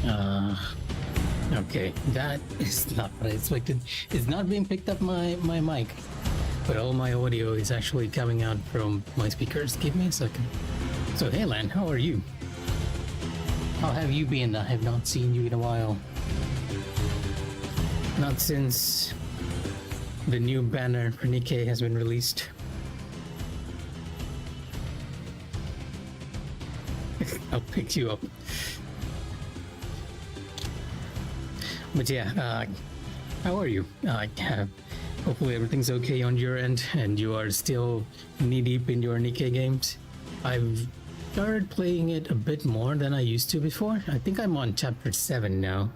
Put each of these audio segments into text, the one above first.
Uh, okay, that is not what I expected. It's not being picked up my mic, but all my audio is actually coming out from my speakers. Give me a second. So, hey Lan, how are you? How have you been? I have not seen you in a while. Not since the new banner for Nikkei has been released. I'll pick you up. But yeah, how are you? Hopefully everything's okay on your end and you are still knee-deep in your Nikkei games. I've started playing it a bit more than I used to before. I think I'm on chapter 7 now.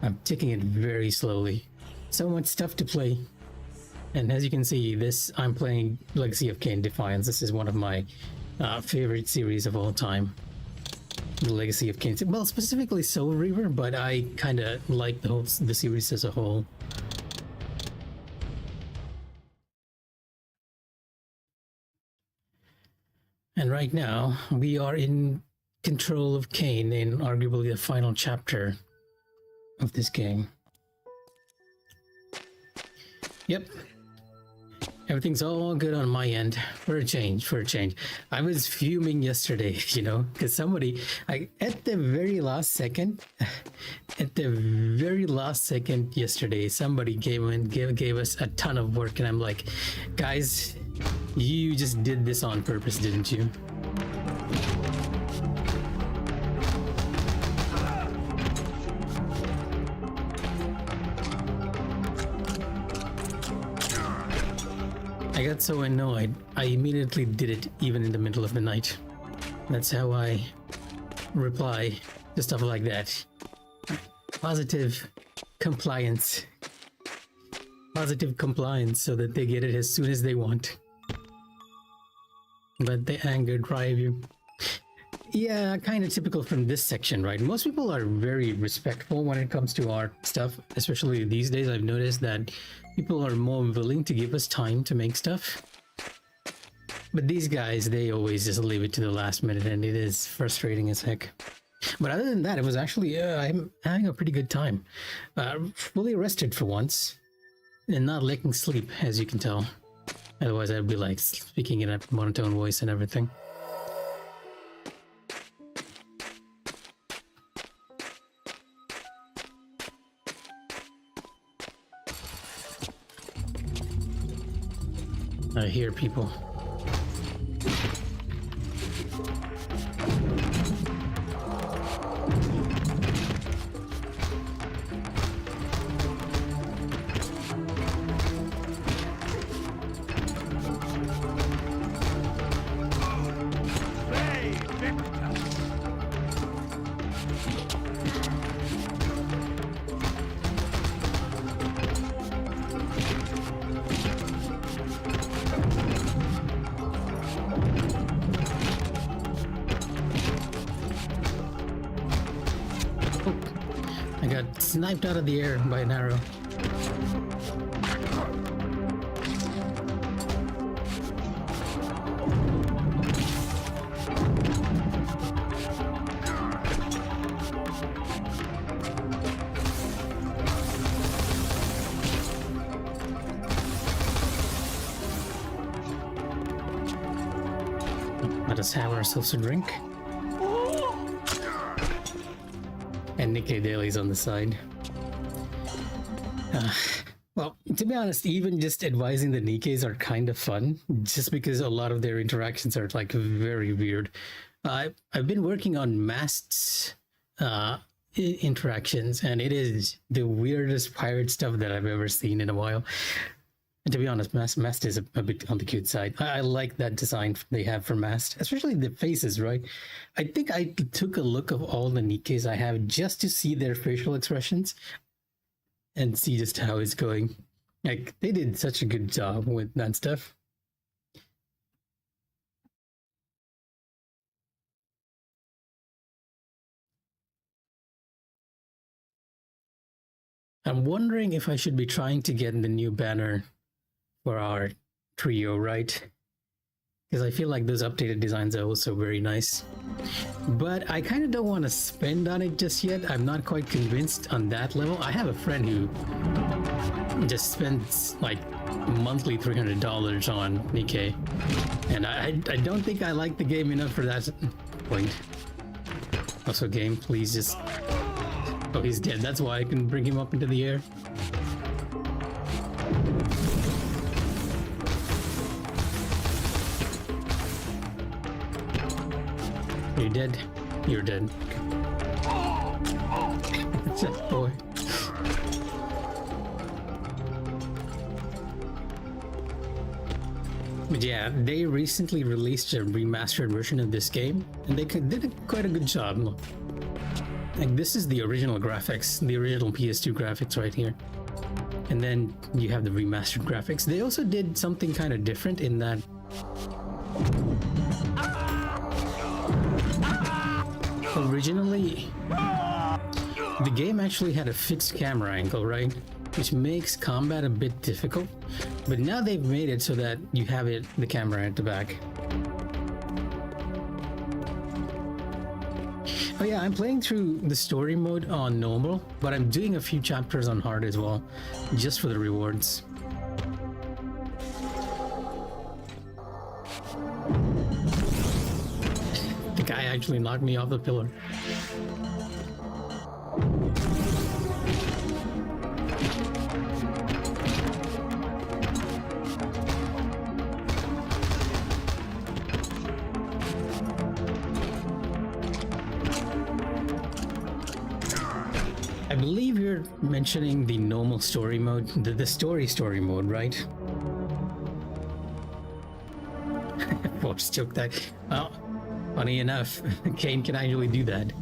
I'm taking it very slowly. So much stuff to play. And as you can see, I'm playing Legacy of Kain Defiance. This is one of my favorite series of all time. The Legacy of Kain. Well, specifically Soul Reaver, but I kind of like the series as a whole. And right now, we are in control of Kain in arguably the final chapter of this game. Yep. Everything's all good on my end. For a change. I was fuming yesterday, you know, because somebody, at the very last second yesterday, somebody gave us a ton of work, and I'm like, guys, you just did this on purpose, didn't you? I got so annoyed, I immediately did it even in the middle of the night. That's how I reply to stuff like that. Positive compliance. Positive compliance so that they get it as soon as they want. Let the anger drive you. Yeah, kind of typical from this section, right? Most people are very respectful when it comes to our stuff, especially these days. I've noticed that people are more willing to give us time to make stuff. But these guys, they always just leave it to the last minute, and it is frustrating as heck. But other than that, it was actually, I'm having a pretty good time. Fully rested for once, and not lacking sleep, as you can tell. Otherwise, I'd be like speaking in a monotone voice and everything. I hear people. Sniped out of the air by an arrow. Let us have ourselves a drink. And Nikkei Daily's on the side. Well, to be honest, even just advising the Nikkeis are kind of fun, just because a lot of their interactions are like very weird. I've been working on Mast's interactions, and it is the weirdest pirate stuff that I've ever seen in a while. And to be honest, Mast is a bit on the cute side. I like that design they have for Mast, especially the faces, right? I think I took a look of all the Nikkeis I have just to see their facial expressions and see just how it's going. Like, they did such a good job with that stuff. I'm wondering if I should be trying to get the new banner for our trio, right? because I feel like those updated designs are also very nice. But I kind of don't want to spend on it just yet. I'm not quite convinced on that level. I have a friend who just spends like monthly $300 on Mikha, and I don't think I like the game enough for that point. Also, game, please just... Oh, he's dead. That's why I can bring him up into the air. You're dead. You're dead. That boy. But yeah, they recently released a remastered version of this game, and they did quite a good job. Like, this is the original graphics, the original PS2 graphics right here. And then you have the remastered graphics. They also did something kind of different in that originally the game actually had a fixed camera angle, right? Which makes combat a bit difficult. But now they've made it so that you have the camera at the back. Oh yeah, I'm playing through the story mode on normal, but I'm doing a few chapters on hard as well, just for the rewards. The guy actually knocked me off the pillar. I believe you're mentioning the normal story mode, the story mode, right? Force choke that. Well, funny enough, Kain can actually do that.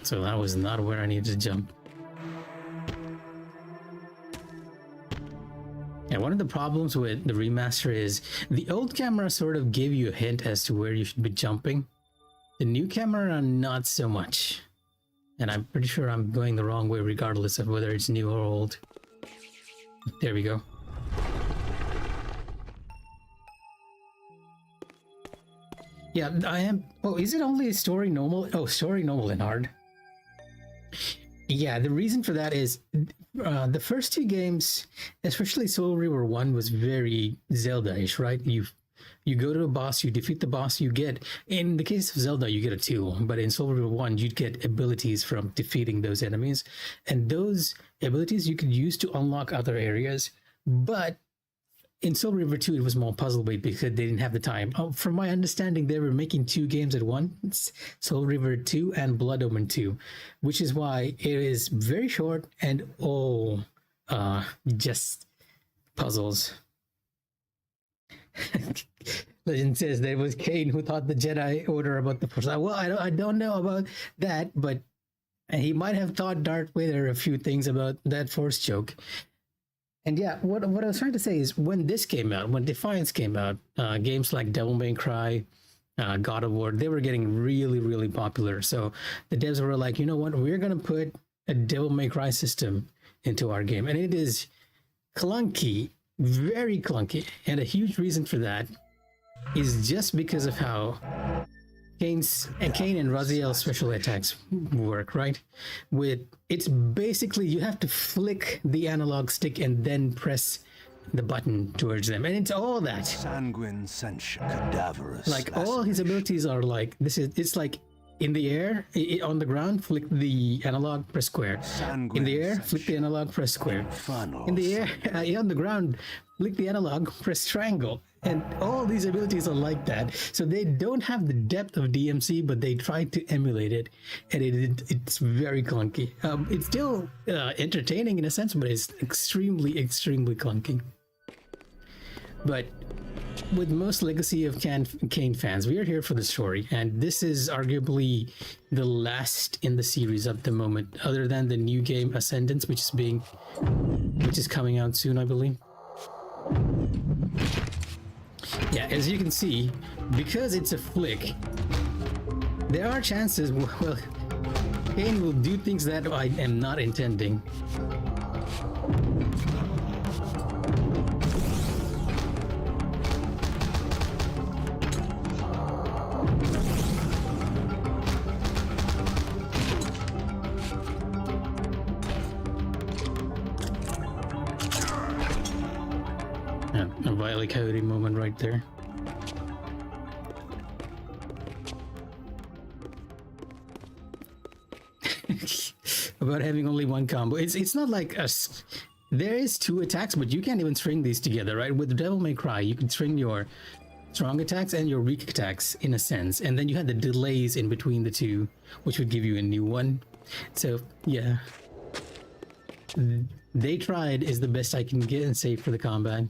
So that was not where I needed to jump. And one of the problems with the remaster is the old camera sort of gave you a hint as to where you should be jumping. The new camera, not so much. And I'm pretty sure I'm going the wrong way regardless of whether it's new or old. There we go. Yeah, I am... Oh, is it only story normal? Oh, story normal and hard. Yeah, the reason for that is the first two games, especially Soul River 1, was very Zelda-ish, right? You go to a boss, you defeat the boss, you get... In the case of Zelda, you get a tool, but in Soul River 1, you'd get abilities from defeating those enemies. And those abilities you could use to unlock other areas. But in Soul River 2, it was more puzzle-based because they didn't have the time. From my understanding, they were making two games at once, Soul River 2 and Blood Omen 2, which is why it is very short and all just puzzles. Legend says that it was Kain who taught the Jedi Order about the Force. Well, I don't know about that, but he might have taught Darth Vader a few things about that Force choke. And yeah, what I was trying to say is when this came out, when Defiance came out, games like Devil May Cry, God of War, they were getting really, really popular. So the devs were like, you know what, we're going to put a Devil May Cry system into our game. And it is clunky, very clunky. And a huge reason for that is just because of how Kain and Raziel's special attacks work, right? It's basically you have to flick the analog stick and then press the button towards them, and it's all that. Sanguine sense cadaverous. Like all his abilities are like this. It's like in the air, on the ground, flick the analog, press square. In the air, flick the analog, press square. In the air, on the ground, flick the analog, press triangle. And all these abilities are like that. So they don't have the depth of DMC, but they try to emulate it. And it's very clunky. It's still entertaining in a sense, but it's extremely, extremely clunky. But with most Legacy of Kain fans, we are here for the story. And this is arguably the last in the series at the moment, other than the new game Ascendance, which is coming out soon, I believe. Yeah, as you can see, because it's a flick, there are chances, well, Kain will do things that I am not intending. Yeah, a Wile E. Coyote moment right there. About having only one combo. It's not like us. There is 2 attacks, but you can't even string these together, right? With Devil May Cry, you can string your strong attacks and your weak attacks in a sense, and then you had the delays in between the 2, which would give you a new one. So yeah, they tried is the best I can get and say for the combat,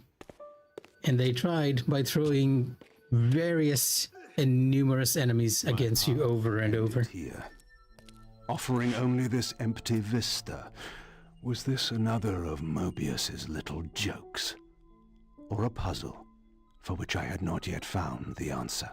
and they tried by throwing various and numerous enemies against you over and over. Here, offering only this empty vista. Was this another of Mobius's little jokes? Or a puzzle for which I had not yet found the answer?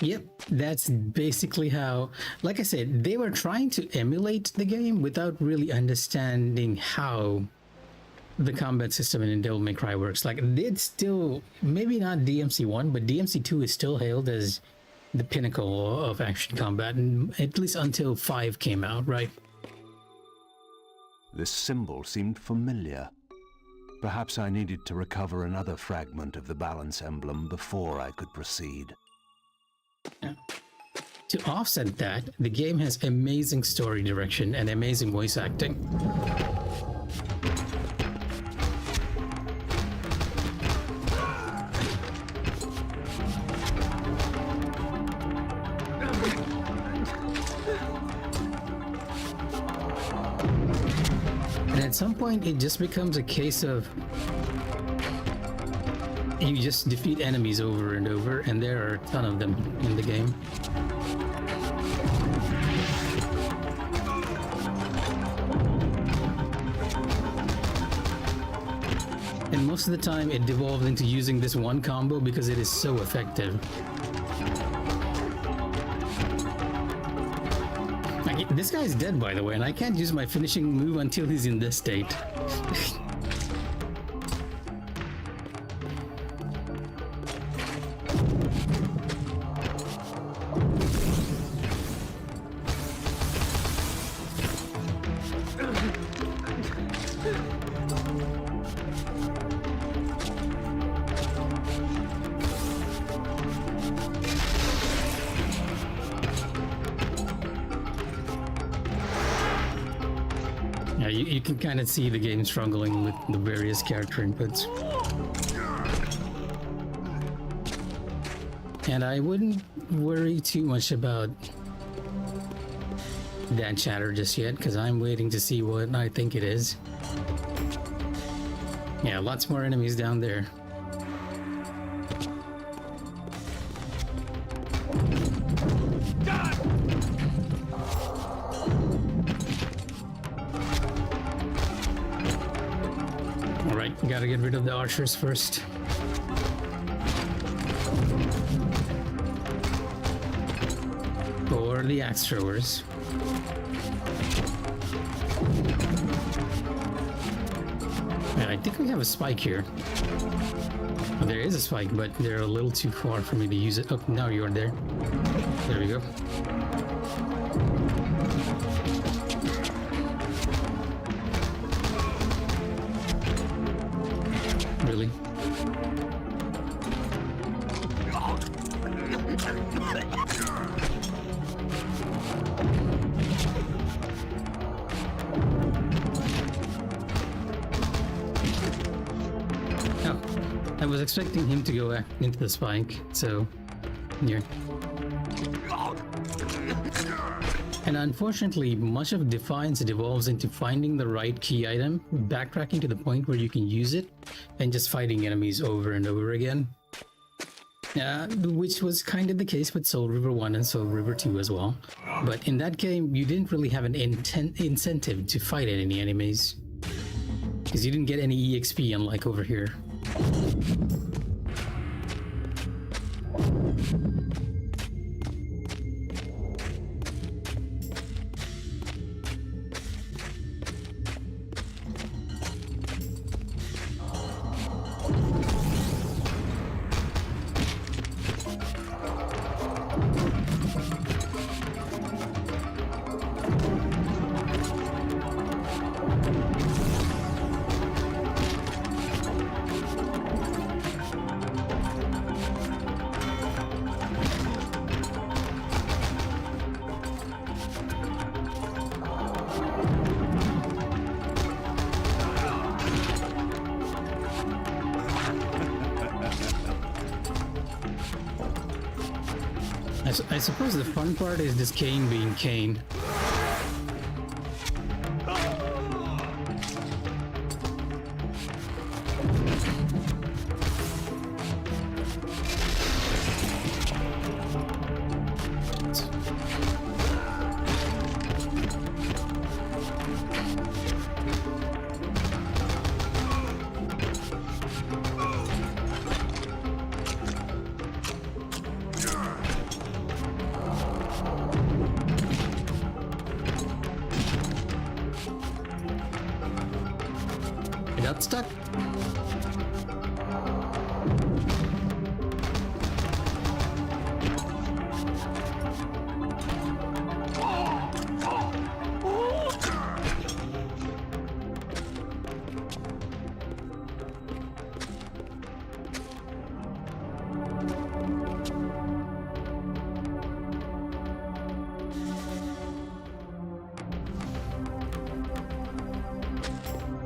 Yep, that's basically how, like I said, they were trying to emulate the game without really understanding how the combat system in Devil May Cry works. Like, it's still, maybe not DMC1, but DMC2 is still hailed as the pinnacle of action combat, and at least until 5 came out, right? This symbol seemed familiar. Perhaps I needed to recover another fragment of the balance emblem before I could proceed. To offset that, the game has amazing story direction and amazing voice acting. And at some point, it just becomes a case of you just defeat enemies over and over, and there are a ton of them in the game. And most of the time, it devolved into using this one combo because it is so effective. This guy's dead, by the way, and I can't use my finishing move until he's in this state. Yeah, you can kind of see the game struggling with the various character inputs. And I wouldn't worry too much about that chatter just yet, because I'm waiting to see what I think it is. Yeah, lots more enemies down there. Alright, gotta get rid of the archers first. Or the axe throwers. And I think we have a spike here. Oh, there is a spike, but they're a little too far for me to use it. Oh, now you're there. There we go. Really? Oh, I was expecting him to go into the spike, so yeah. And unfortunately, much of Defiance devolves into finding the right key item, backtracking to the point where you can use it, and just fighting enemies over and over again. Which was kind of the case with Soul River 1 and Soul River 2 as well. But in that game, you didn't really have an incentive to fight any enemies, because you didn't get any EXP, unlike over here. I suppose the fun part is just Kain being Kain. I got stuck.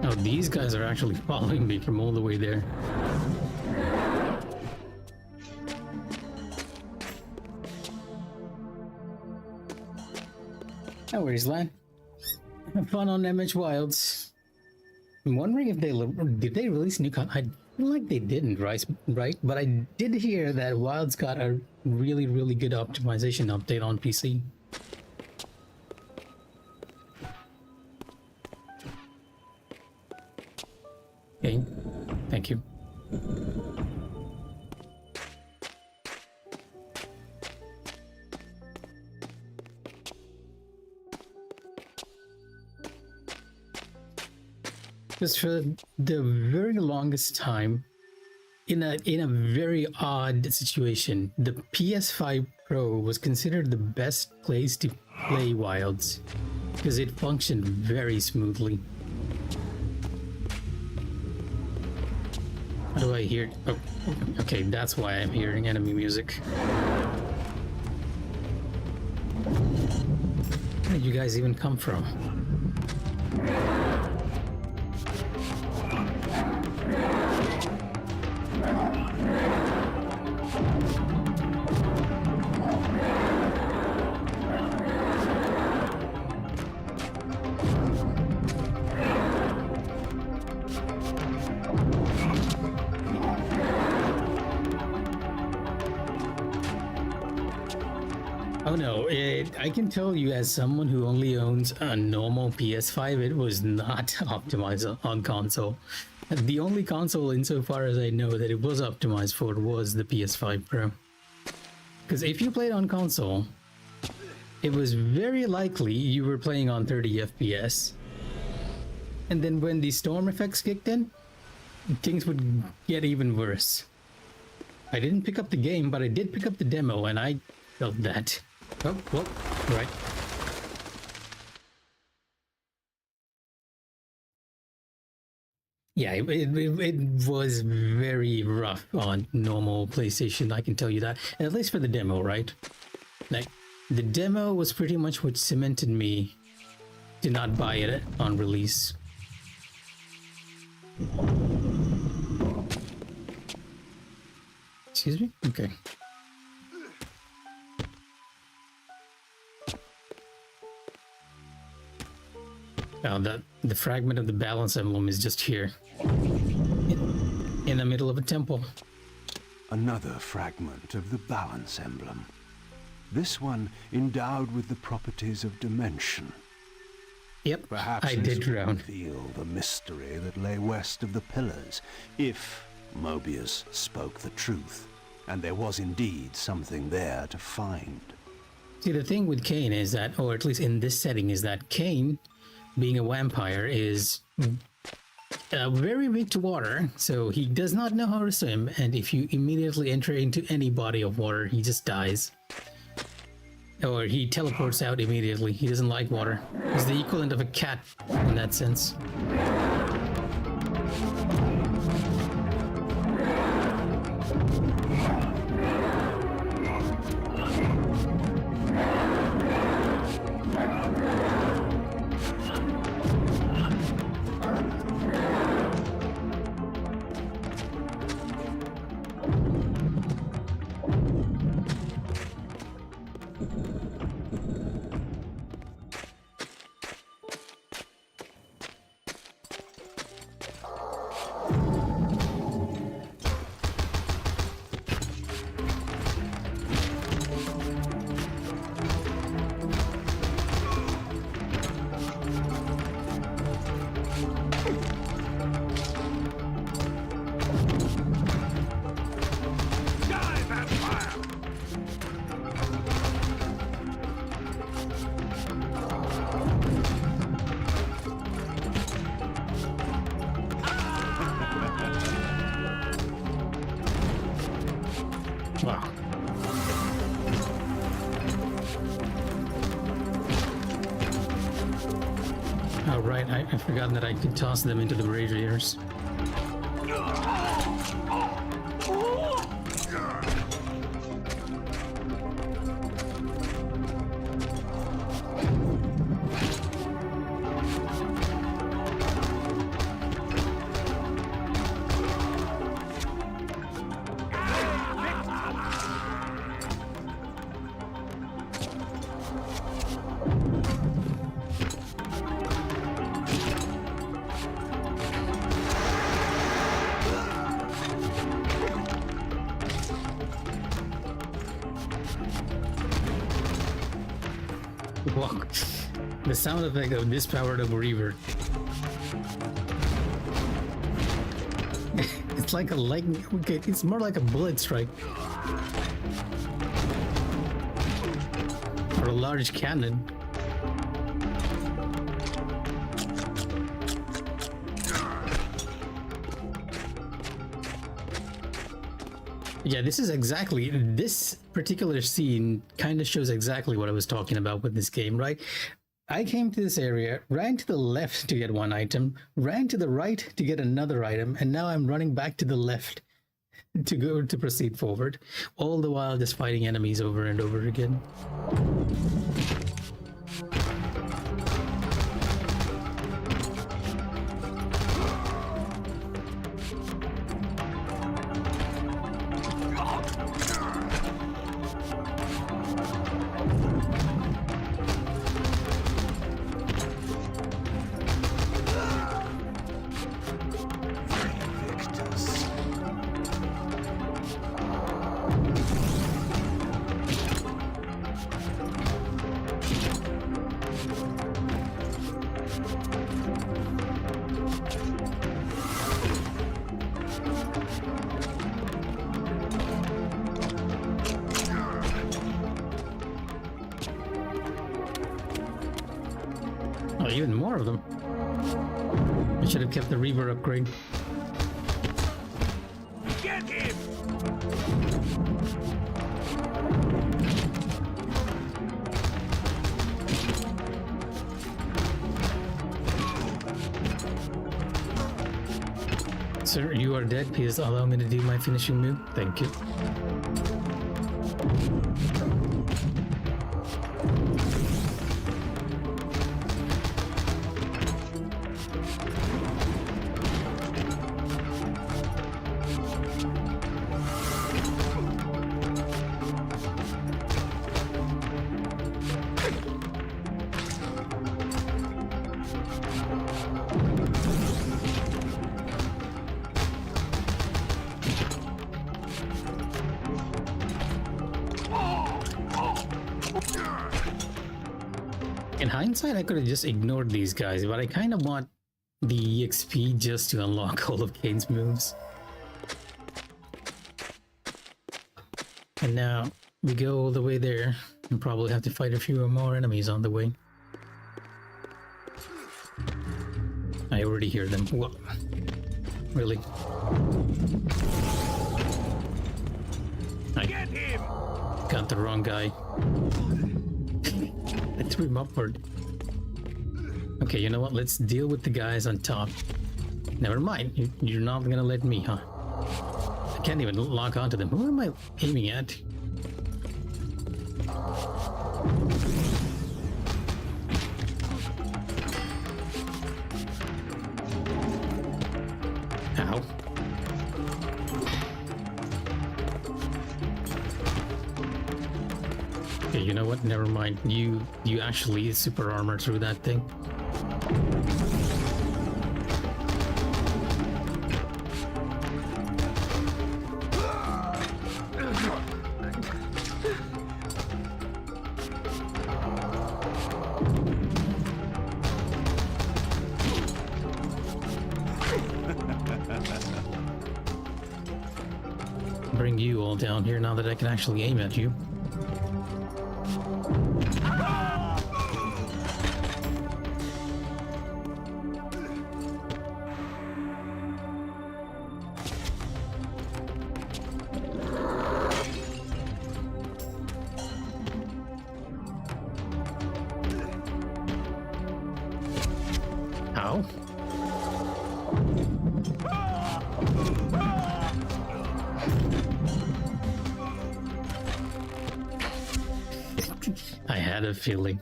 Oh, these guys are actually following me from all the way there. No worries, lad. Have fun on MH Wilds. I'm wondering if did they release new content? I feel like they didn't, right? But I did hear that Wilds got a really, really good optimization update on PC. Okay, thank you. Just for the very longest time, in a very odd situation, the PS5 Pro was considered the best place to play Wilds because it functioned very smoothly. How do I hear? Oh, okay, that's why I'm hearing enemy music. Where did you guys even come from? Oh no, I can tell you as someone who only owns a normal PS5, it was not optimized on console. The only console insofar as I know that it was optimized for was the PS5 Pro. Because if you played on console, it was very likely you were playing on 30 FPS. And then when the storm effects kicked in, things would get even worse. I didn't pick up the game, but I did pick up the demo, and I felt that. Oh, well, right. Yeah, it was very rough on normal PlayStation, I can tell you that. At least for the demo, right? Like, the demo was pretty much what cemented me to not buy it on release. Excuse me? Okay. Oh, the fragment of the balance emblem is just here. In the middle of a temple. Another fragment of the balance emblem. This one endowed with the properties of dimension. Yep, Perhaps I did drown. Reveal the mystery that lay west of the pillars, if Mobius spoke the truth, and there was indeed something there to find. See, the thing with Kain is that, or at least in this setting, is that Kain, being a vampire, is very weak to water, so he does not know how to swim, and if you immediately enter into any body of water, he just dies. Or he teleports out immediately. He doesn't like water. He's the equivalent of a cat in that sense. Oh, right, I forgot that I could toss them into the braziers. Wow. The sound effect of this powered up Reaver. It's like a lightning. Okay, it's more like a bullet strike. Or a large cannon. Yeah, this particular scene kind of shows exactly what I was talking about with this game, right? I came to this area, ran to the left to get one item, ran to the right to get another item, and now I'm running back to the left to proceed forward, all the while just fighting enemies over and over again. Oh, even more of them. I should have kept the Reaver upgrade. Get him! Sir, you are dead. Please allow me to do my finishing move. Thank you. In hindsight, I could have just ignored these guys, but I kind of want the EXP just to unlock all of Kain's moves. And now we go all the way there and probably have to fight a few more enemies on the way. I already hear them. What? Really? I got the wrong guy. I threw him upward. Okay, you know what? Let's deal with the guys on top. Never mind. You're not gonna let me, huh? I can't even lock onto them. Who am I aiming at? Ow. Okay, you know what? Never mind. You actually super armor through that thing. Bring you all down here now that I can actually aim at you. Ow. I had a feeling.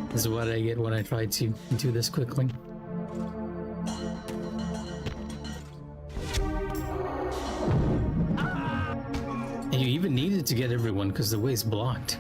This is what I get when I try to do this quickly. And you even needed to get everyone because the way's blocked.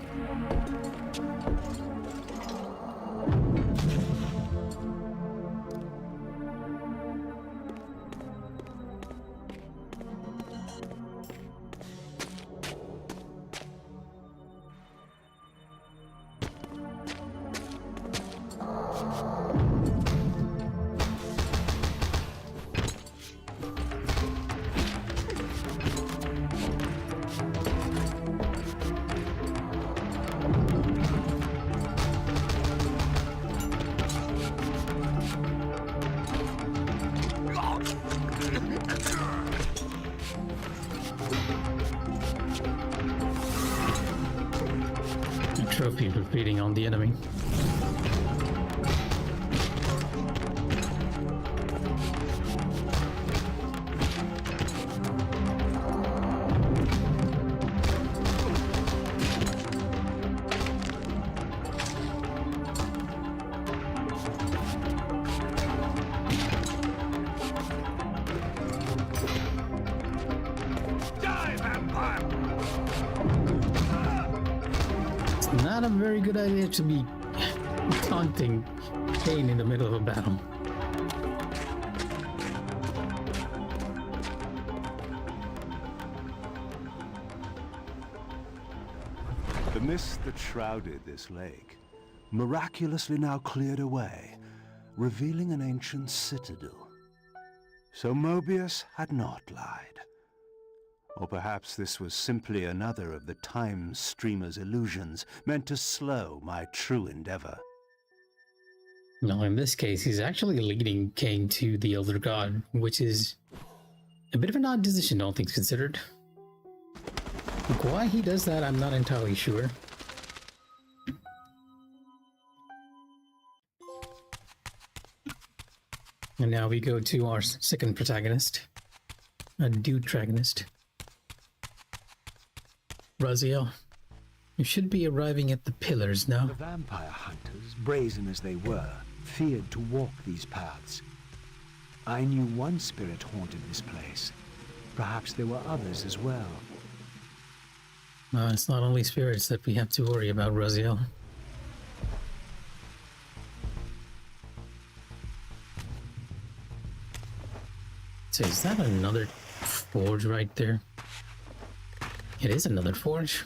Trophy for feeding on the enemy. Not a very good idea to be taunting Kain in the middle of a battle. The mist that shrouded this lake miraculously now cleared away, revealing an ancient citadel. So Mobius had not lied. Or perhaps this was simply another of the time streamer's illusions meant to slow my true endeavor. No, in this case, he's actually leading Kain to the Elder God, which is a bit of an odd decision, all things considered. Like, why he does that, I'm not entirely sure. And now we go to our second protagonist, a deuteragonist. Raziel, you should be arriving at the pillars now. The vampire hunters, brazen as they were, feared to walk these paths. I knew one spirit haunted this place. Perhaps there were others as well. It's not only spirits that we have to worry about, Raziel. So is that another forge right there? It is another forge.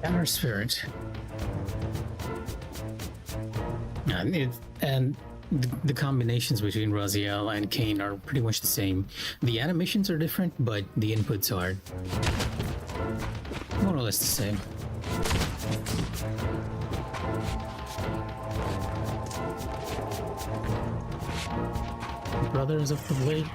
Counter spirit. And the combinations between Raziel and Kain are pretty much the same. The animations are different, but the inputs are more or less the same. Brothers of the Blade.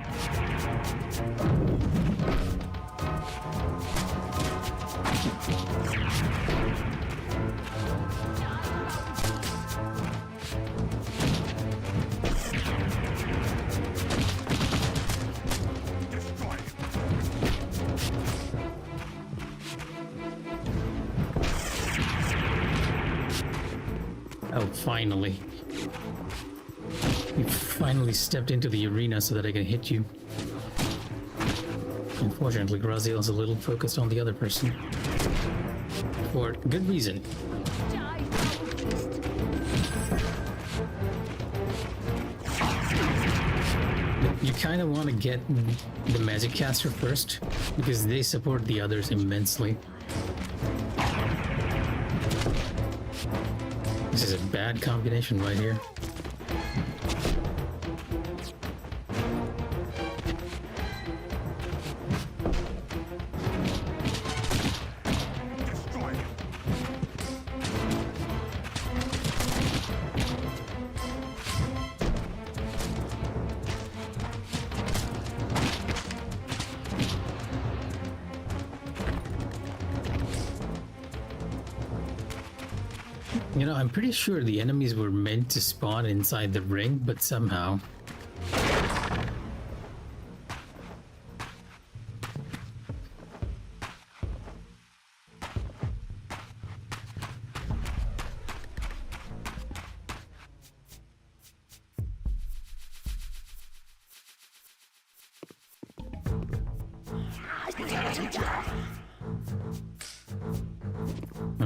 Oh, finally. You finally stepped into the arena so that I can hit you. Unfortunately, Graziel's a little focused on the other person. For good reason. You kind of want to get the magic caster first, because they support the others immensely. This is a bad combination right here. You know, I'm pretty sure the enemies were meant to spawn inside the ring, but somehow...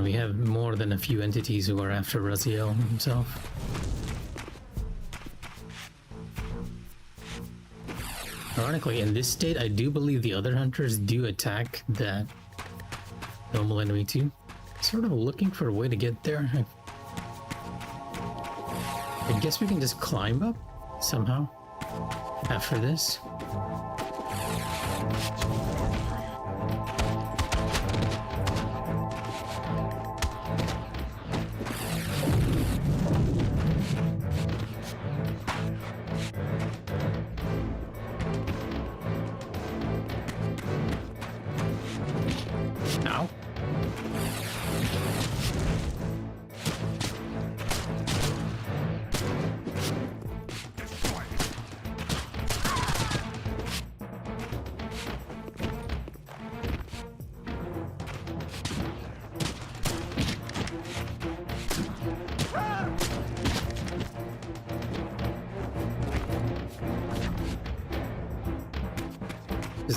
We have more than a few entities who are after Raziel himself. Ironically, in this state, I do believe the other hunters do attack that normal enemy too. Sort of looking for a way to get there. I guess we can just climb up somehow after this. Ow.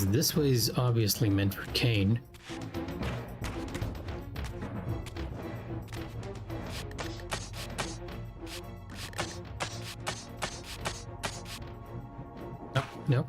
This way is obviously meant for Kain. Oh, no.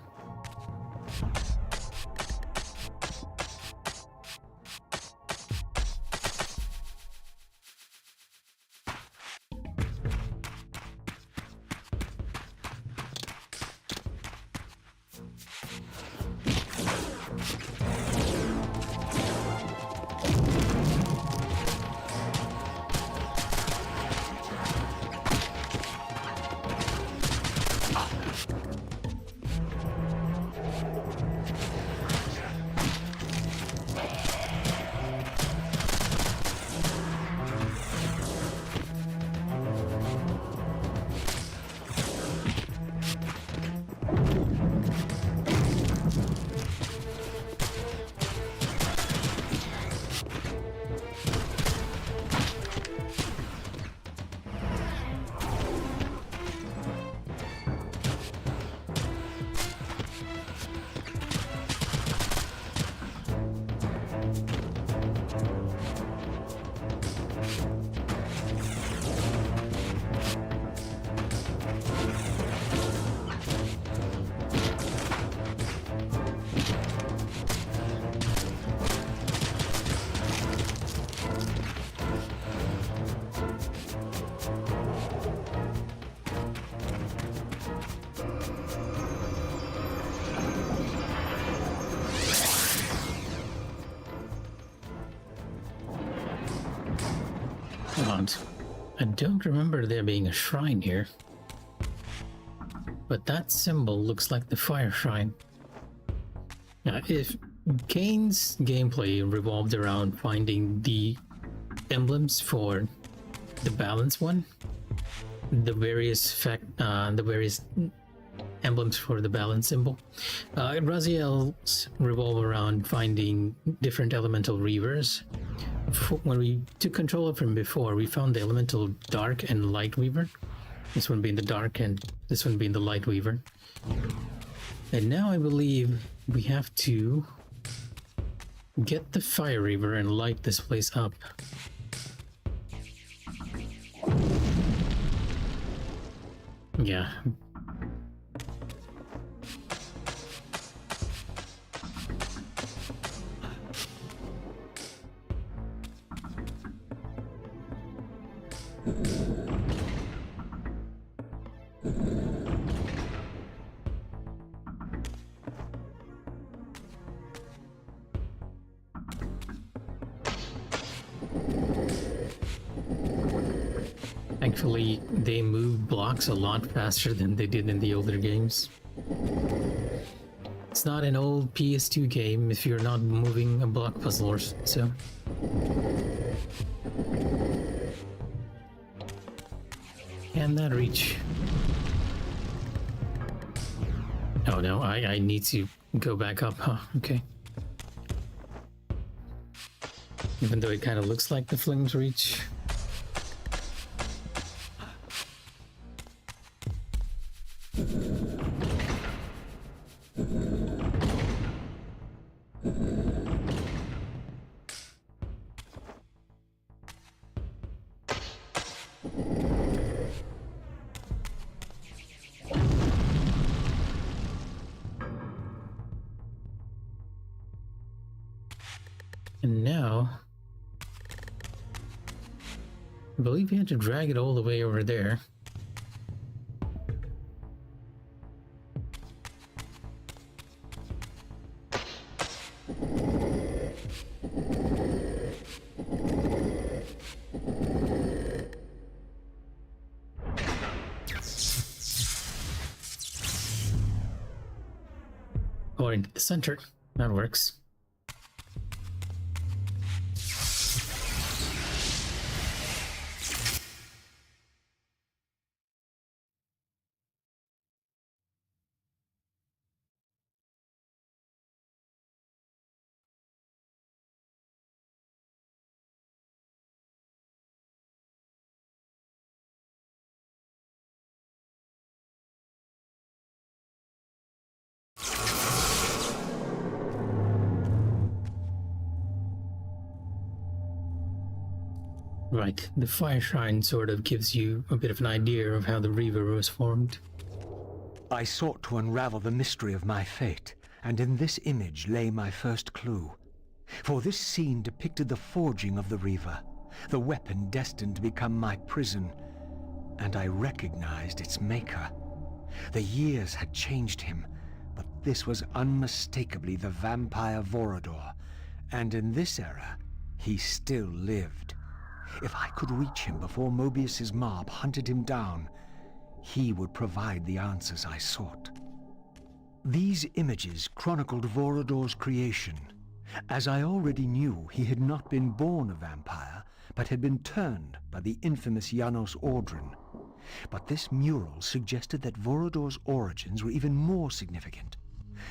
I don't remember there being a shrine here. But that symbol looks like the fire shrine. Now, if Kain's gameplay revolved around finding the emblems for the balance one, the various emblems for the balance symbol, Raziel's revolve around finding different elemental reavers when we took control of him before, we found the elemental dark and light weaver. This one being the dark and this one being the light weaver. And now I believe we have to get the fire reaver and light this place up. Yeah. Thankfully, they move blocks a lot faster than they did in the older games. It's not an old PS2 game if you're not moving a block puzzle or so. Can that reach? Oh no, I need to go back up, huh? Okay. Even though it kind of looks like the flames reach. And now, I believe you have to drag it all the way over there. Or into the center. That works. Right, the fire shrine sort of gives you a bit of an idea of how the Reaver was formed. I sought to unravel the mystery of my fate, and in this image lay my first clue. For this scene depicted the forging of the Reaver, the weapon destined to become my prison, and I recognized its maker. The years had changed him, but this was unmistakably the vampire Vorador, and in this era, he still lived. If I could reach him before Mobius's mob hunted him down, he would provide the answers I sought. These images chronicled Vorador's creation. As I already knew, he had not been born a vampire, but had been turned by the infamous Janos Audron. But this mural suggested that Vorador's origins were even more significant.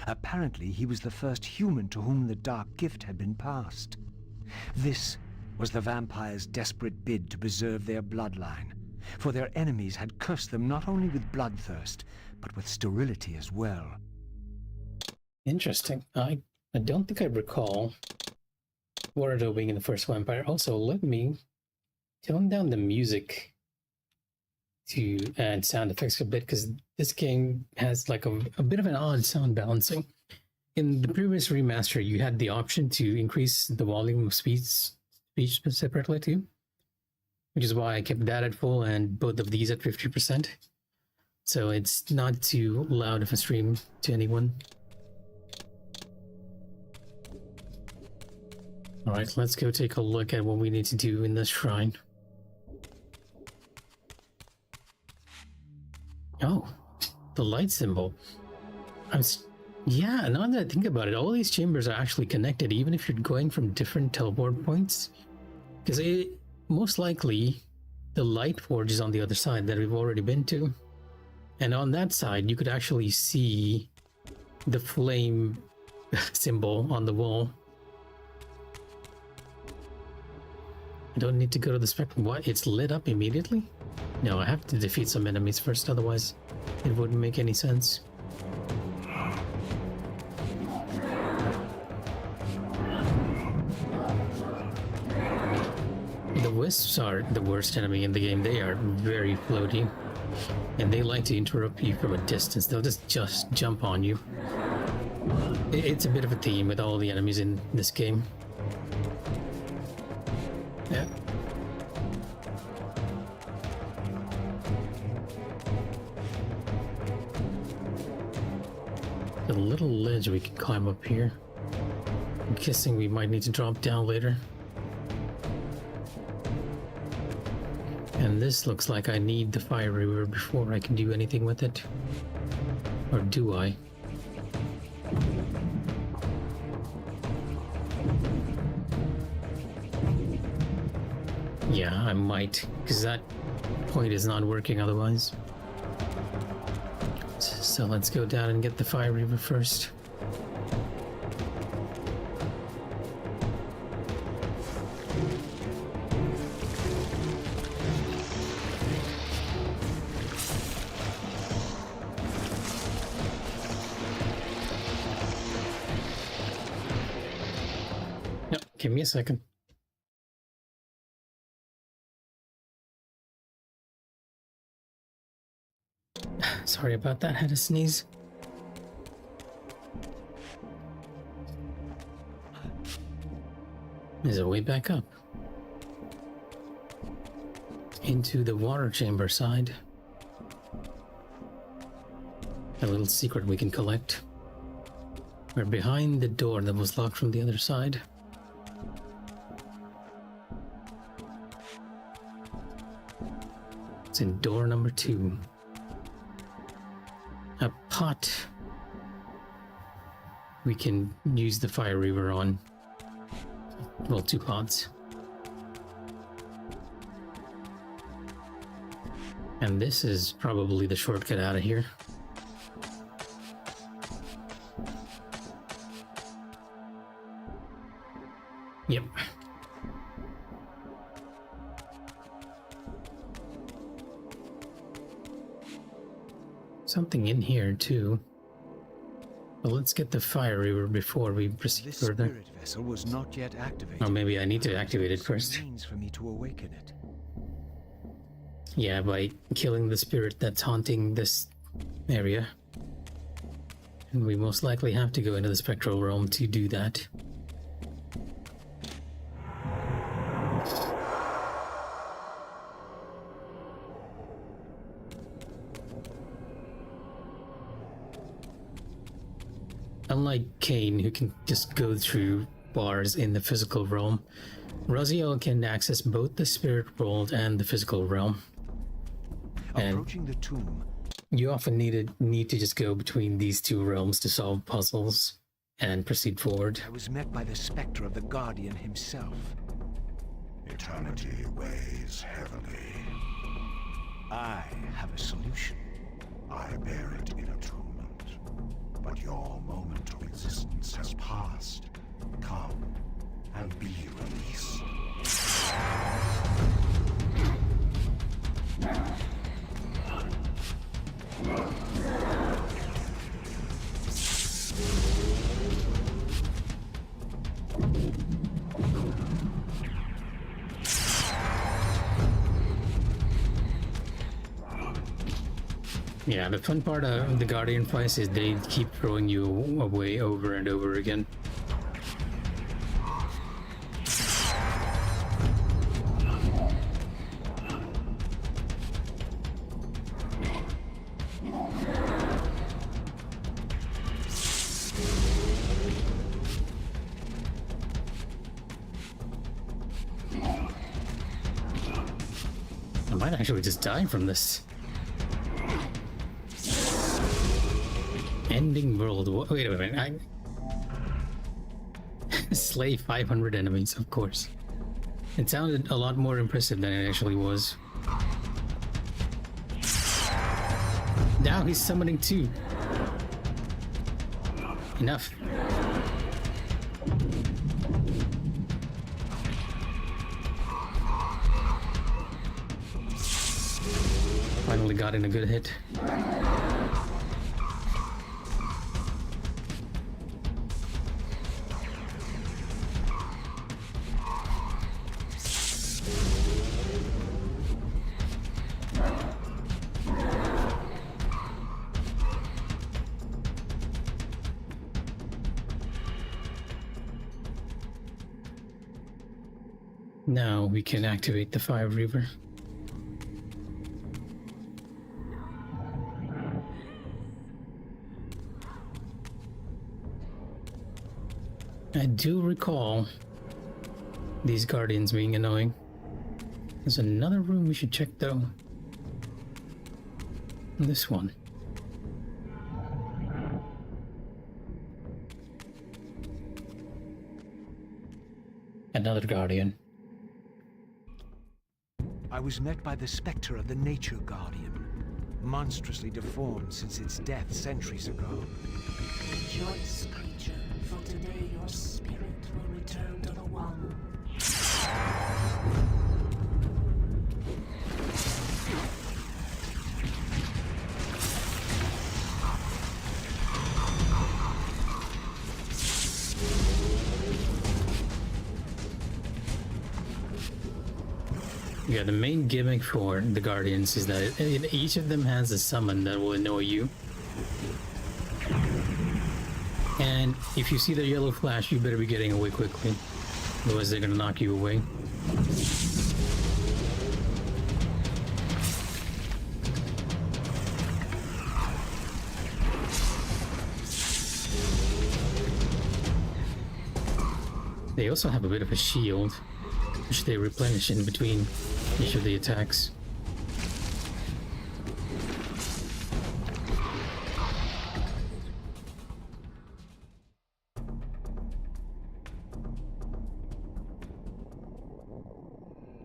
Apparently, he was the first human to whom the dark gift had been passed. This was the vampires' desperate bid to preserve their bloodline, for their enemies had cursed them not only with bloodthirst, but with sterility as well. Interesting. I don't think I recall Vorador being in the first vampire. Also, let me tone down the music to add sound effects a bit, because this game has like a bit of an odd sound balancing. In the previous remaster, you had the option to increase the volume of speech separately too, which is why I kept that at full and both of these at 50%. So it's not too loud of a stream to anyone. Alright, let's go take a look at what we need to do in this shrine. Oh, the light symbol. Yeah, now that I think about it, all these chambers are actually connected, even if you're going from different teleport points. Because most likely, the light forge is on the other side that we've already been to. And on that side, you could actually see the flame symbol on the wall. I don't need to go to the spectrum. What? It's lit up immediately? No, I have to defeat some enemies first, otherwise it wouldn't make any sense. The wisps are the worst enemy in the game. They are very floaty, and they like to interrupt you from a distance. They'll just jump on you. It's a bit of a theme with all the enemies in this game. Yeah. A little ledge we can climb up here. I'm guessing we might need to drop down later. And this looks like I need the fire river before I can do anything with it. Or do I? Yeah, I might, because that point is not working otherwise. So let's go down and get the fire river first. Yep, give me a second. Sorry about that, had a sneeze. There's a way back up. Into the water chamber side. A little secret we can collect. We're behind the door that was locked from the other side. It's in door number 2. A pot we can use the fire river on. Well, 2 pots. And this is probably the shortcut out of here. Yep. Something in here too. But let's get the fire river before we proceed further. This spirit vessel was not yet activated. Or maybe I need to activate it first. Means for me to awaken it. Yeah, by killing the spirit that's haunting this area. And we most likely have to go into the spectral realm to do that. Unlike Kain, who can just go through bars in the physical realm, Raziel can access both the spirit world and the physical realm. And approaching the tomb, you often need to just go between these 2 realms to solve puzzles and proceed forward. I was met by the specter of the Guardian himself. Eternity weighs heavily. I have a solution. I bear it in atonement. But your moment of existence has passed. Come and be released. Yeah, the fun part of the Guardian fights is they keep throwing you away over and over again. I might actually just die from this. Ending world. Wait a minute. Slay 500 enemies, of course. It sounded a lot more impressive than it actually was. Now he's summoning 2. Enough. finally got in a good hit. Now we can activate the Fire Reaver. I do recall these guardians being annoying. There's another room we should check though. This one. Another guardian. I was met by the specter of the Nature Guardian, monstrously deformed since its death centuries ago. Rejoice, creature, for today your spirit will return to the One. Yeah, the main gimmick for the Guardians is that each of them has a summon that will annoy you. And if you see the yellow flash, you better be getting away quickly. Otherwise they're gonna knock you away. They also have a bit of a shield, which they replenish in between each of the attacks.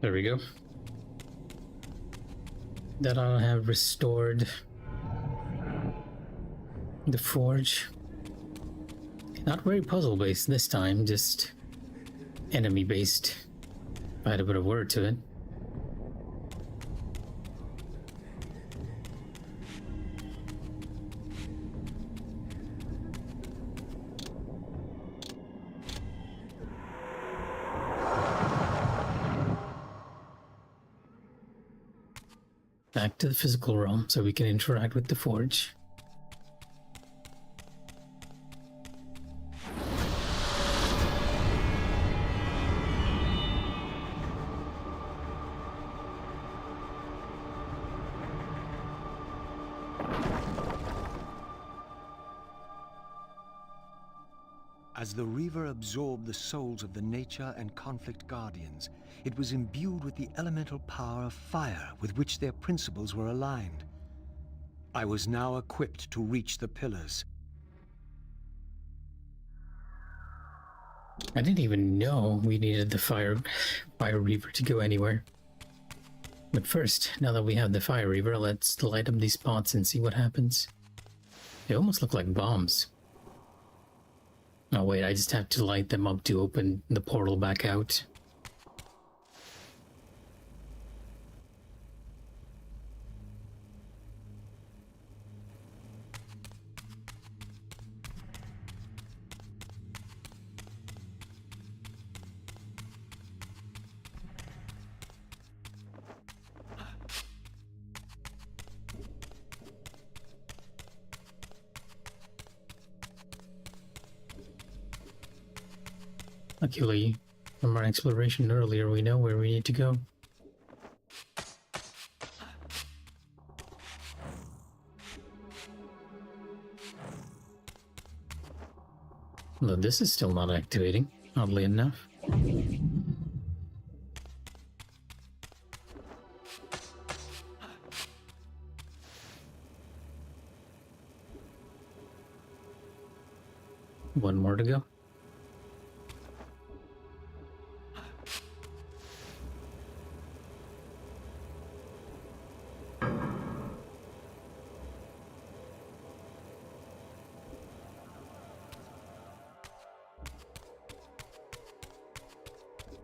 There we go. That I'll have restored the forge. Not very puzzle based this time, just enemy based. I had a bit of word to it. Back to the physical realm so we can interact with the forge. As the Reaver absorbed the souls of the Nature and Conflict Guardians, it was imbued with the elemental power of fire with which their principles were aligned. I was now equipped to reach the pillars. I didn't even know we needed the Fire Reaver to go anywhere. But first, now that we have the Fire Reaver, let's light up these spots and see what happens. They almost look like bombs. Oh wait, I just have to light them up to open the portal back out. Luckily, from our exploration earlier, we know where we need to go. Though this is still not activating, oddly enough. One more to go.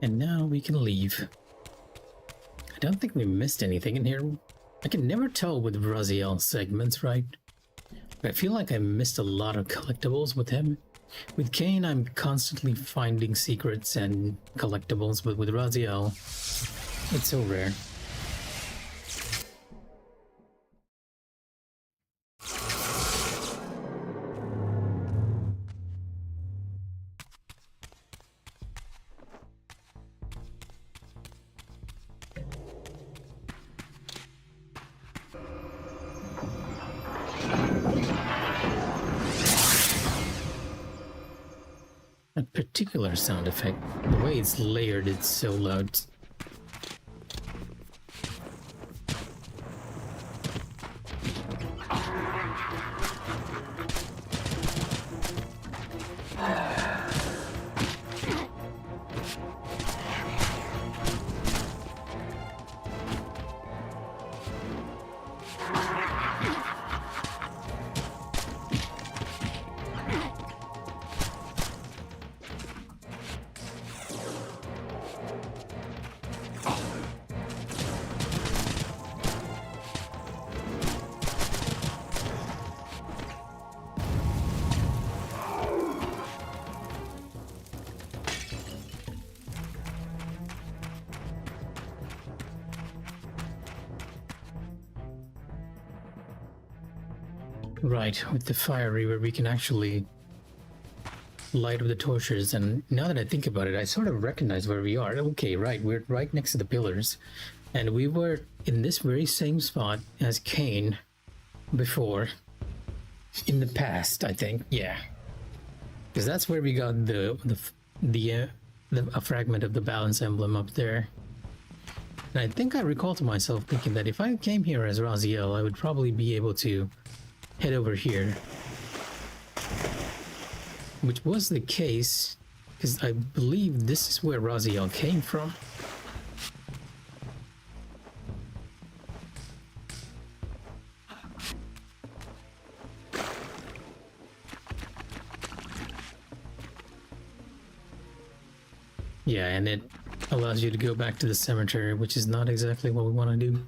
And now we can leave. I don't think we missed anything in here. I can never tell with Raziel segments, right? I feel like I missed a lot of collectibles with him. With Kain, I'm constantly finding secrets and collectibles, but with Raziel, it's so rare. That particular sound effect, the way it's layered, it's so loud. Right, with the fire reaver we can actually light up the torches, and now that I think about it, I sort of recognize where we are. Okay, right, we're right next to the pillars, and we were in this very same spot as Kain before, in the past, I think, yeah. Because that's where we got a fragment of the balance emblem up there. And I think I recall to myself thinking that if I came here as Raziel, I would probably be able to head over here, which was the case, because I believe this is where Raziel came from. Yeah, and it allows you to go back to the cemetery, which is not exactly what we want to do.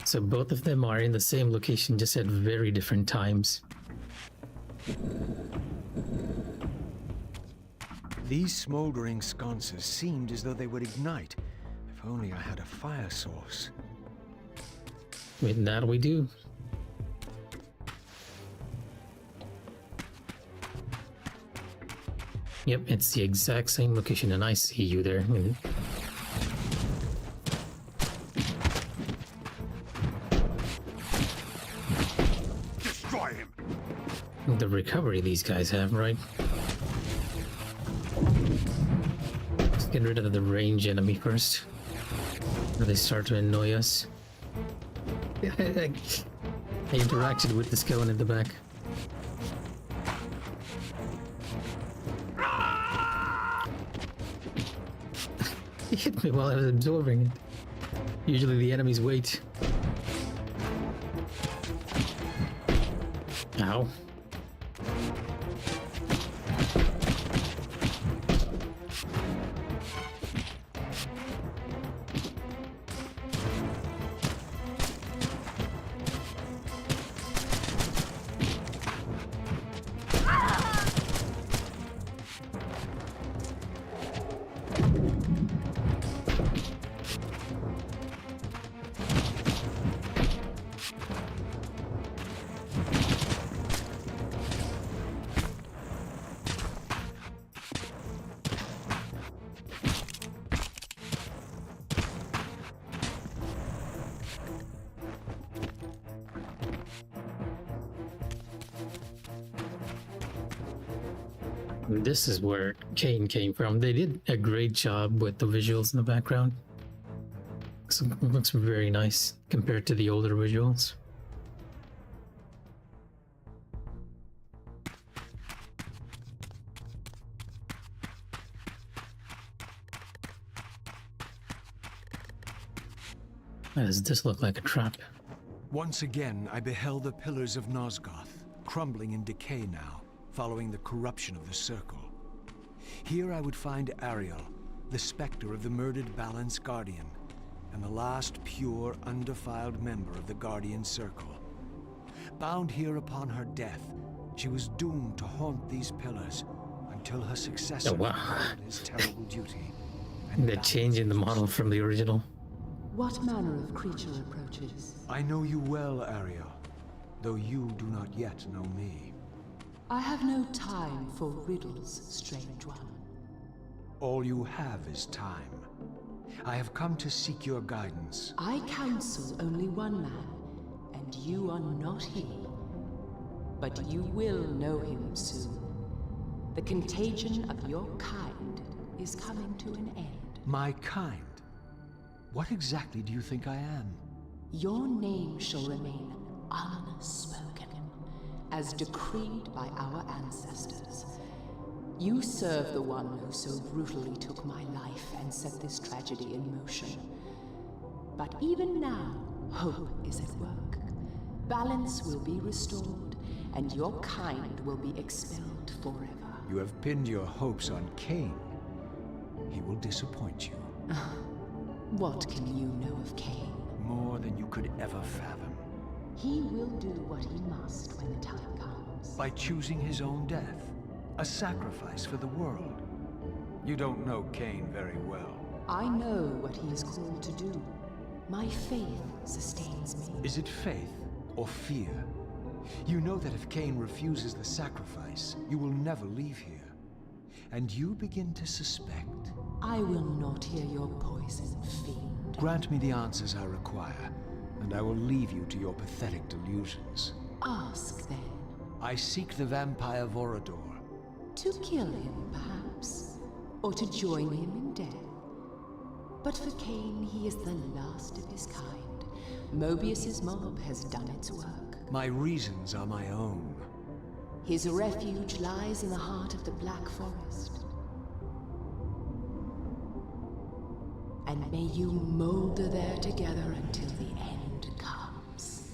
So both of them are in the same location, just at very different times. These smoldering sconces seemed as though they would ignite. If only I had a fire source. With that we do. Yep, it's the exact same location, and I see you there. Destroy him! The recovery these guys have, right? Let's get rid of the range enemy first, before they start to annoy us. I interacted with the skeleton in the back. He hit me while I was absorbing it. Usually the enemies wait. Ow. This is where Kain came from. They did a great job with the visuals in the background. It looks very nice compared to the older visuals. Does this look like a trap? Once again, I beheld the pillars of Nosgoth, crumbling in decay now, following the corruption of the Circle. Here I would find Ariel, the specter of the murdered Balance Guardian, and the last pure, undefiled member of the Guardian Circle. Bound here upon her death, she was doomed to haunt these pillars until her successor fulfilled his terrible duty. And The change in the model from the original. What manner of creature approaches? I know you well, Ariel, though you do not yet know me. I have no time for riddles, strange one. All you have is time. I have come to seek your guidance. I counsel only one man, and you are not he. But you will know him soon. The contagion of your kind is coming to an end. My kind? What exactly do you think I am? Your name shall remain unspoken, as decreed by our ancestors. You serve the one who so brutally took my life and set this tragedy in motion. But even now, hope is at work. Balance will be restored, and your kind will be expelled forever. You have pinned your hopes on Kain. He will disappoint you. What can you know of Kain? More than you could ever fathom. He will do what he must when the time comes. By choosing his own death. A sacrifice for the world. You don't know Kain very well. I know what he is called to do. My faith sustains me. Is it faith or fear? You know that if Kain refuses the sacrifice, you will never leave here. And you begin to suspect. I will not hear your poison, fiend. Grant me the answers I require, and I will leave you to your pathetic delusions. Ask then. I seek the vampire Vorador. To kill him, perhaps, or to join him in death. But for Kain, he is the last of his kind. Mobius's mob has done its work. My reasons are my own. His refuge lies in the heart of the Black Forest. And may you molder there together until the end comes.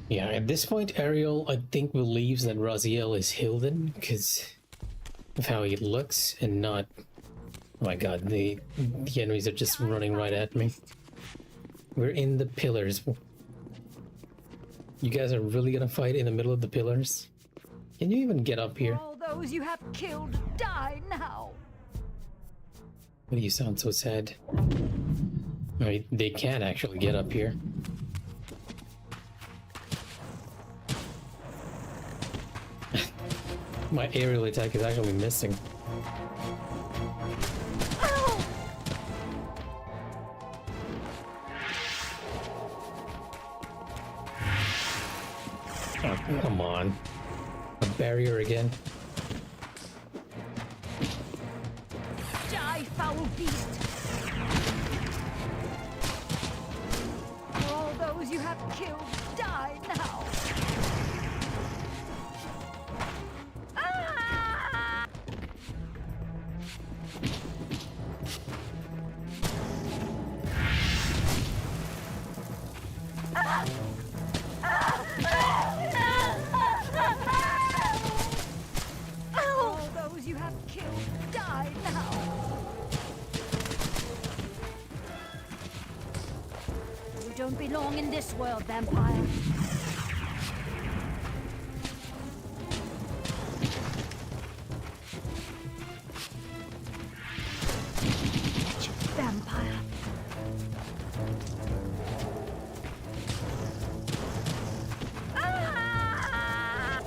Yeah, at this point, Ariel, I think, believes that Raziel is Hilden because of how he looks and not... Oh my god, the enemies are just running right at me. We're in the pillars. You guys are really gonna fight in the middle of the pillars? Can you even get up here? All those you have killed, die now. Why do you sound so sad? Alright, they can actually get up here. My aerial attack is actually missing. Oh, come on. A barrier again. Die, foul beast! For all those you have killed, die now! Ah! All those you have killed, die now! You don't belong in this world, vampire. Vampire. Ah!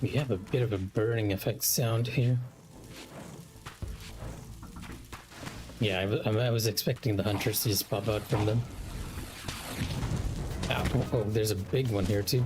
We have a bit of a burning effect sound here. Yeah, I was expecting the hunters to just pop out from them. Ow, oh, there's a big one here too.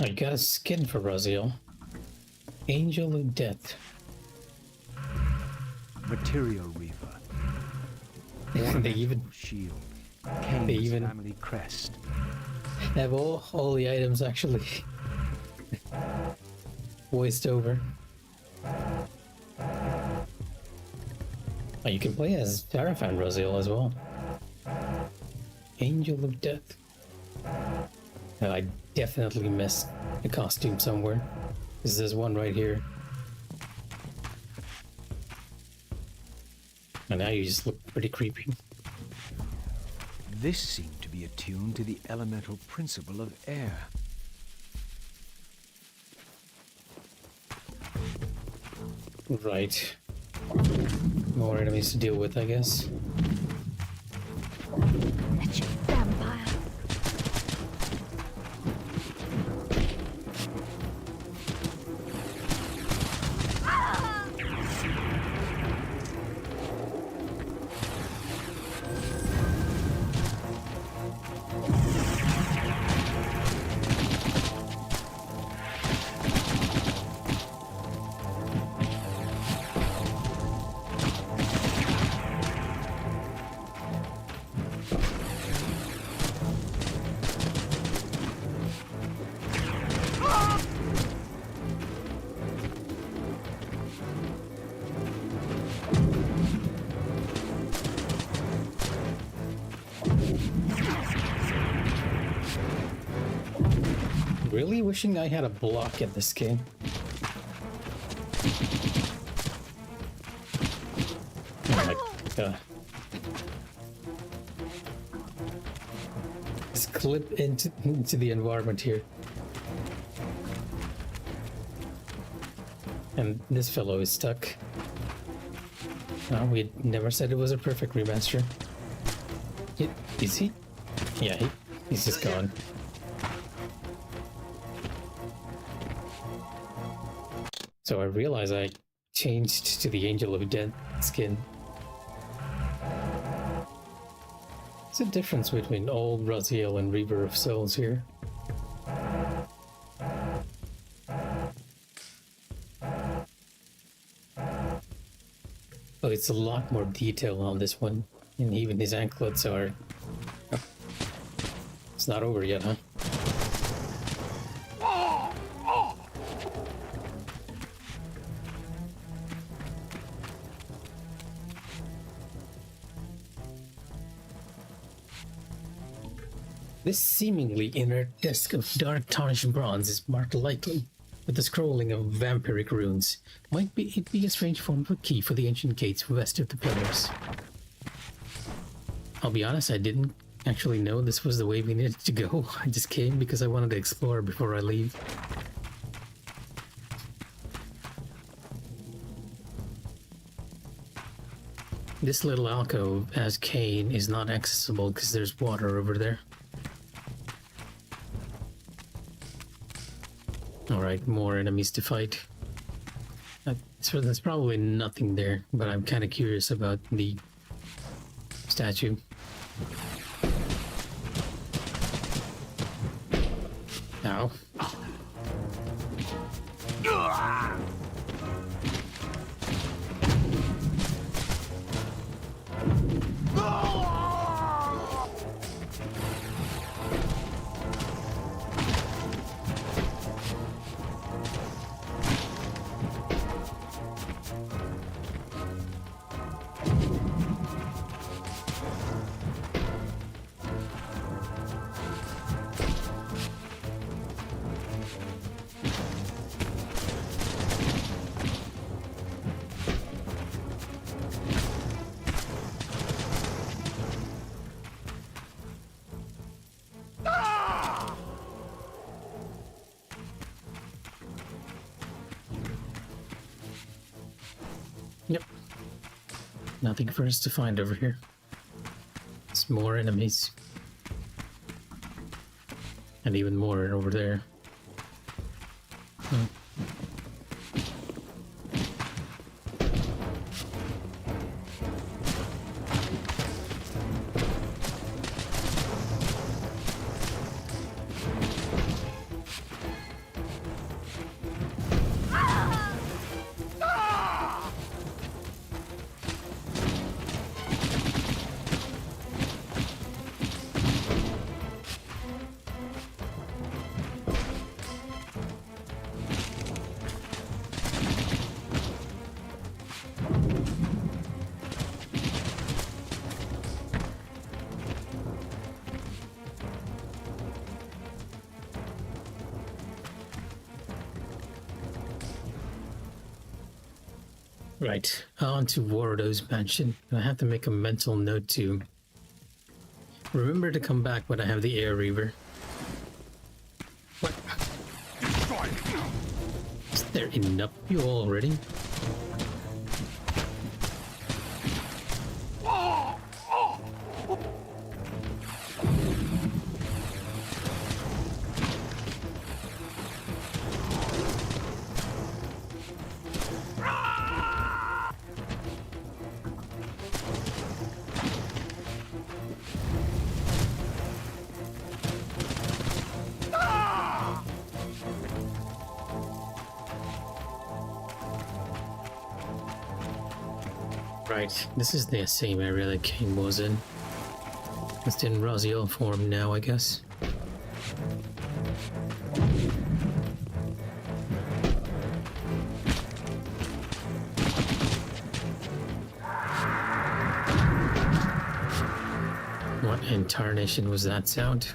I got a skin for Raziel. Angel of Death. Material Reaver. They even Shield. Kain's even- family crest. have all the items actually voiced over. Oh, you can play as Sarafan Raziel as well. Angel of Death. And I definitely missed a costume somewhere. Because there's one right here. And now you just look pretty creepy. This seemed to be attuned to the elemental principle of air. Right. More enemies to deal with, I guess. Wretched vampire. Really wishing I had a block in this game. Oh my god. Just clip into the environment here. And this fellow is stuck. No, we never said it was a perfect remaster. Is he? Yeah, he's just gone. So I realize I changed to the Angel of Death skin. There's a difference between old Raziel and Reaver of Souls here. Oh, it's a lot more detail on this one. And even his anklets are... Oh. It's not over yet, huh? This seemingly inert disc of dark tarnished bronze is marked lightly with the scrolling of vampiric runes. Might be it be a strange form of a key for the ancient gates west of the pillars. I'll be honest, I didn't actually know this was the way we needed to go. I just came because I wanted to explore before I leave. This little alcove as Kain is not accessible because there's water over there. Alright, more enemies to fight. So there's probably nothing there, but I'm kind of curious about the statue. Ow. Yep. Nothing for us to find over here. It's more enemies. And even more over there. Right, on to Wardo's mansion. I have to make a mental note to remember to come back when I have the Air Reaver. What? Is there enough fuel already? Right, this is the same area that Kain was in. Just in Raziel form now, I guess. What in tarnation was that sound?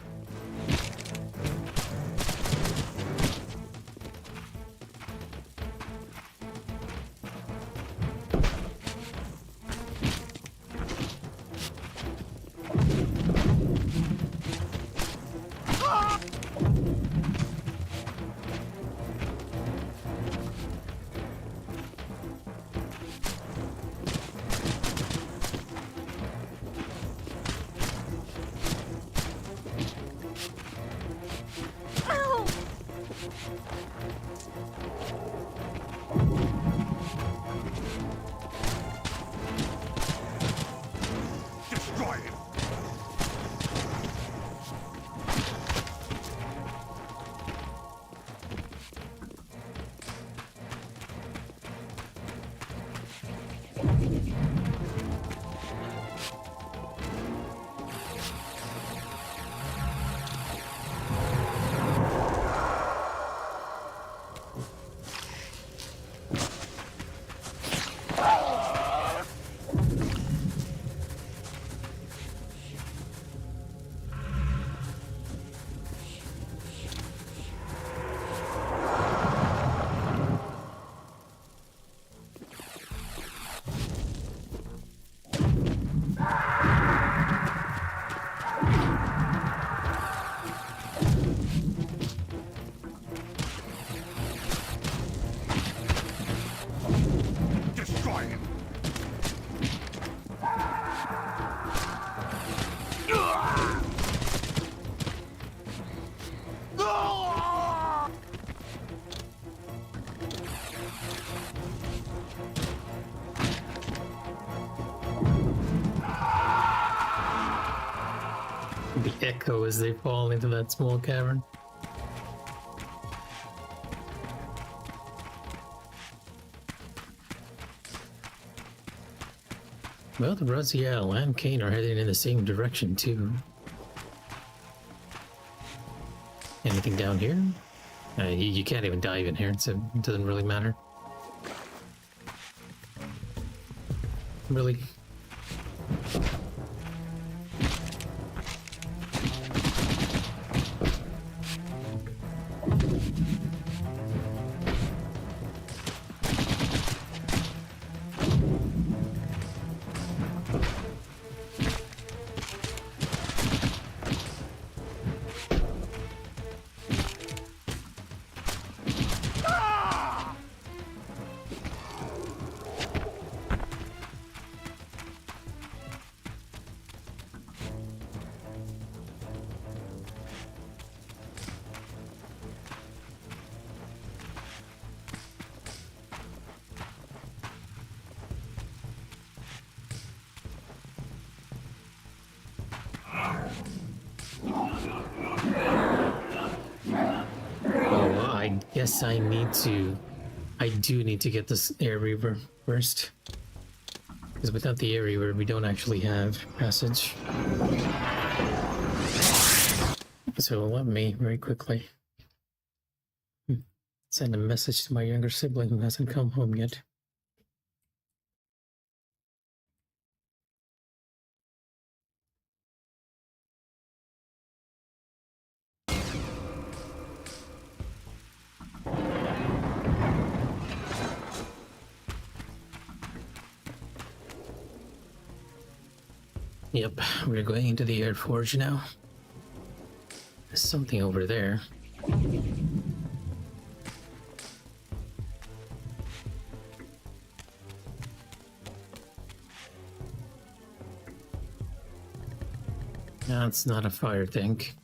The echo as they fall into that small cavern. Both Raziel and Kain are heading in the same direction too. Anything down here? You can't even dive in here, so it doesn't really matter. Really? I guess I do need to get this Air Reaver first. Because without the Air Reaver, we don't actually have passage. So let me, very quickly, send a message to my younger sibling who hasn't come home yet. Yep, we're going into the Air Forge now. There's something over there. That's not a fire tank.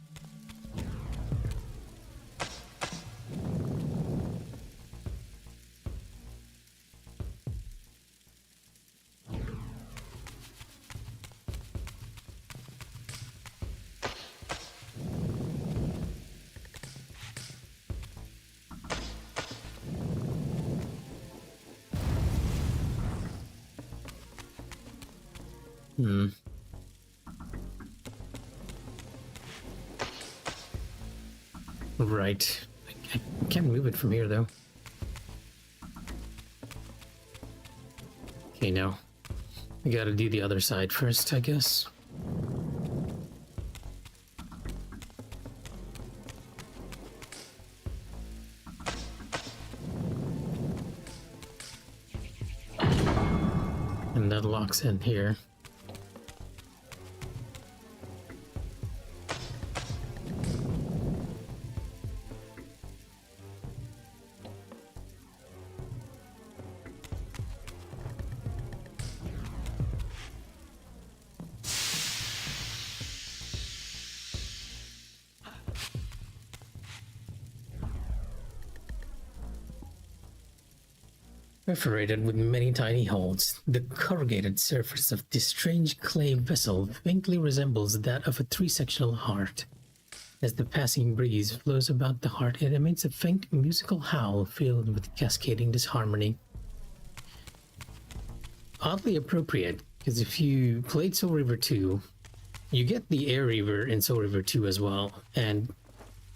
Right. I can't move it from here, though. Okay, now. I gotta do the other side first, I guess. And that locks in here. Perforated with many tiny holes, the corrugated surface of this strange clay vessel faintly resembles that of a three-sectional heart. As the passing breeze flows about the heart, it emits a faint musical howl filled with cascading disharmony. Oddly appropriate, because if you played Soul River 2, you get the Air River in Soul River 2 as well, and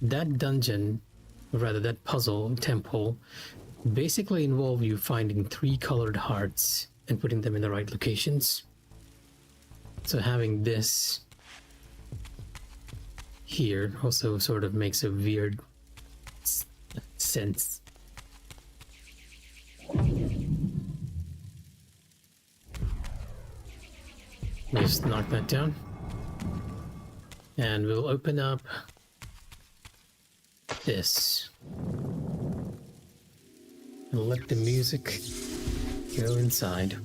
that dungeon, or rather that puzzle temple, basically involve you finding 3 colored hearts and putting them in the right locations. So having this here also sort of makes a weird sense. Just knock that down. And we'll open up this. And let the music go inside.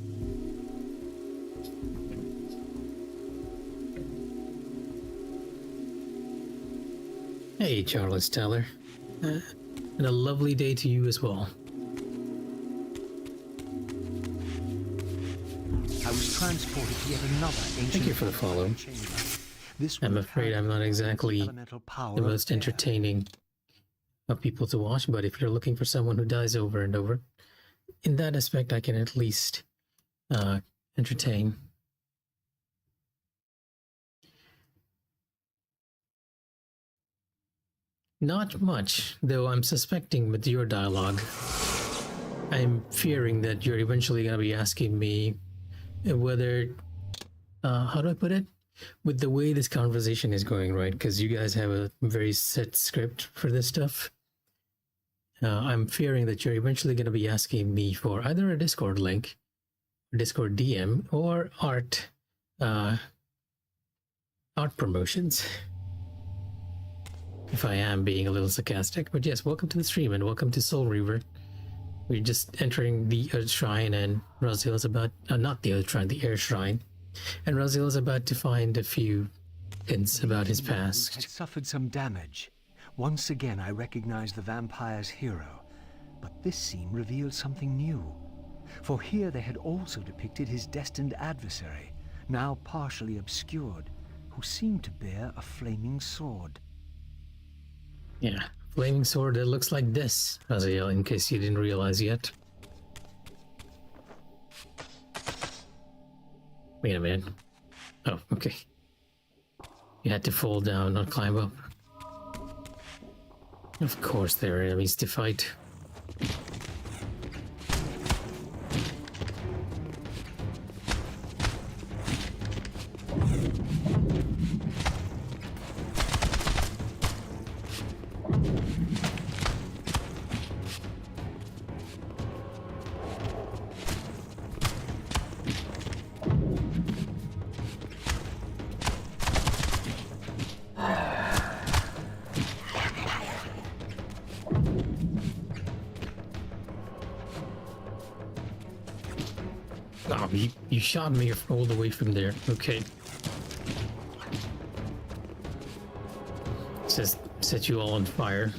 Hey, Charles Teller. And a lovely day to you as well. I was transported to yet another ancient. Thank you for the follow. I'm afraid I'm not exactly the most entertaining of people to watch, but if you're looking for someone who dies over and over, in that aspect I can at least entertain. Not much, though I'm suspecting with your dialogue. I'm fearing that you're eventually going to be asking me whether, how do I put it? With the way this conversation is going, right? Because you guys have a very set script for this stuff. I'm fearing that you're eventually going to be asking me for either a Discord link, Discord DM, or art promotions. If I am being a little sarcastic. But yes, welcome to the stream and welcome to Soul Reaver. We're just entering the Earth Shrine, and Raziel is about, not the Earth Shrine, the Air Shrine. And Raziel is about to find a few hints about his past. Had suffered some damage. Once again, I recognized the vampire's hero, but this scene revealed something new. For here they had also depicted his destined adversary, now partially obscured, who seemed to bear a flaming sword. Yeah, flaming sword that looks like this, Raziel, in case you didn't realize yet. Wait a minute. Oh, okay. You had to fall down, not climb up. Of course there are enemies to fight. job. You shot me all the way from there. Okay. Just set you all on fire.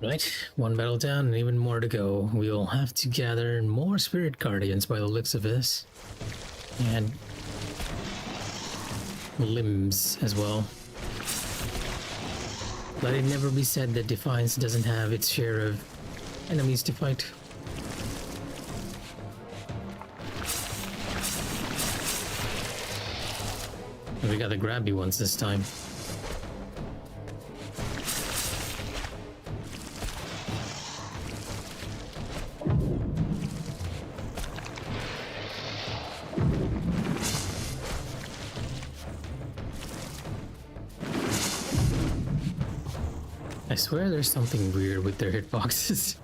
Right, one battle down and even more to go. We'll have to gather more spirit guardians by the looks of this. And limbs as well. Let it never be said that Defiance doesn't have its share of enemies to fight. We got the grabby ones this time. I swear there's something weird with their hitboxes.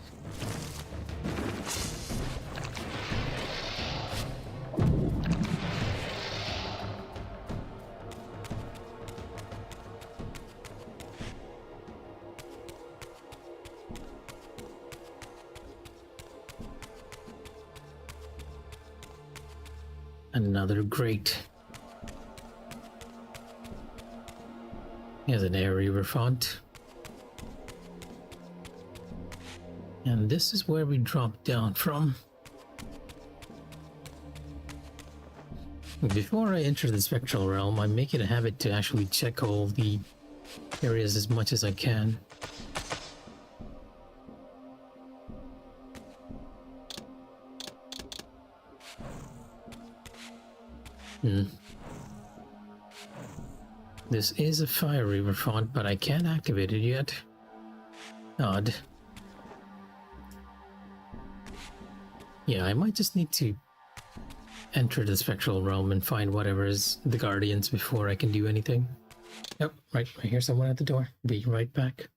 Another grate. Here's an area font. And this is where we drop down from. Before I enter the spectral realm, I make it a habit to actually check all the areas as much as I can. This is a fire river font, but I can't activate it yet. Odd. Yeah, I might just need to enter the spectral realm and find whatever is the guardians before I can do anything. Yep, right, I hear someone at the door. Be right back.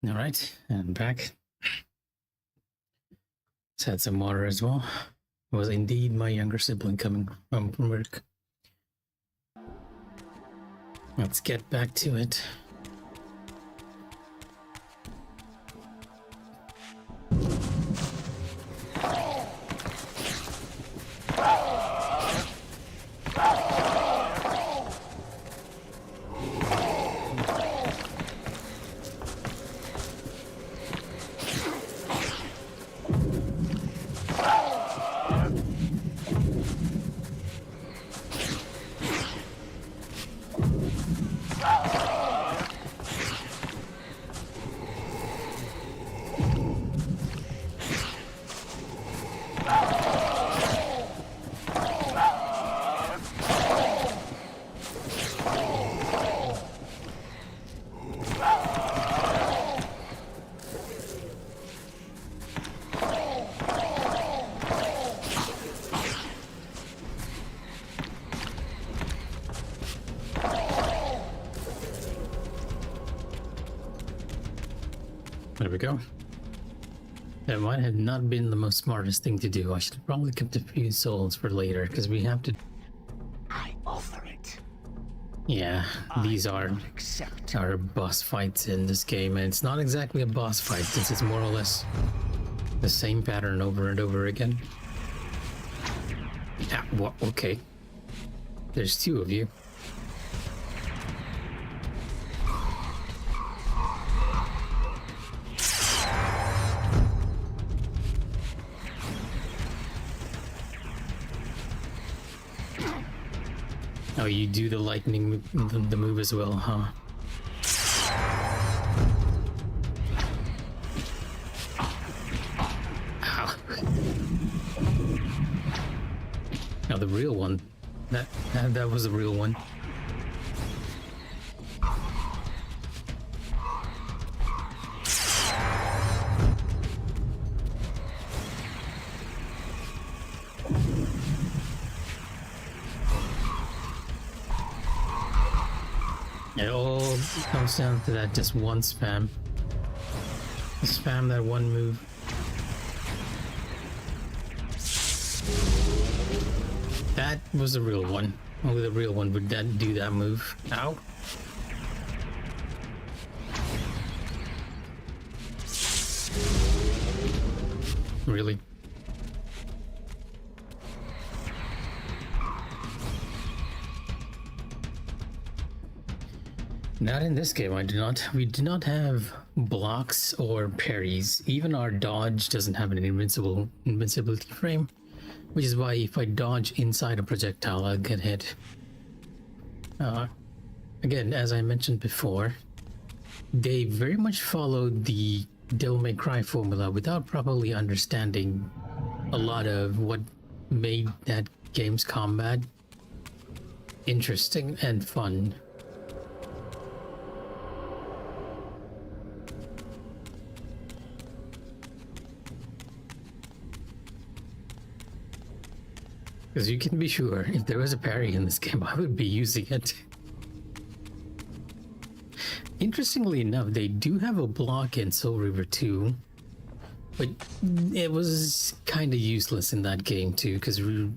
All right, and back. Let's had some water as well. It was indeed my younger sibling coming home from work. Let's get back to it. There we go. That might have not been the most smartest thing to do. I should have probably kept a few souls for later, because we have to... I offer it. Yeah, these are Accept. our boss fights in this game, and it's not exactly a boss fight, since it's more or less the same pattern over and over again. Ah, what? Okay. There's two of you. Oh, you do the lightning the move as well, huh? Ow. Now the real one. That was the real one. It all comes down to that just one spam. Spam that one move. That was the real one. Only the real one would do that move. Ow. Really? Not in this game, we do not have blocks or parries. Even our dodge doesn't have an invincibility frame, which is why if I dodge inside a projectile, I'll get hit. Again, as I mentioned before, they very much followed the Devil May Cry formula without properly understanding a lot of what made that game's combat interesting and fun. Because you can be sure, if there was a parry in this game, I would be using it. Interestingly enough, they do have a block in Soul River 2, but it was kind of useless in that game too, because we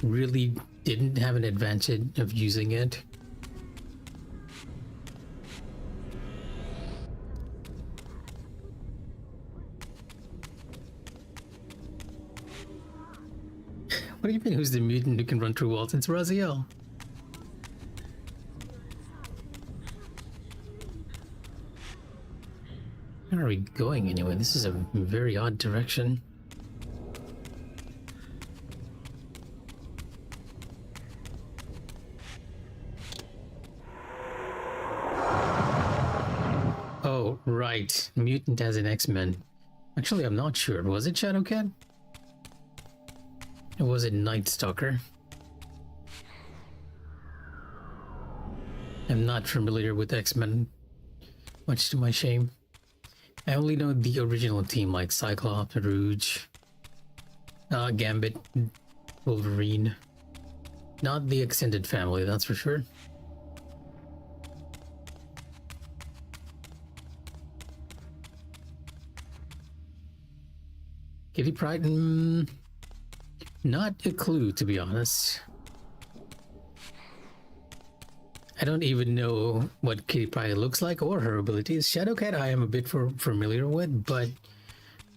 really didn't have an advantage of using it. What do you mean, who's the mutant who can run through walls? It's Raziel. Where are we going anyway? This is a very odd direction. Oh, right. Mutant as an X-Men. Actually, I'm not sure. Was it Shadowcat? Or was it Night Stalker? I'm not familiar with X-Men, much to my shame. I only know the original team like Cyclops, Rouge, Gambit, Wolverine. Not the extended family, that's for sure. Kitty Pryde? Not a clue, to be honest. I don't even know what Kitty Pryde looks like or her abilities. Shadowcat I am a bit familiar with, but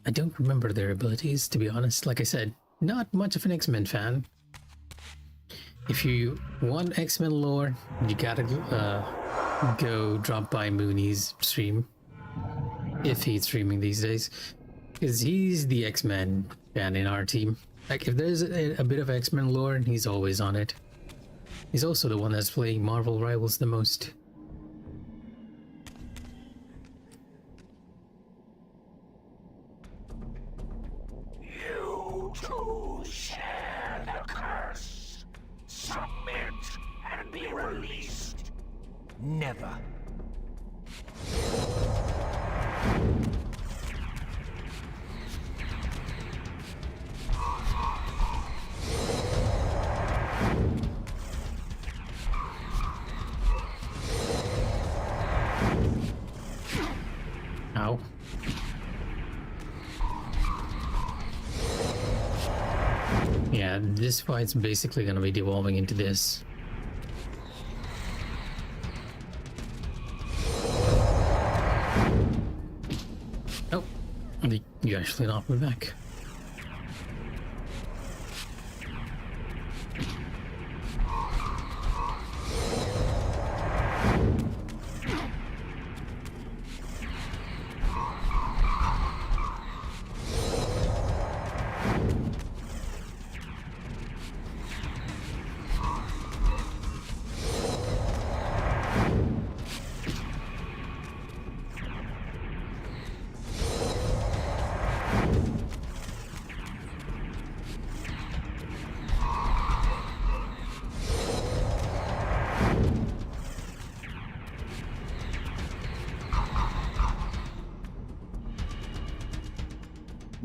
I don't remember their abilities, to be honest. Like I said, not much of an X-Men fan. If you want X-Men lore, you gotta go drop by Mooney's stream. If he's streaming these days. Because he's the X-Men fan in our team. Like, if there's a bit of X-Men lore, he's always on it. He's also the one that's playing Marvel Rivals the most. You too share the curse. Submit and be released. Never. Ow. Yeah, this fight's basically gonna be devolving into this. Oh, you actually knocked me back.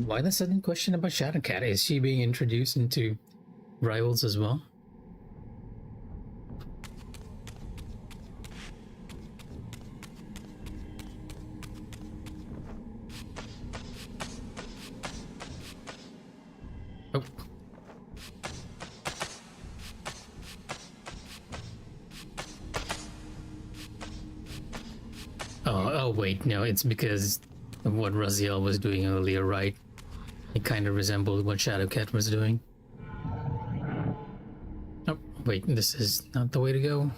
Why the sudden question about Shadowcat? Is she being introduced into Rivals as well? Oh. Oh wait, no, it's because of what Raziel was doing earlier, right? It kind of resembled what Shadowcat was doing. Oh, wait, this is not the way to go.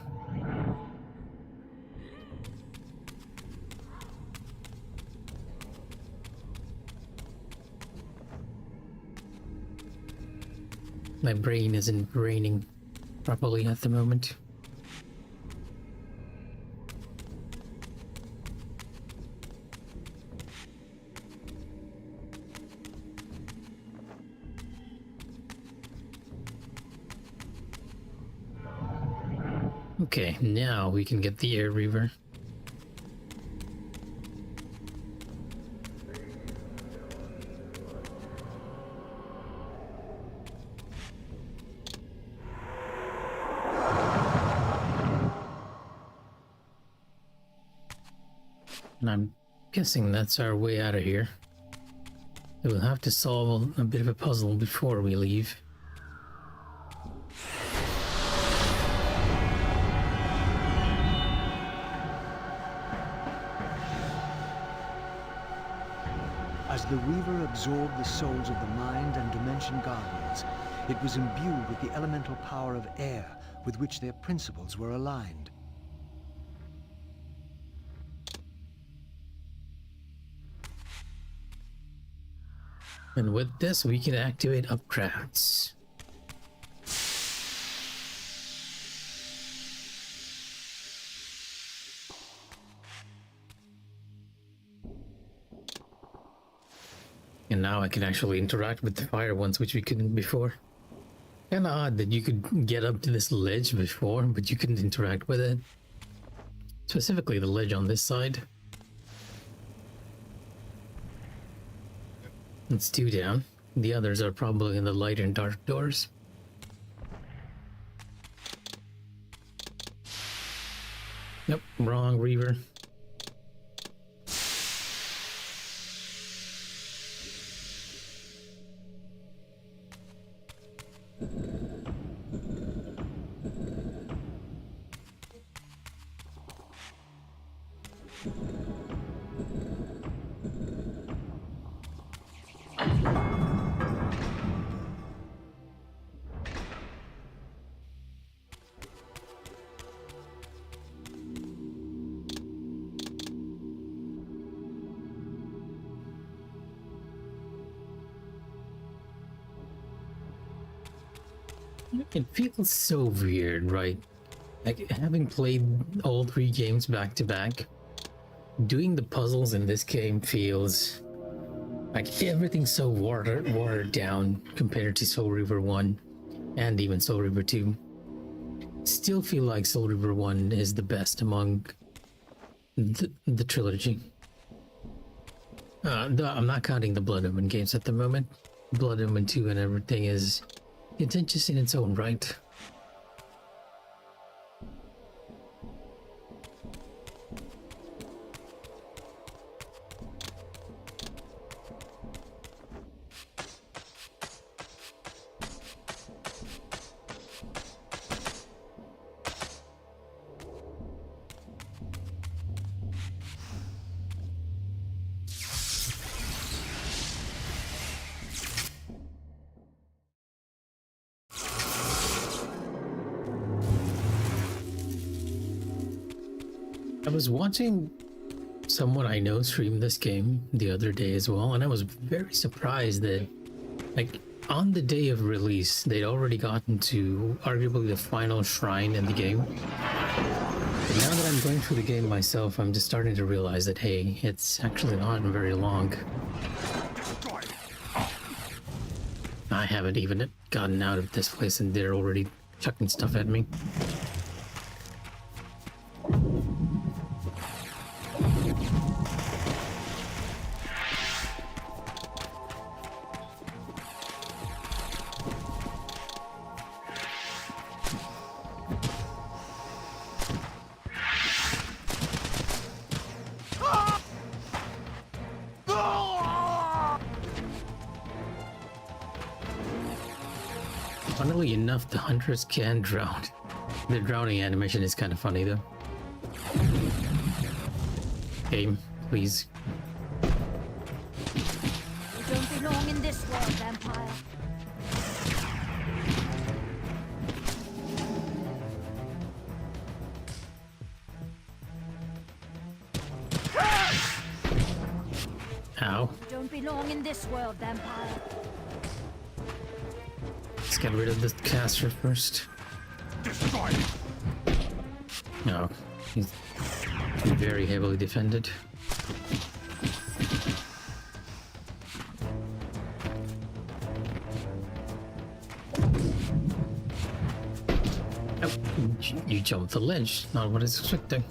My brain isn't braining properly at the moment. Okay, now we can get the Air Reaver. And I'm guessing that's our way out of here. We'll have to solve a bit of a puzzle before we leave. As the Reaver absorbed the souls of the Mind and Dimension Guardians, it was imbued with the elemental power of air with which their principles were aligned. And with this, we can activate upgrades. And now I can actually interact with the fire ones, which we couldn't before. Kinda odd that you could get up to this ledge before, but you couldn't interact with it. Specifically the ledge on this side. It's 2 down. The others are probably in the light and dark doors. Nope, wrong Reaver. It feels so weird, right? Like, having played all 3 games back to back, doing the puzzles in this game feels like everything's so watered down compared to Soul Reaver 1 and even Soul Reaver 2. Still feel like Soul Reaver 1 is the best among the trilogy. I'm not counting the Blood Omen games at the moment. Blood Omen 2 and everything is contentious in its own right. I was watching someone I know stream this game the other day as well, and I was very surprised that, like, on the day of release, they'd already gotten to arguably the final shrine in the game. But now that I'm going through the game myself, I'm just starting to realize that, hey, it's actually not very long. I haven't even gotten out of this place and they're already chucking stuff at me. Funnily enough, the hunters can drown. The drowning animation is kind of funny though. Game, please. You don't belong in this world, vampire. Ow. You don't belong in this world, vampire. Let's get rid of this caster first. No, he's very heavily defended. Oh, you jumped the ledge, not what I was expecting.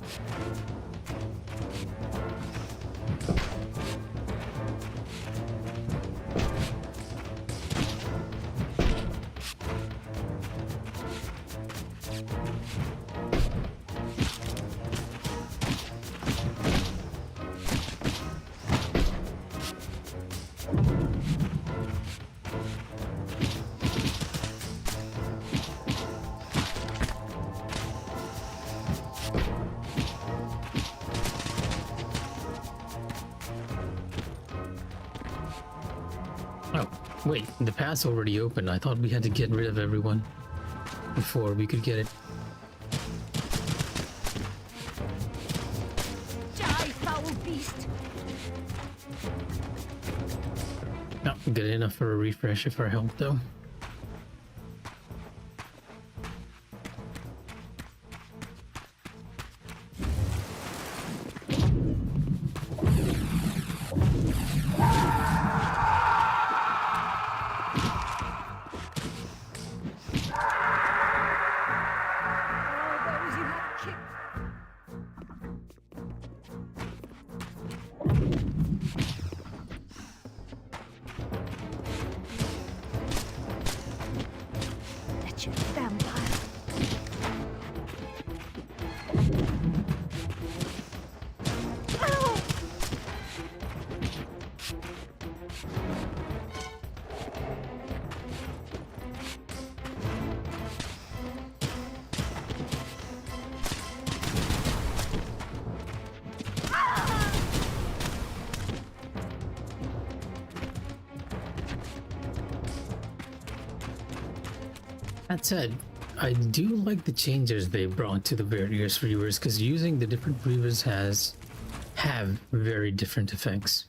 Oh, wait, the path's already open. I thought we had to get rid of everyone before we could get it. Die, foul beast! Not good enough for a refresh if our health though. Wretched vampire. That said, I do like the changes they brought to the various Reavers, because using the different Reavers have very different effects.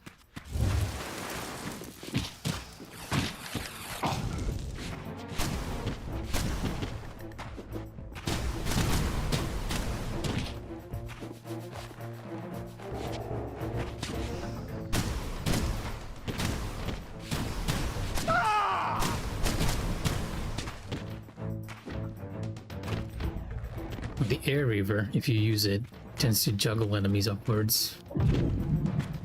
the air reaver, if you use it, tends to juggle enemies upwards,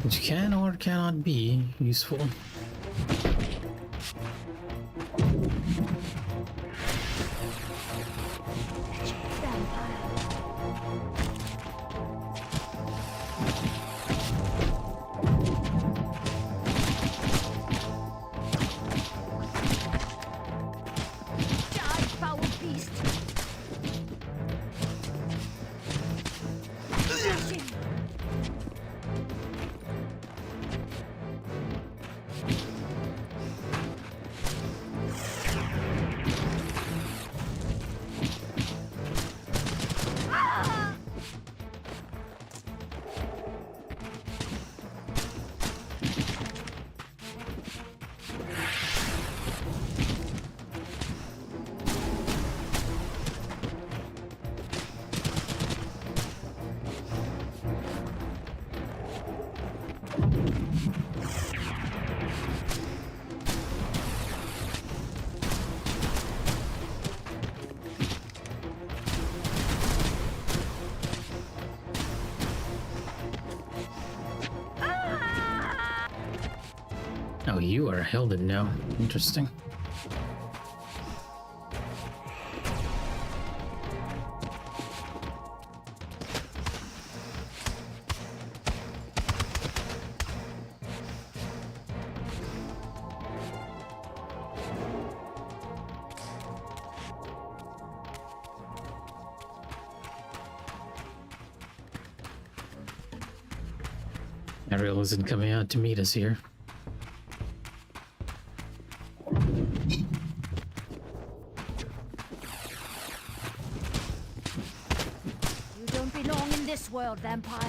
which can or cannot be useful. Oh, you are Helden now. Interesting. Ariel isn't coming out to meet us here. World vampire.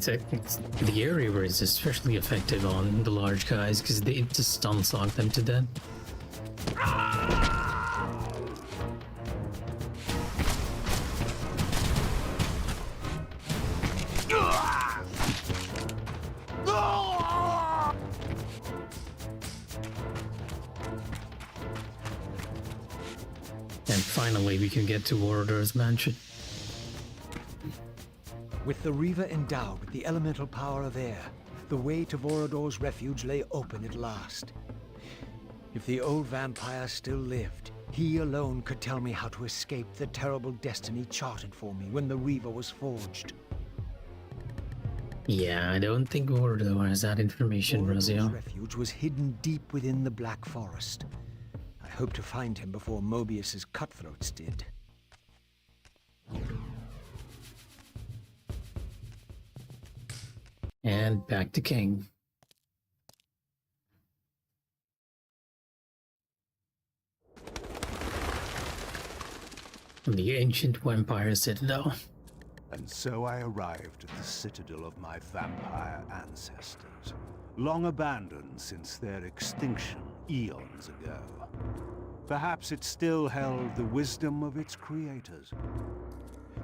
The air reaver is especially effective on the large guys because they just stun-sock them to death. And finally we can get to Warder's mansion. With the Reaver endowed with the elemental power of air, the way to Vorador's refuge lay open at last. If the old vampire still lived, he alone could tell me how to escape the terrible destiny charted for me when the Reaver was forged. Yeah, I don't think Vorador has that information, Raziel. Vorador's refuge was hidden deep within the Black Forest. I hope to find him before Mobius's cutthroats did. And back to King. The ancient vampire citadel. And so I arrived at the citadel of my vampire ancestors, long abandoned since their extinction eons ago. Perhaps it still held the wisdom of its creators.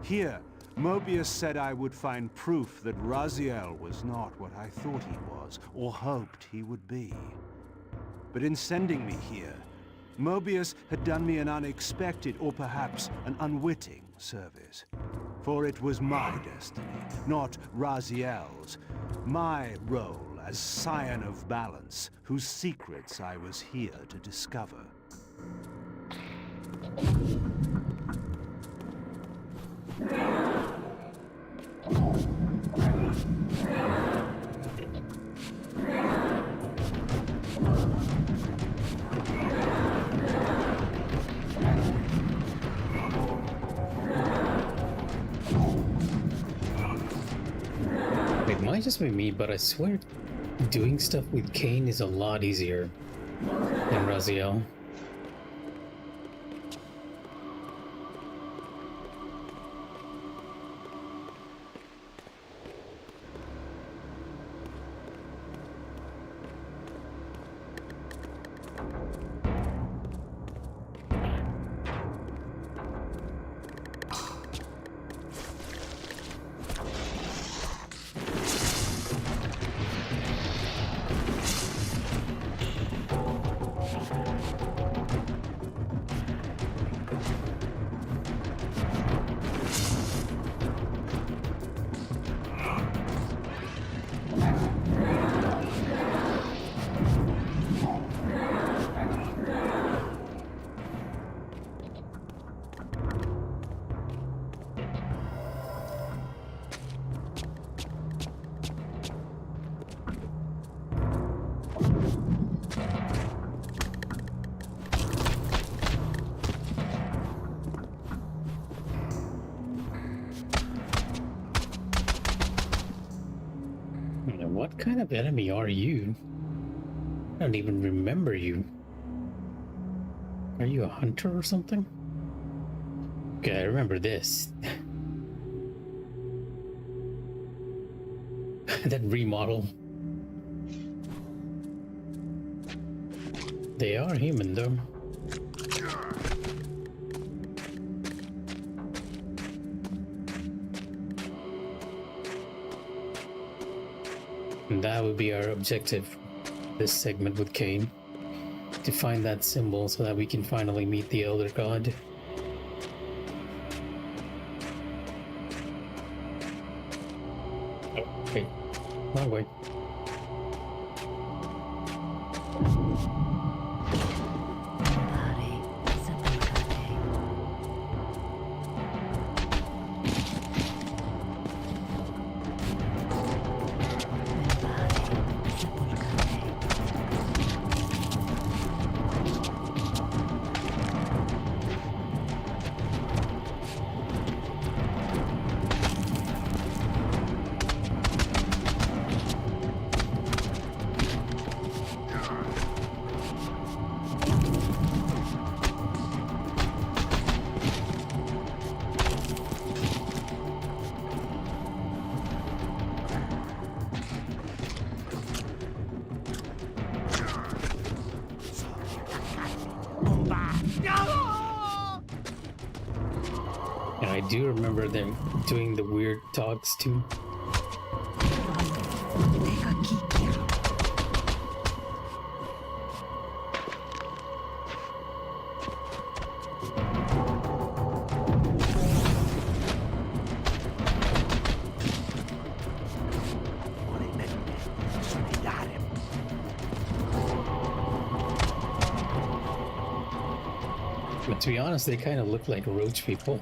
Here, Mobius said I would find proof that Raziel was not what I thought he was, or hoped he would be. But in sending me here, Mobius had done me an unexpected, or perhaps an unwitting, service. For it was my destiny, not Raziel's, my role as Scion of Balance, whose secrets I was here to discover. It might just be me, but I swear doing stuff with Kain is a lot easier than Raziel. Now, what kind of enemy are you? I don't even remember you. Are you a hunter or something? Okay, I remember this. That remodel. They are human though. And that would be our objective this segment with Kain. To find that symbol so that we can finally meet the Elder God. Oh, okay. Wrong way. And I do remember them doing the weird talks too. But to be honest, they kind of look like roach people.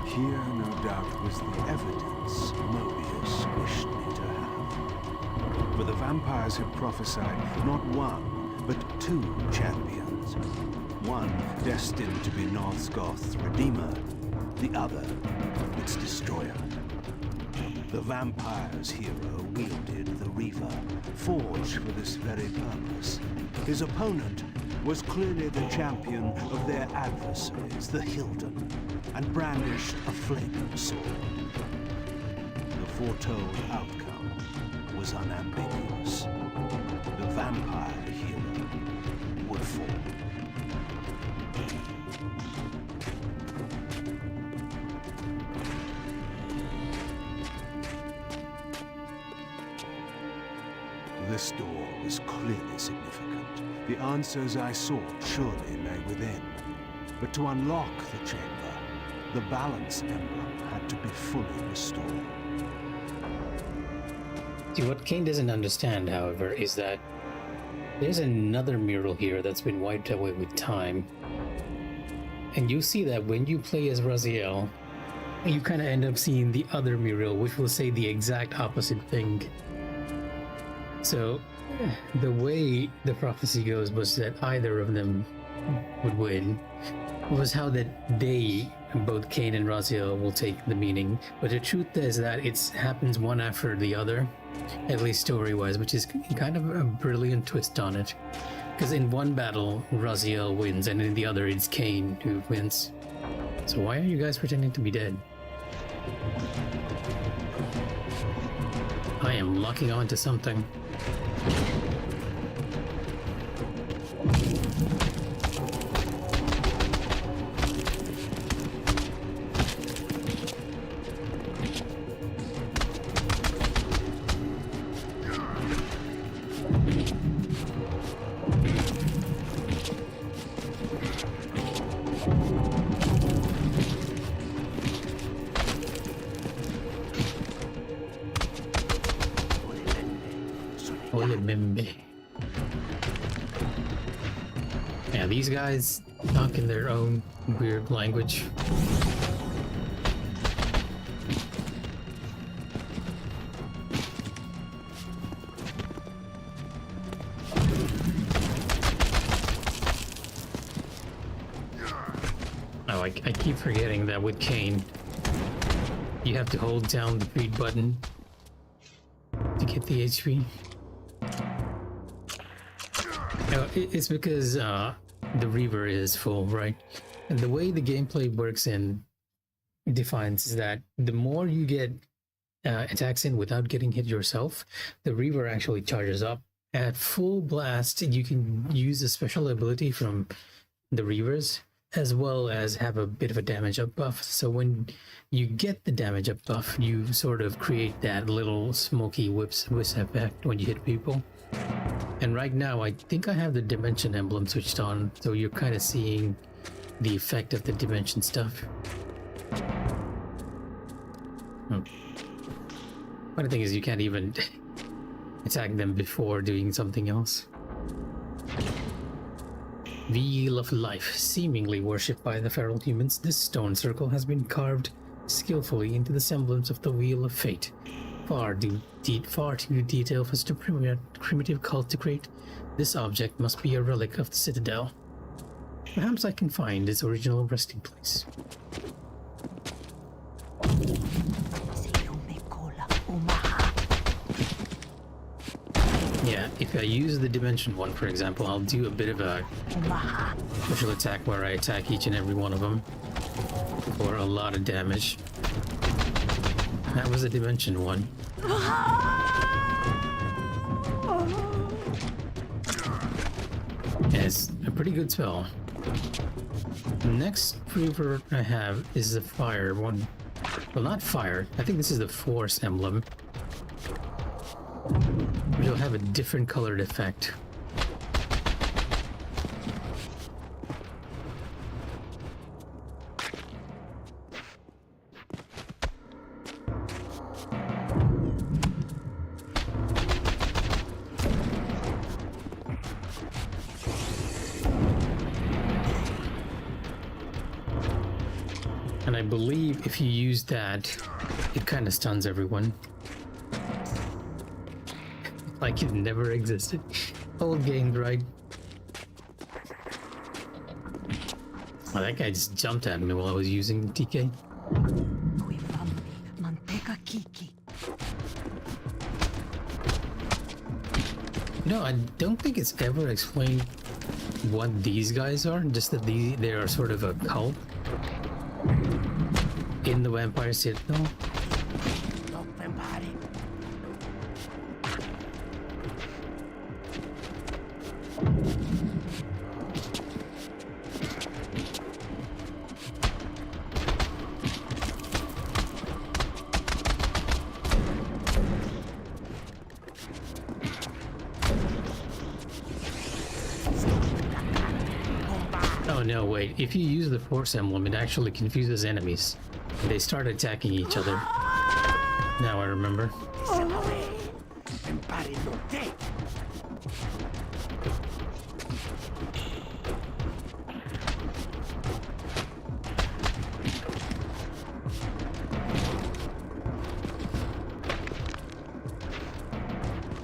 Here, no doubt, was the evidence Mobius wished me to have. For the vampires had prophesied not one, but two champions. One destined to be Northgoth's redeemer, the other its destroyer. The vampire's hero wielded the Reaver, forged for this very purpose. His opponent was clearly the champion of their adversaries, the Hilden, and brandished a flaming sword. The foretold outcome was unambiguous. The vampire hero would fall. This door was clearly significant. The answers I sought surely lay within. But to unlock the chamber, the balance emblem had to be fully restored. See, what Kain doesn't understand, however, is that there's another mural here that's been wiped away with time. And you see that when you play as Raziel, you kind of end up seeing the other mural, which will say the exact opposite thing. So, the way the prophecy goes was that either of them would win. Was how that they, both Kain and Raziel, will take the meaning. But the truth is that it happens one after the other, at least story-wise, which is kind of a brilliant twist on it. Because in one battle, Raziel wins, and in the other, it's Kain who wins. So why are you guys pretending to be dead? I am locking on to something. Yeah, these guys talk in their own weird language. Oh, I keep forgetting that with Kain, you have to hold down the feed button to get the HP. No, it's because the Reaver is full, right? And the way the gameplay works in Defiance is that the more you get attacks in without getting hit yourself, the Reaver actually charges up. At full blast, you can use a special ability from the Reavers, as well as have a bit of a damage up buff. So when you get the damage up buff, you sort of create that little smoky whiz effect when you hit people. And right now, I think I have the dimension emblem switched on, so you're kind of seeing the effect of the dimension stuff. Funny thing is, you can't even attack them before doing something else. Wheel of Life, seemingly worshipped by the feral humans, this stone circle has been carved skillfully into the semblance of the Wheel of Fate. Far too detailed for such a primitive cult to create. This object must be a relic of the Citadel. Perhaps I can find its original resting place. Yeah, if I use the Dimension one, for example, I'll do a bit of a special attack where I attack each and every one of them for a lot of damage. That was a Dimension one. Yeah, it's a pretty good spell. The next Reaver I have is the Fire one. Well, not Fire. I think this is the Force emblem. Which will have a different colored effect. And I believe if you use that, it kind of stuns everyone. Like it never existed. Old games, right? Oh, that guy just jumped at me while I was using the TK. No, I don't think it's ever explained what these guys are. Just that they are sort of a cult in the Vampire Citadel. Oh no, wait. If you use the Force emblem, it actually confuses enemies. They start attacking each other. Now I remember.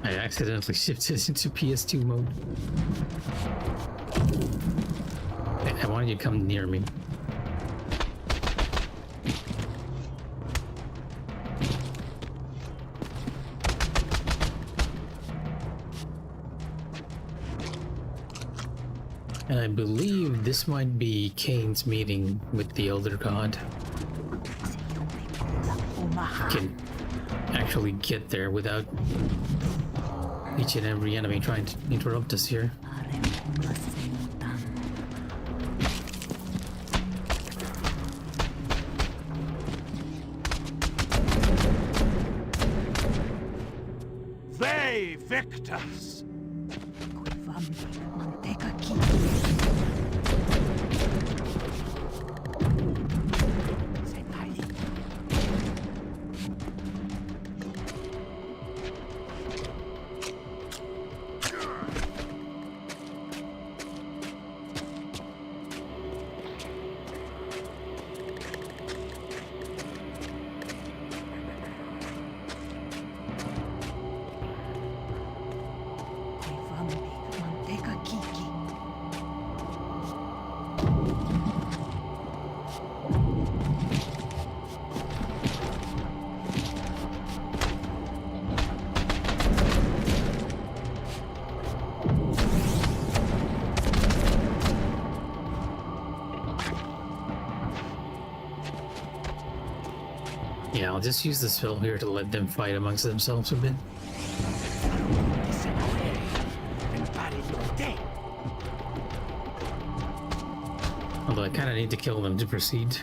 I accidentally shifted into PS2 mode. I wanted you to come near me. And I believe this might be Kain's meeting with the Elder God. I can actually get there without each and every enemy trying to interrupt us here. They victors! Yeah, I'll just use the spell here to let them fight amongst themselves a bit. Although I kind of need to kill them to proceed.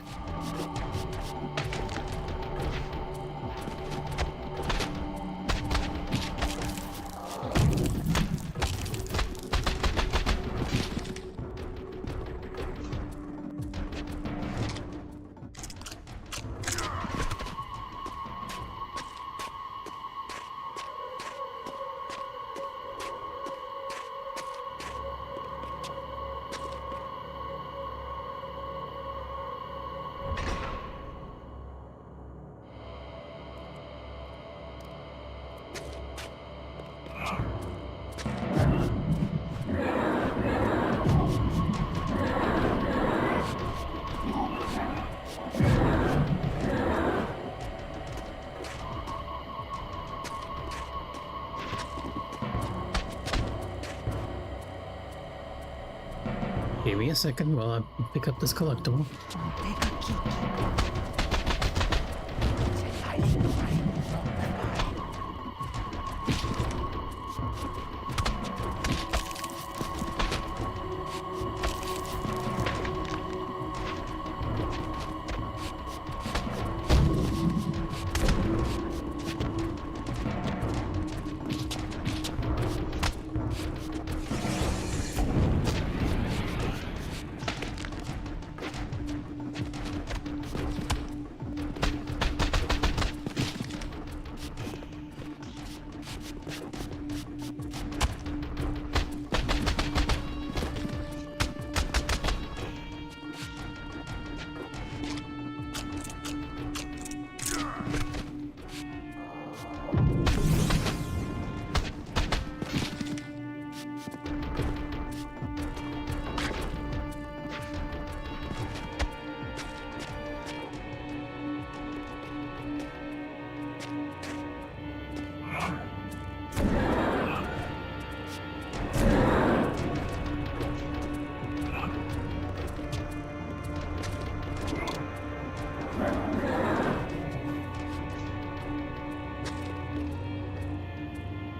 Give me a second while I pick up this collectible.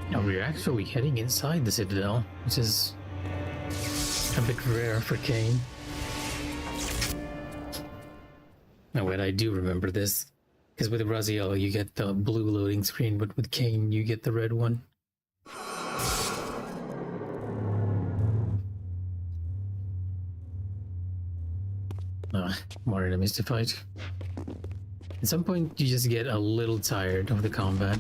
Now we're actually heading inside the Citadel, which is a bit rare for Kain. Now wait, I do remember this, because with Raziel you get the blue loading screen, but with Kain you get the red one. More enemies to fight. At some point you just get a little tired of the combat.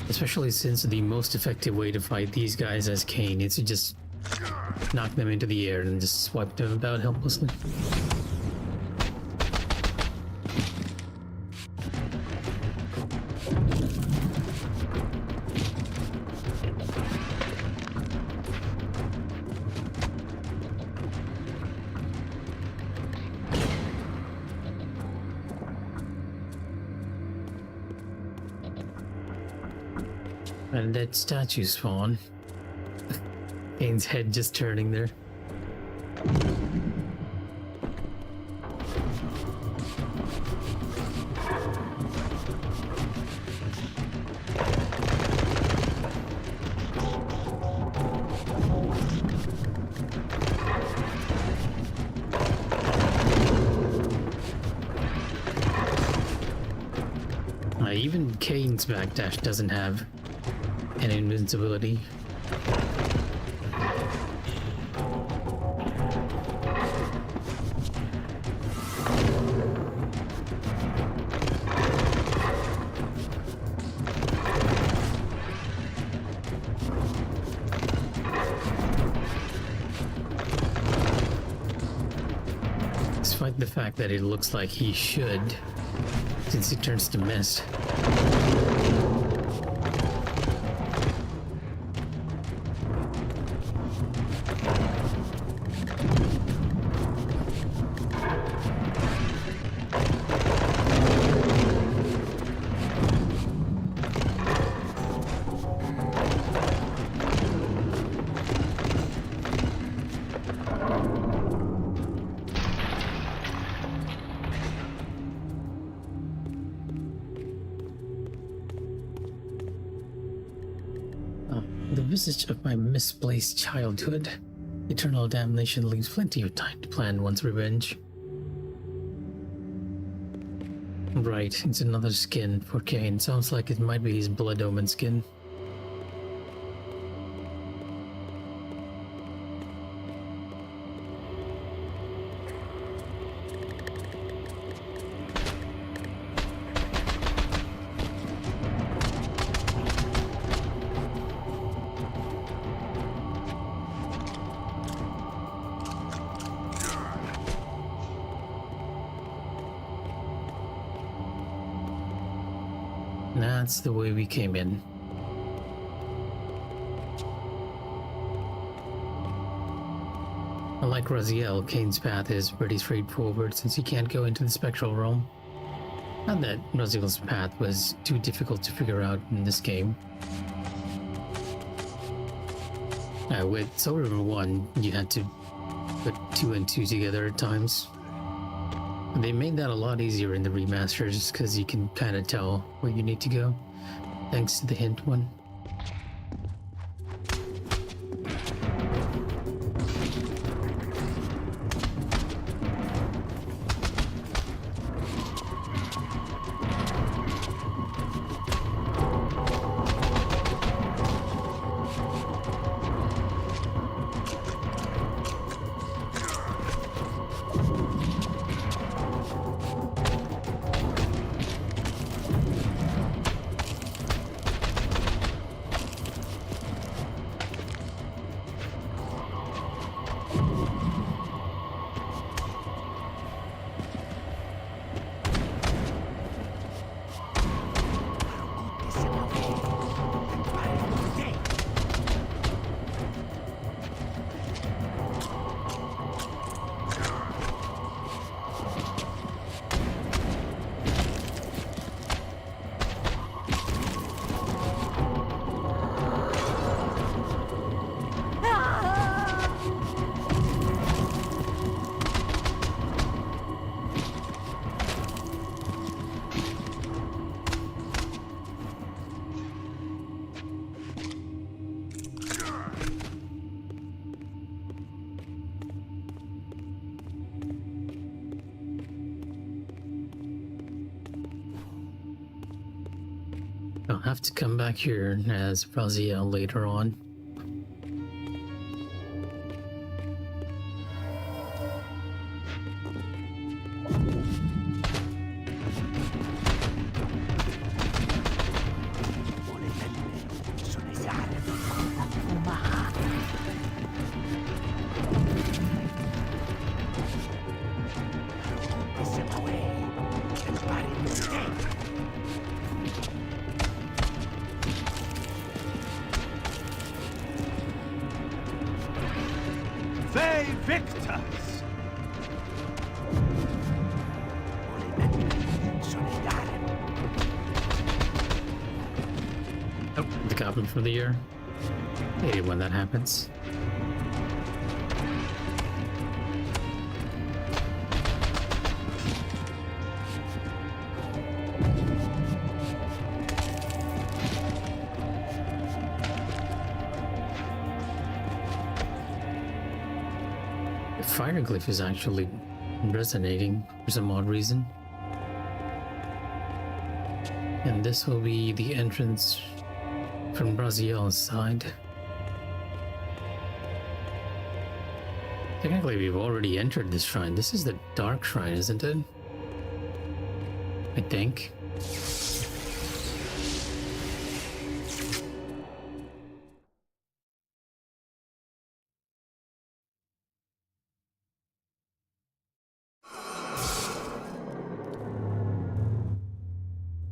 Especially since the most effective way to fight these guys as Kain is to just knock them into the air and just swipe them about helplessly. And that statue spawn. Kain's head just turning there. Even Kain's backdash doesn't have an invincibility. This despite the fact that it looks like he should, since he turns to mist. The visage of my misplaced childhood. Eternal damnation leaves plenty of time to plan one's revenge. Right, it's another skin for Kain. Sounds like it might be his Blood Omen skin. That's the way we came in. Unlike Raziel, Kain's path is pretty straightforward since he can't go into the spectral realm. Not that Raziel's path was too difficult to figure out in this game. With Soul River 1, you had to put 2 and 2 together at times. They made that a lot easier in the remasters just because you can kind of tell where you need to go, thanks to the hint one. I'll have to come back here as Raziel later on. Victors! Oh, the goblin for the year. I hate it when that happens. The fireglyph is actually resonating for some odd reason. And this will be the entrance from Raziel's side. Technically, we've already entered this shrine. This is the dark shrine, isn't it? I think.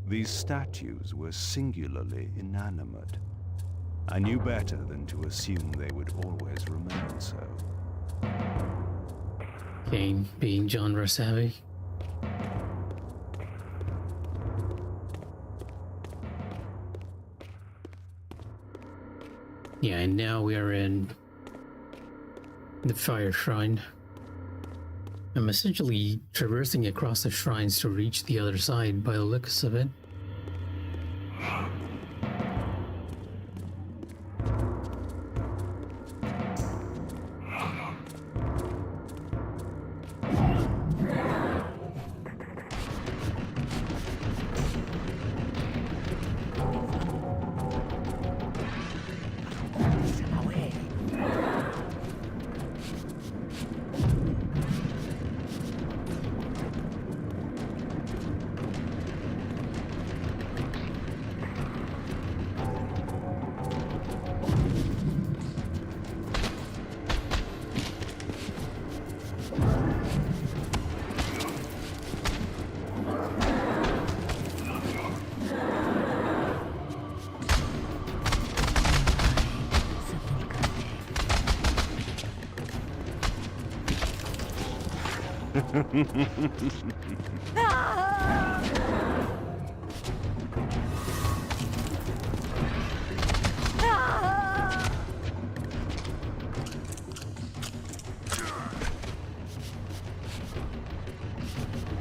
These statues were singularly inanimate. I knew better than to assume they would always remain so. Kain being genre savvy. Yeah, and now we are in the Fire Shrine. I'm essentially traversing across the shrines to reach the other side by the looks of it.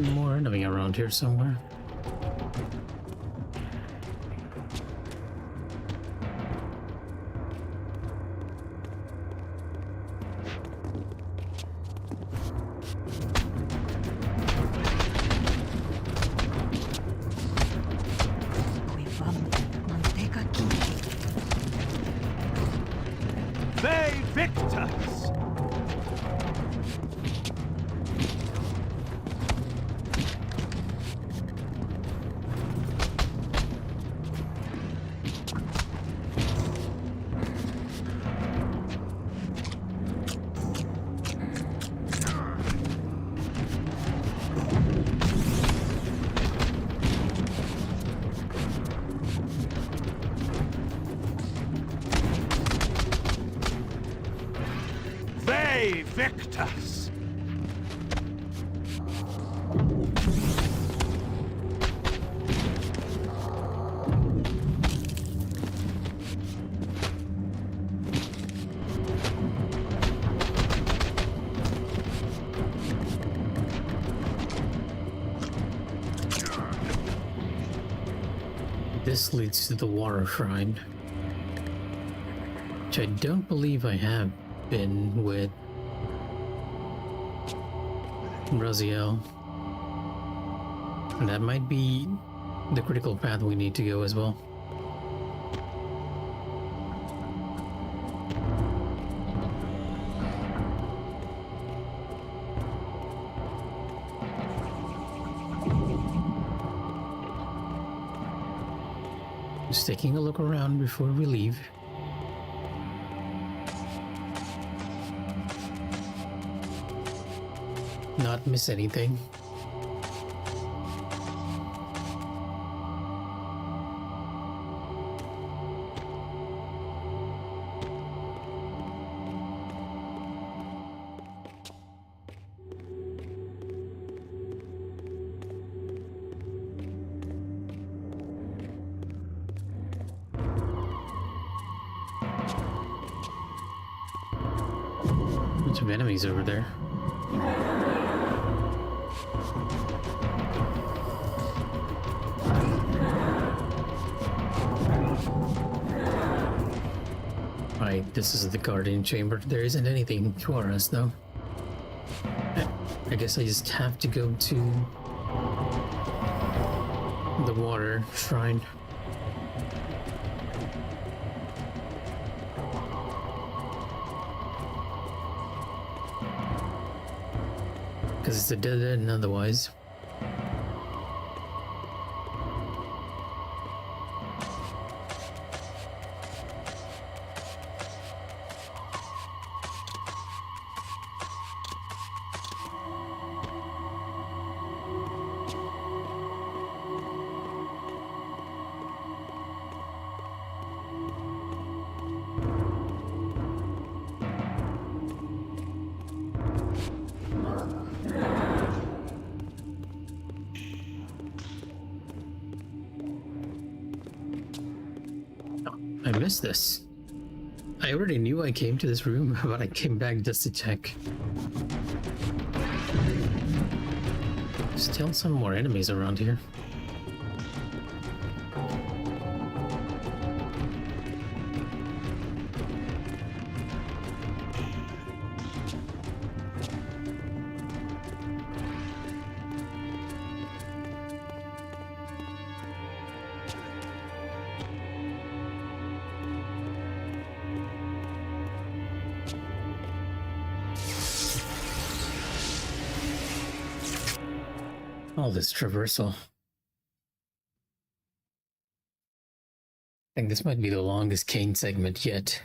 More enemy around here somewhere. They victors! They victors! This leads to the Water Shrine, which I don't believe I have been with Raziel. And that might be the critical path we need to go as well. Just taking a look around before we leave. Not miss anything. Bunch of enemies over there. Right, this is the Guardian Chamber. There isn't anything for us, though. I guess I just have to go to the Water Shrine. Because it's a dead end otherwise. missed this? I already knew I came to this room, but I came back just to check. Still some more enemies around here. All this traversal. I think this might be the longest Kain segment yet.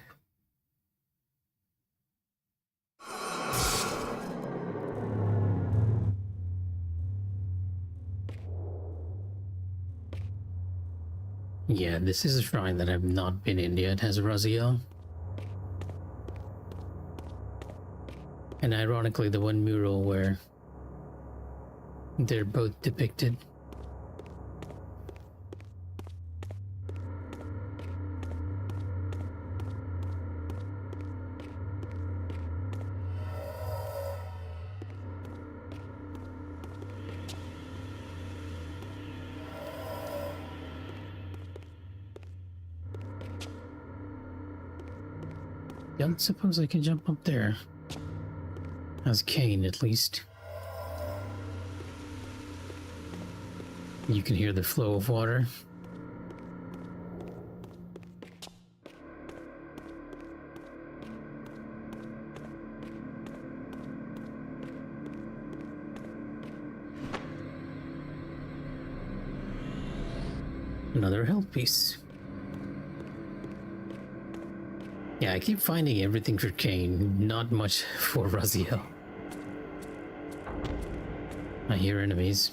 Yeah, this is a shrine that I've not been in yet, has Raziel. And ironically, the one mural where they're both depicted. Don't suppose I can jump up there. As Kain, at least. You can hear the flow of water. Another health piece. Yeah, I keep finding everything for Kain, not much for Raziel. I hear enemies.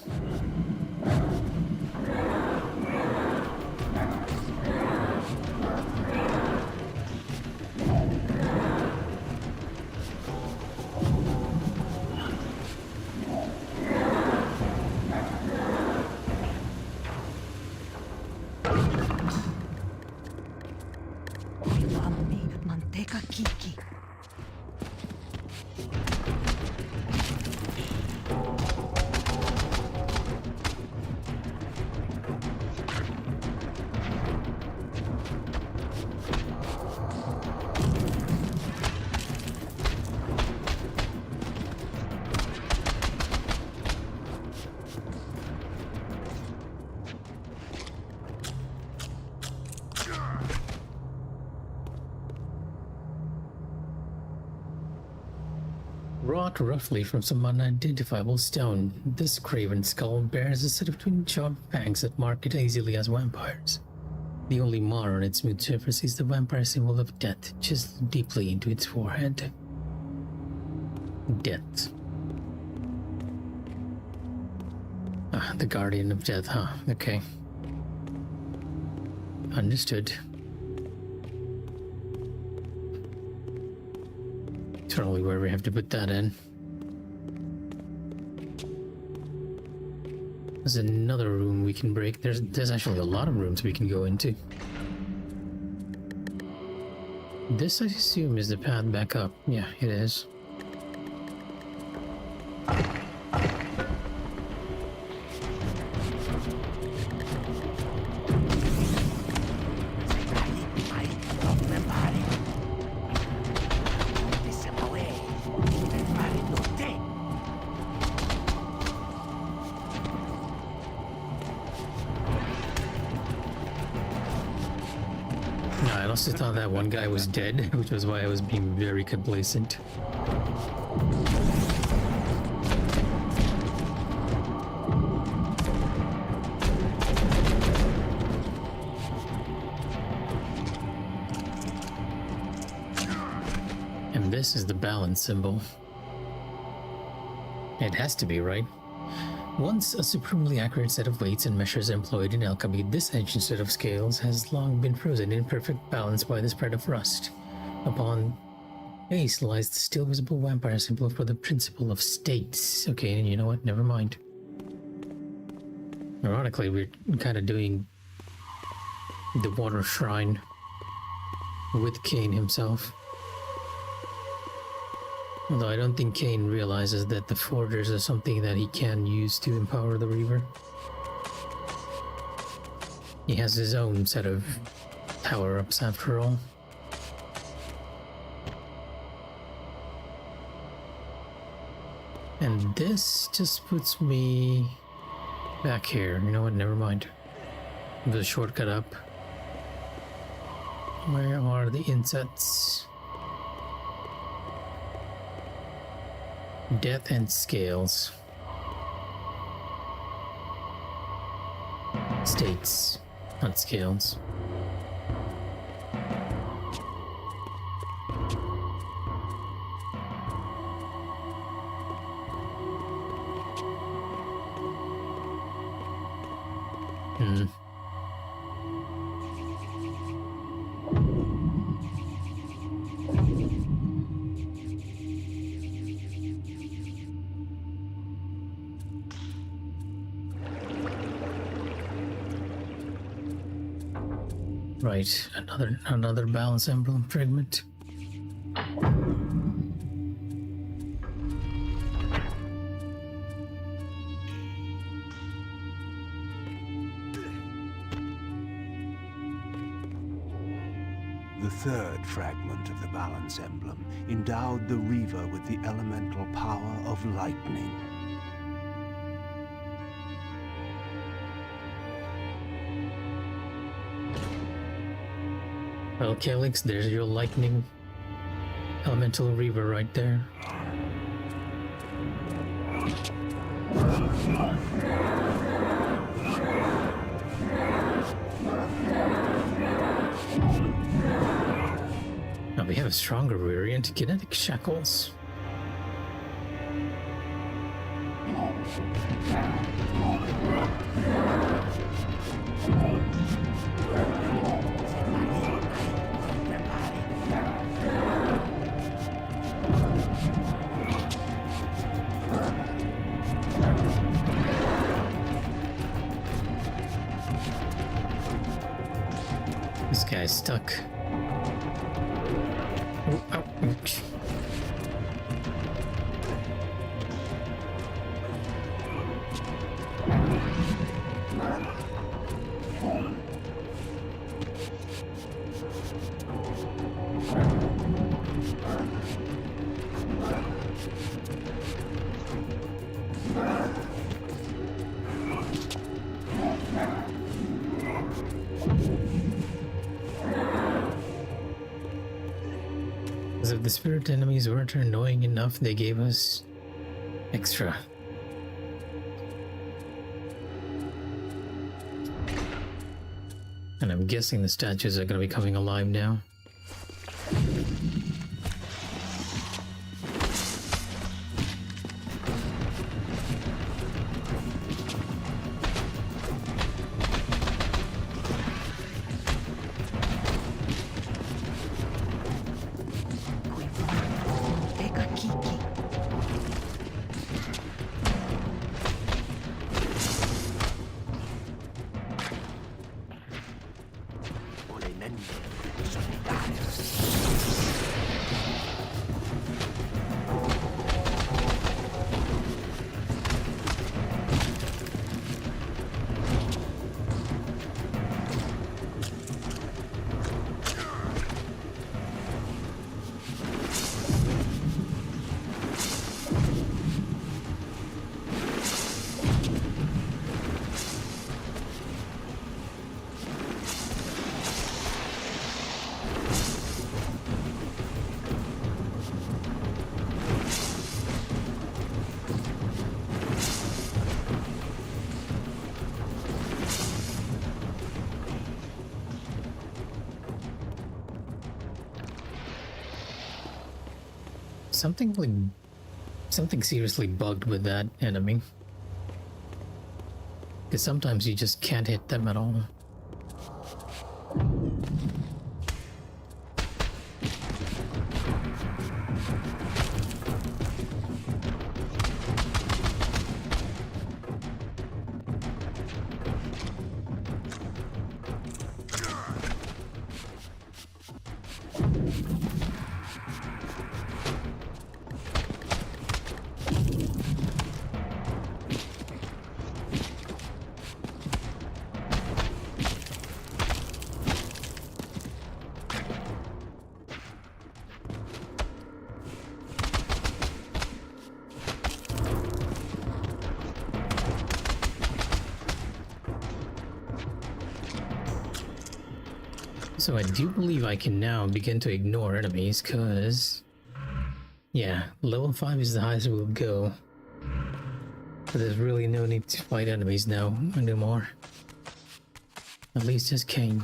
Wrought roughly from some unidentifiable stone, this craven skull bears a set of twin sharp fangs that mark it easily as vampires. The only mar on its smooth surface is the vampire symbol of death, chiseled deeply into its forehead. Death. Ah, the guardian of death, huh? Okay. Understood. Probably where we have to put that in. There's another room we can break. There's actually a lot of rooms we can go into. This, I assume, is the path back up. Yeah, it is. I honestly thought that one guy was dead, which was why I was being very complacent. And this is the balance symbol. It has to be, right? Once a supremely accurate set of weights and measures employed in alchemy, this ancient set of scales has long been frozen in perfect balance by the spread of rust. Upon base lies the still visible vampire symbol for the principle of states. Okay, and you know what? Never mind. Ironically, we're kind of doing the water shrine with Kain himself. Although I don't think Kain realizes that the forgers are something that he can use to empower the Reaver. He has his own set of power-ups after all. And this just puts me back here. You know what? Never mind. The shortcut up. Where are the insets? Death and scales. States, not scales. Right, another balance emblem fragment. The third fragment of the balance emblem endowed the Reaver with the elemental power of lightning. Well, Calyx, there's your lightning elemental Reaver right there. Now we have a stronger variant, kinetic shackles. This guy's stuck. Oh, ow, ouch. Because if the spirit enemies weren't annoying enough, they gave us extra. And I'm guessing the statues are going to be coming alive now. Something seriously bugged with that enemy. Because sometimes you just can't hit them at all. So I do believe I can now begin to ignore enemies, cause yeah, level 5 is the highest we'll go. But there's really no need to fight enemies now anymore. At least just Kain.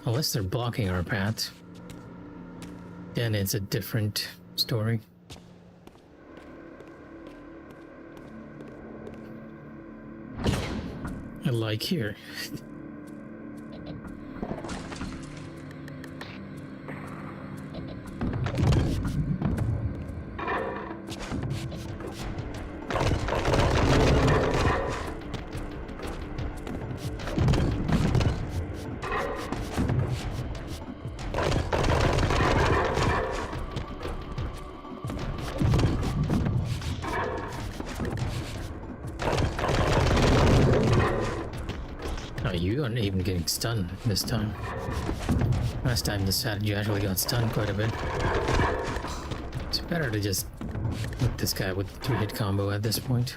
Unless they're blocking our path, then it's a different story. Like here. You aren't even getting stunned this time. Last time this strategy actually got stunned quite a bit. It's better to just hit this guy with the 3-hit combo at this point.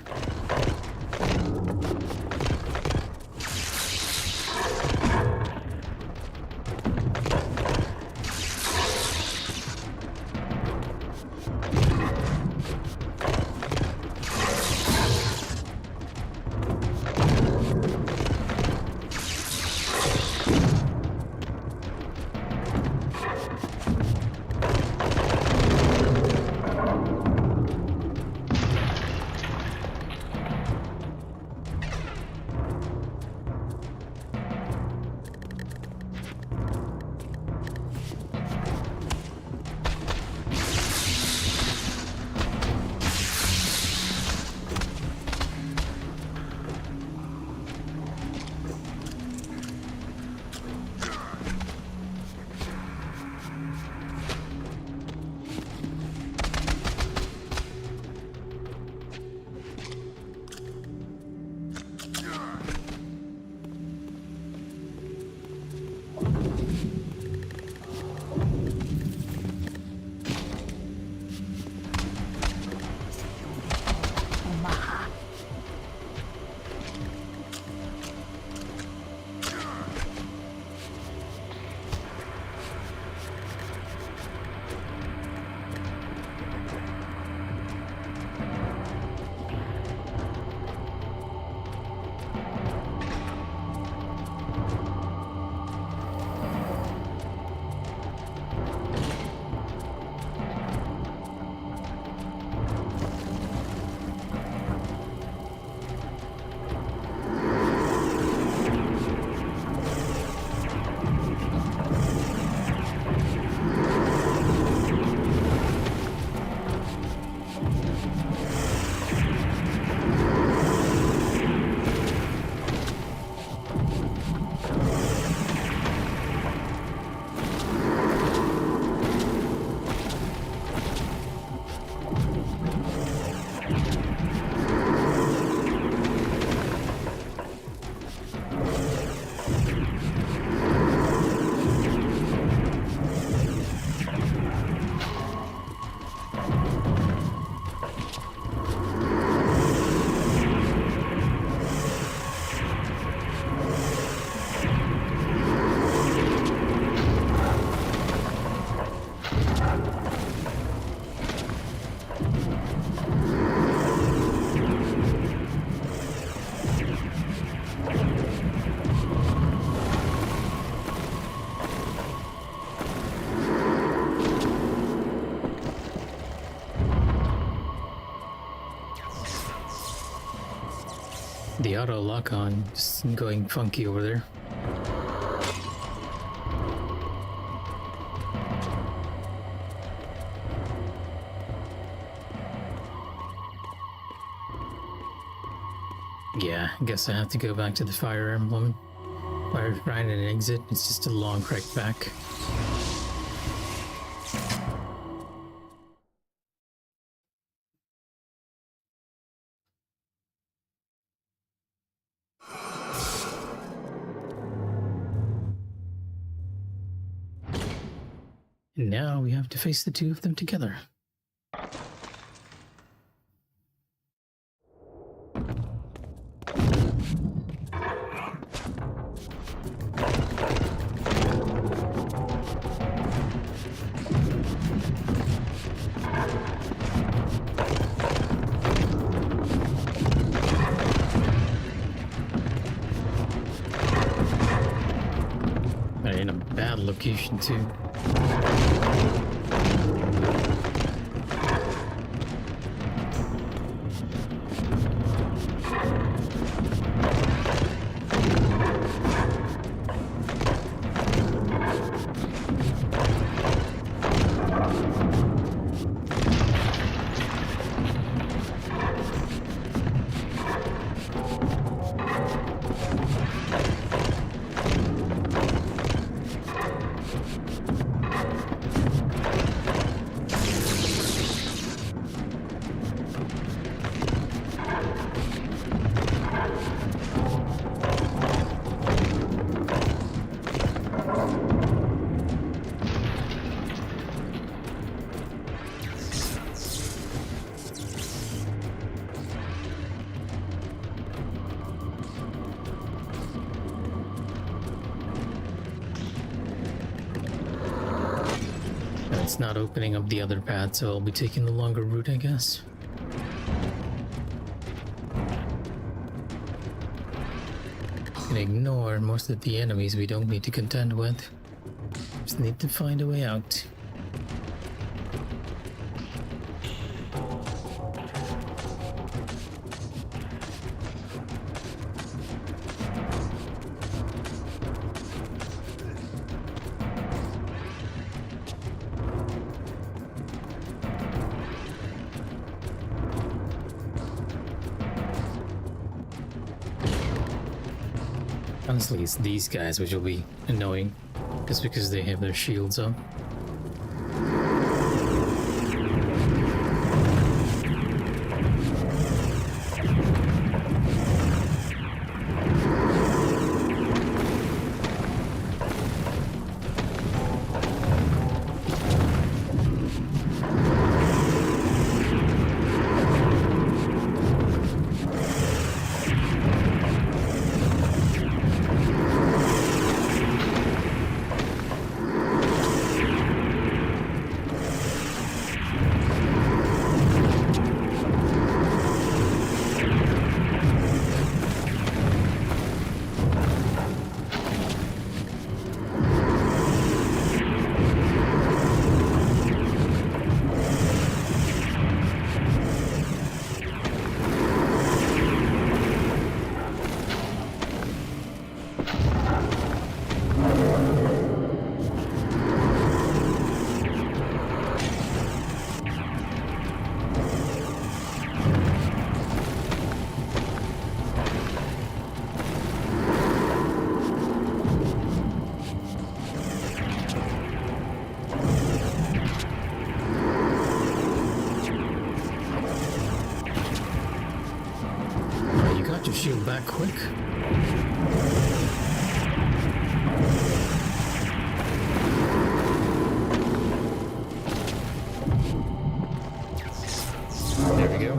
The auto lock on just going funky over there. Yeah, I guess I have to go back to the Fire Emblem. Fire Shrine and exit. It's just a long trek back. And now we have to face the two of them together. notification too. It's not opening up the other path, so I'll be taking the longer route, I guess. Can ignore most of the enemies we don't need to contend with. Just need to find a way out. Honestly, it's these guys which will be annoying, just because they have their shields up. Shield back quick. There we go.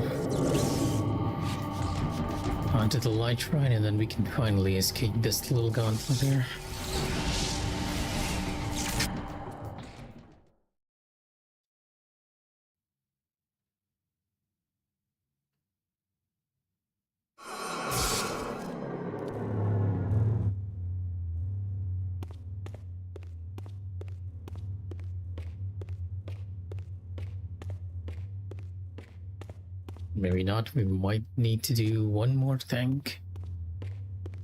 Onto the light shrine, and then we can finally escape this little gauntlet here. Maybe not. We might need to do one more thing.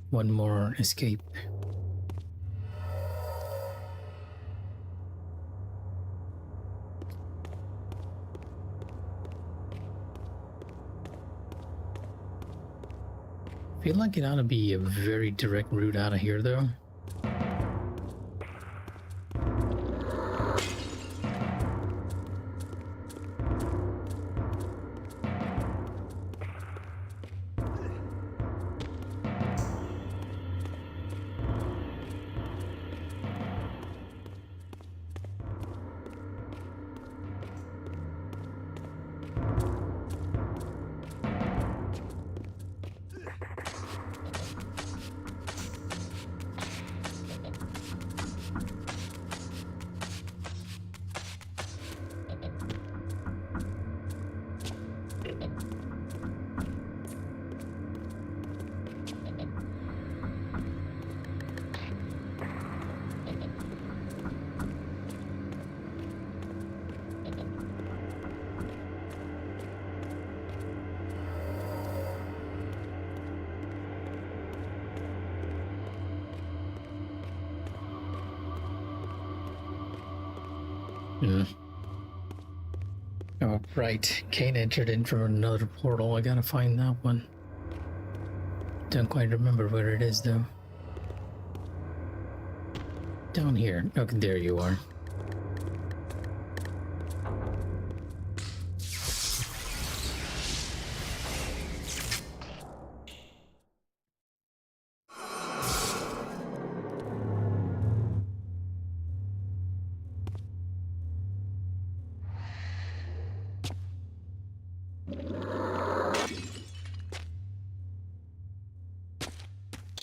One more escape. Feel like it ought to be a very direct route out of here, though. Hmm. Oh, right. Kain entered into another portal. I gotta find that one. Don't quite remember where it is, though. Down here. Okay, there you are.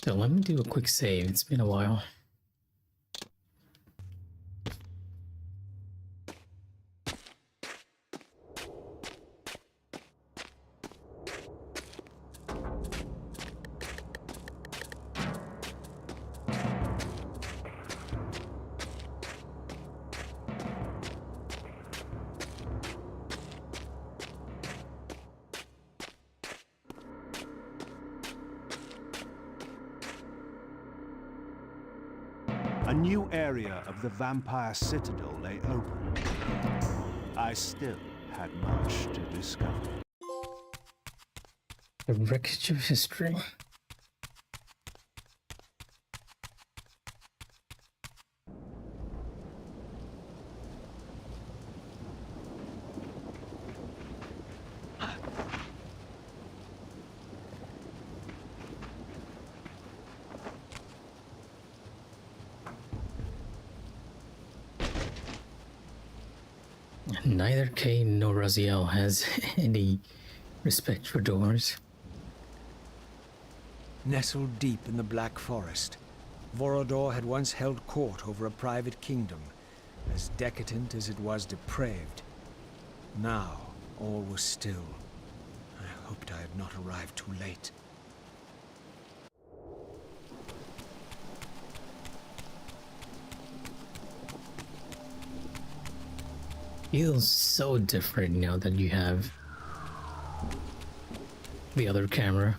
So let me do a quick save. It's been a while. A new area of the vampire citadel lay open. I still had much to discover. The wreckage of history. Neither Kain nor Raziel has any respect for doors. Nestled deep in the Black Forest, Vorodor had once held court over a private kingdom, as decadent as it was depraved. Now, all was still. I hoped I had not arrived too late. Feels so different now that you have the other camera.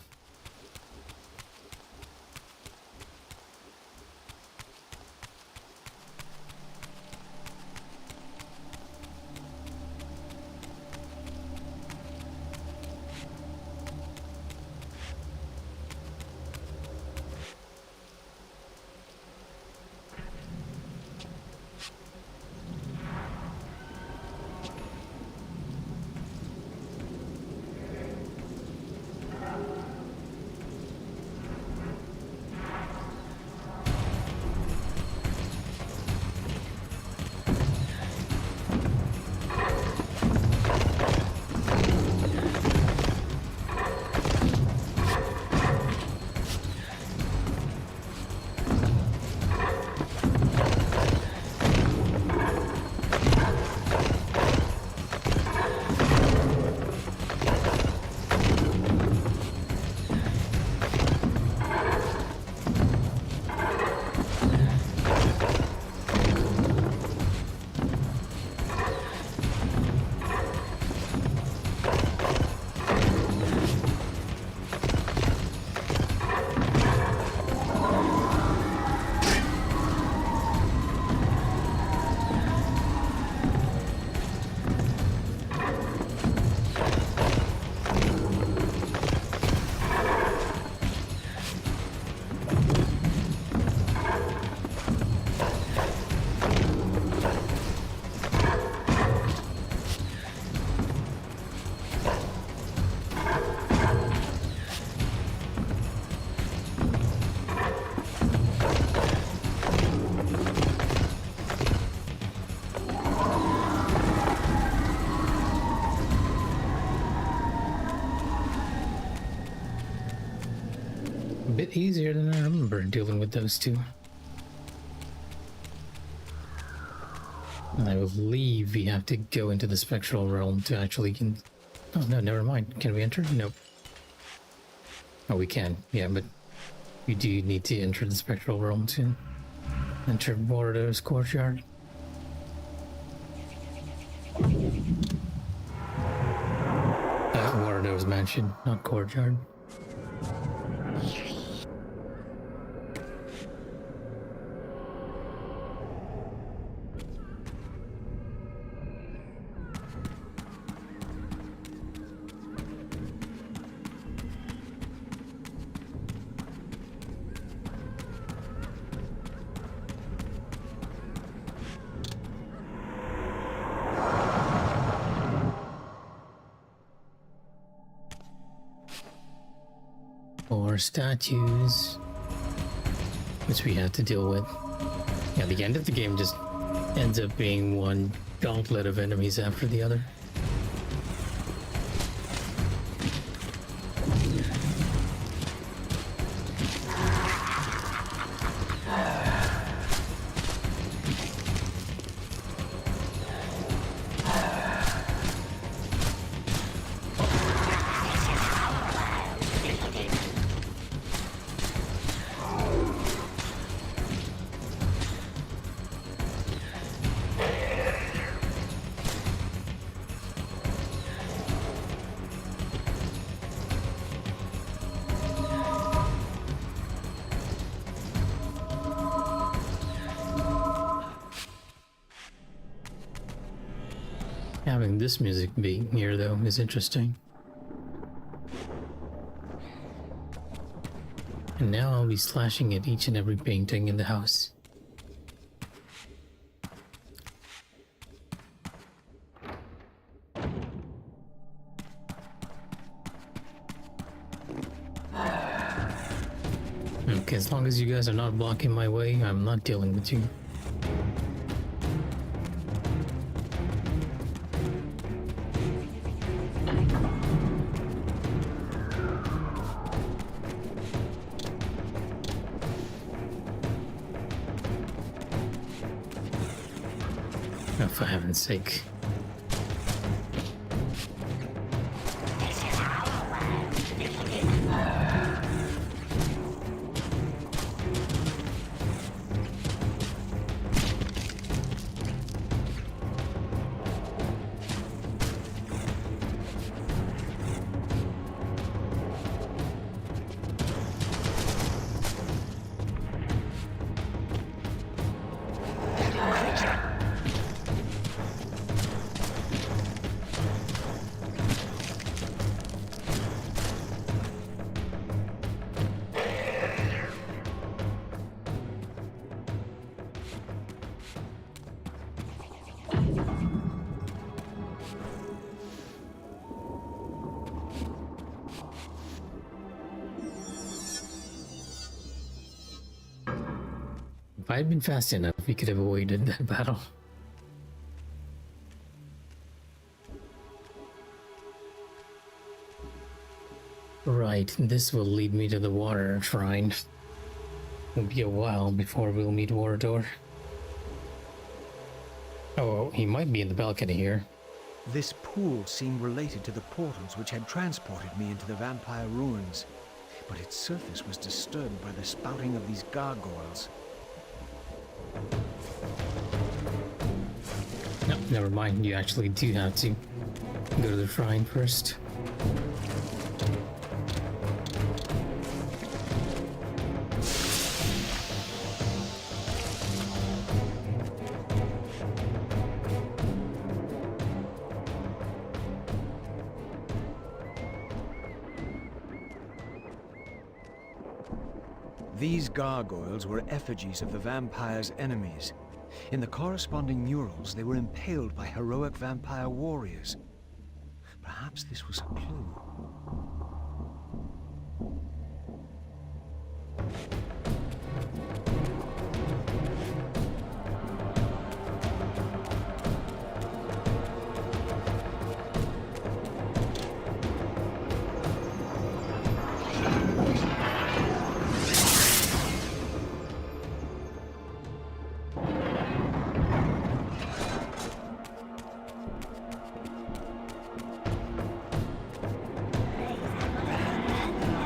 A bit easier than I remember dealing with those two. And I believe we have to go into the spectral realm to actually oh no, never mind. Can we enter? Nope. Oh, we can. Yeah, but you do need to enter the spectral realm to enter Borodor's courtyard. Borodor's mansion, not courtyard. More statues, which we have to deal with. Yeah, the end of the game just ends up being one gauntlet of enemies after the other. Having this music being here, though, is interesting. And now I'll be slashing at each and every painting in the house. Okay, as long as you guys are not blocking my way, I'm not dealing with you. Oh, for heaven's sake. If I had been fast enough, we could have avoided that battle. Right, this will lead me to the water shrine. It'll be a while before we'll meet Warador. Oh, he might be in the balcony here. This pool seemed related to the portals which had transported me into the vampire ruins, but its surface was disturbed by the spouting of these gargoyles. No, never mind. You actually do have to go to the shrine first. These gargoyles were effigies of the vampire's enemies. In the corresponding murals, they were impaled by heroic vampire warriors. Perhaps this was a clue.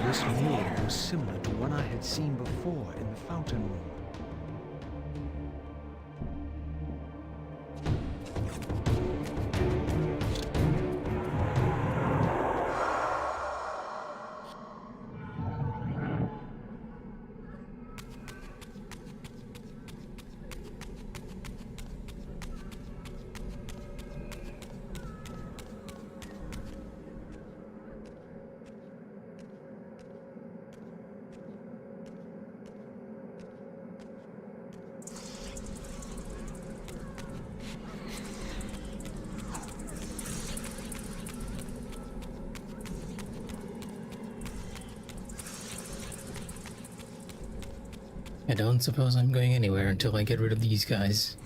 This mural was similar to one I had seen before in the fountain room. I don't suppose I'm going anywhere until I get rid of these guys.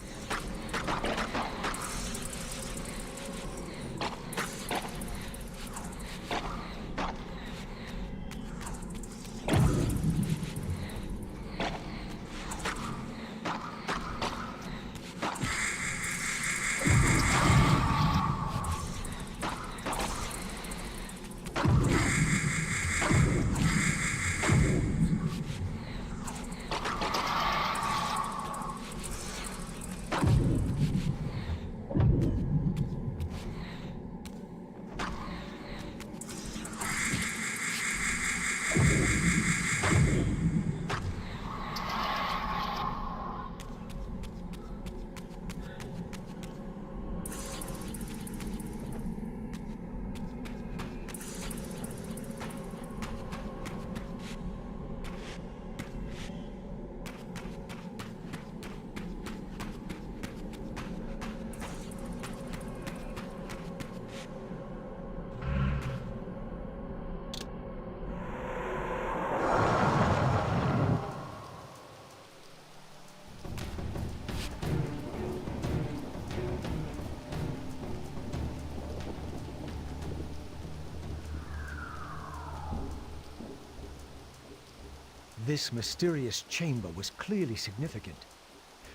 This mysterious chamber was clearly significant.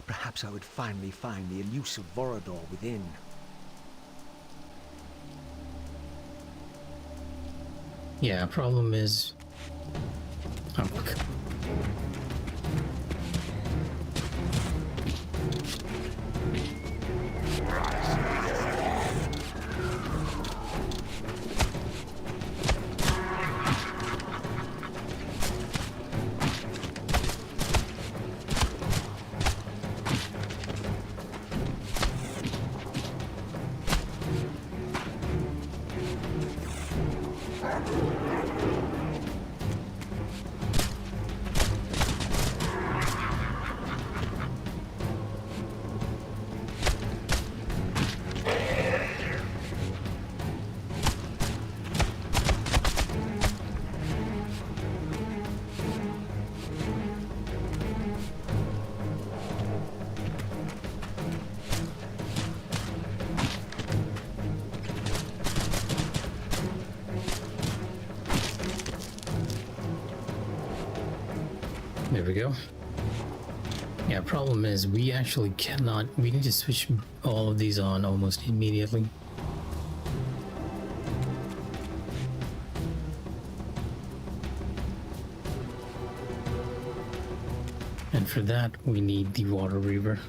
Perhaps I would finally find the elusive Vorador within. Yeah, problem is... Oh, fuck. There we go. Yeah, problem is we actually cannot... We need to switch all of these on almost immediately. And for that, we need the Water Reaver.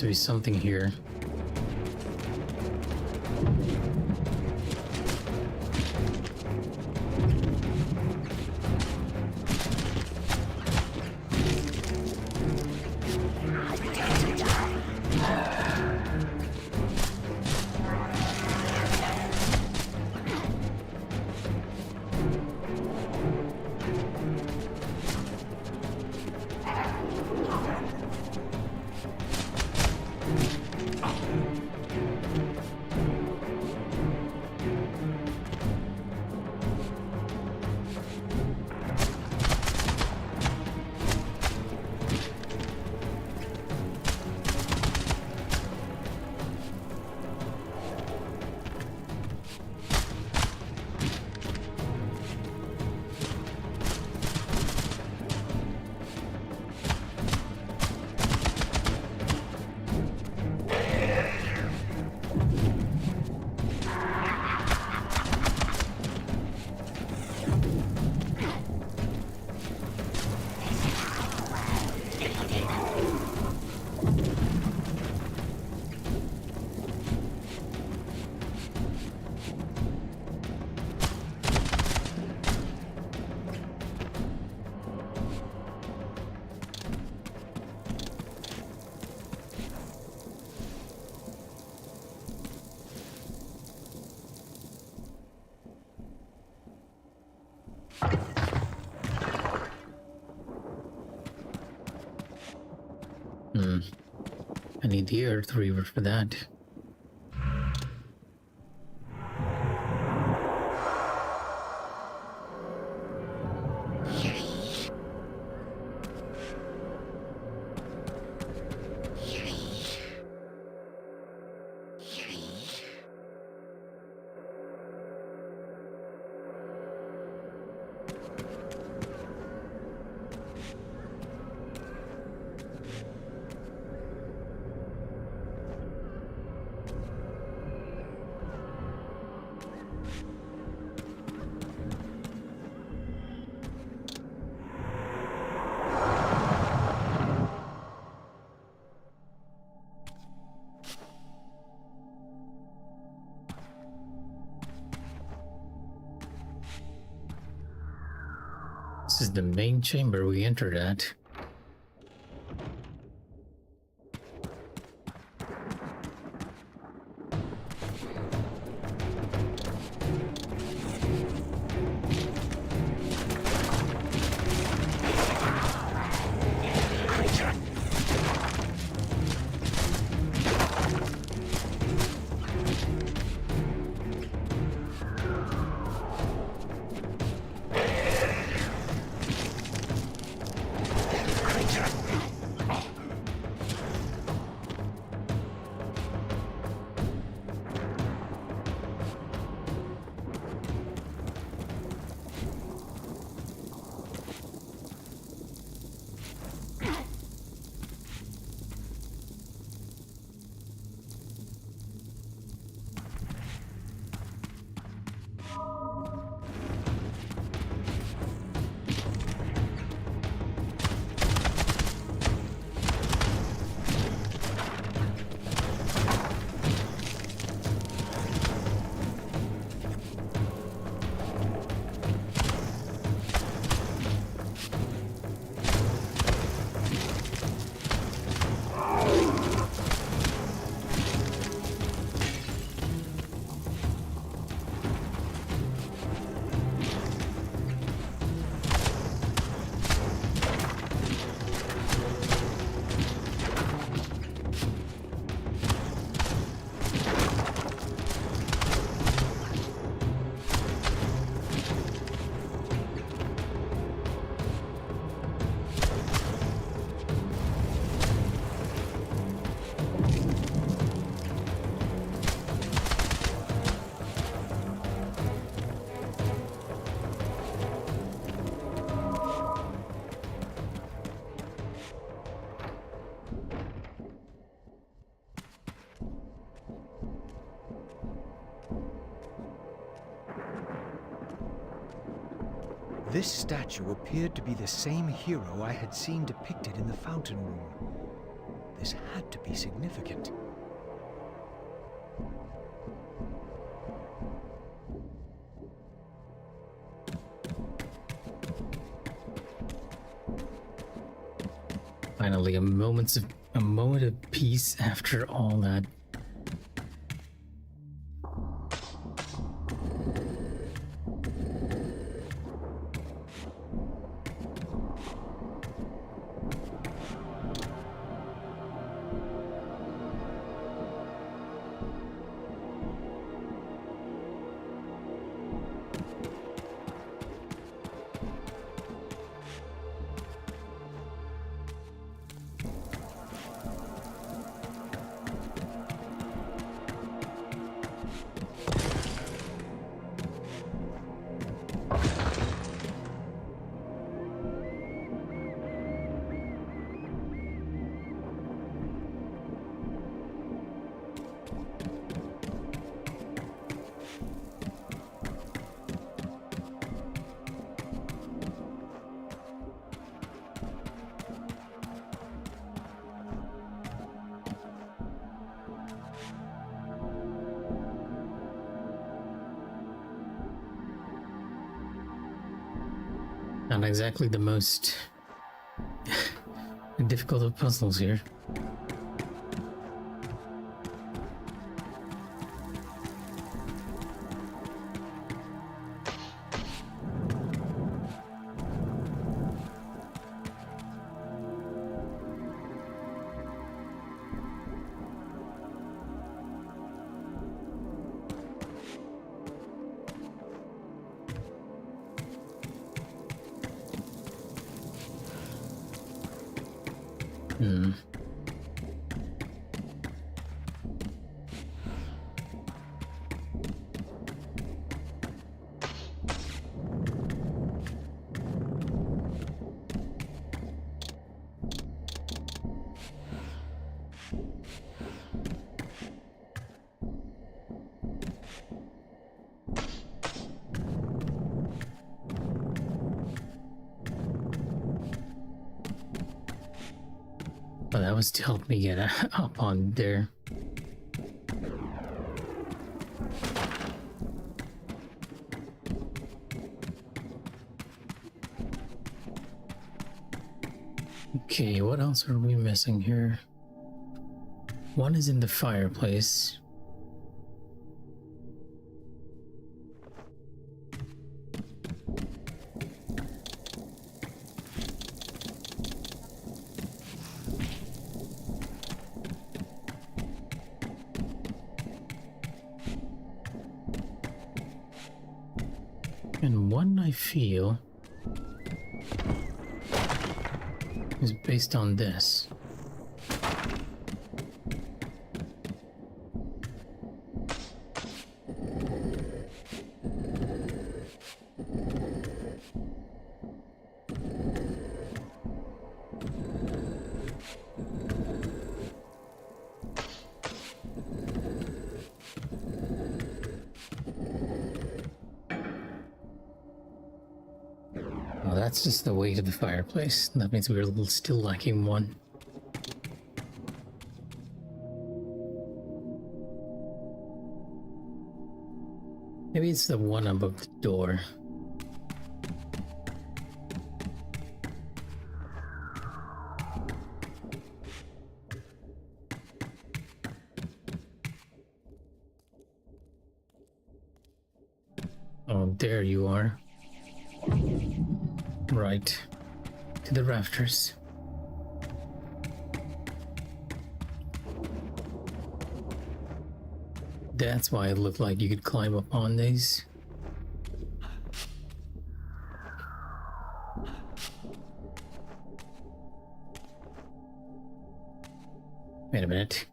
to be something here. I need the Earth Reaver for that. This is the main chamber we entered at. This statue appeared to be the same hero I had seen depicted in the fountain room. This had to be significant. Finally, a moment of peace after all that. Not exactly the most difficult of puzzles here. Oh, that was to help me get up on there. Okay, what else are we missing here? One is in the fireplace. And one I feel is based on this. Oh, that's just the way to the fireplace. That means we're still lacking one. Maybe it's the one above the door. Oh, there you are. Right. To the rafters. That's why it looked like you could climb up on these. Wait a minute.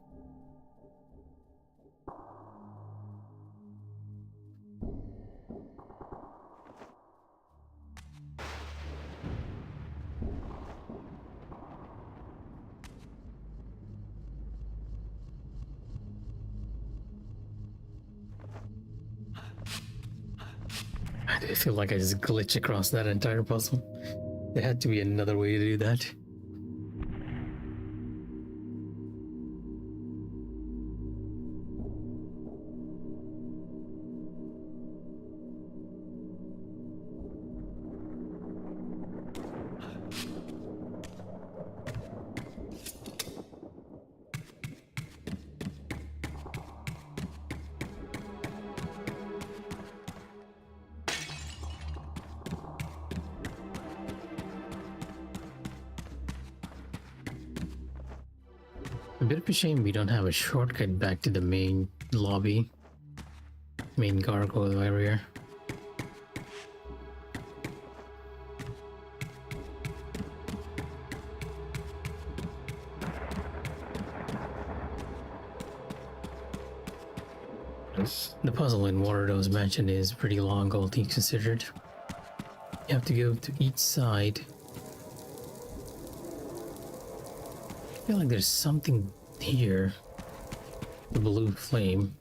I feel like I just glitched across that entire puzzle. There had to be another way to do that. bit of a shame we don't have a shortcut back to the main lobby, main gargoyle area. The puzzle in Waterdo's Mansion is pretty long, all things considered. You have to go to each side. I feel like there's something here. The blue flame.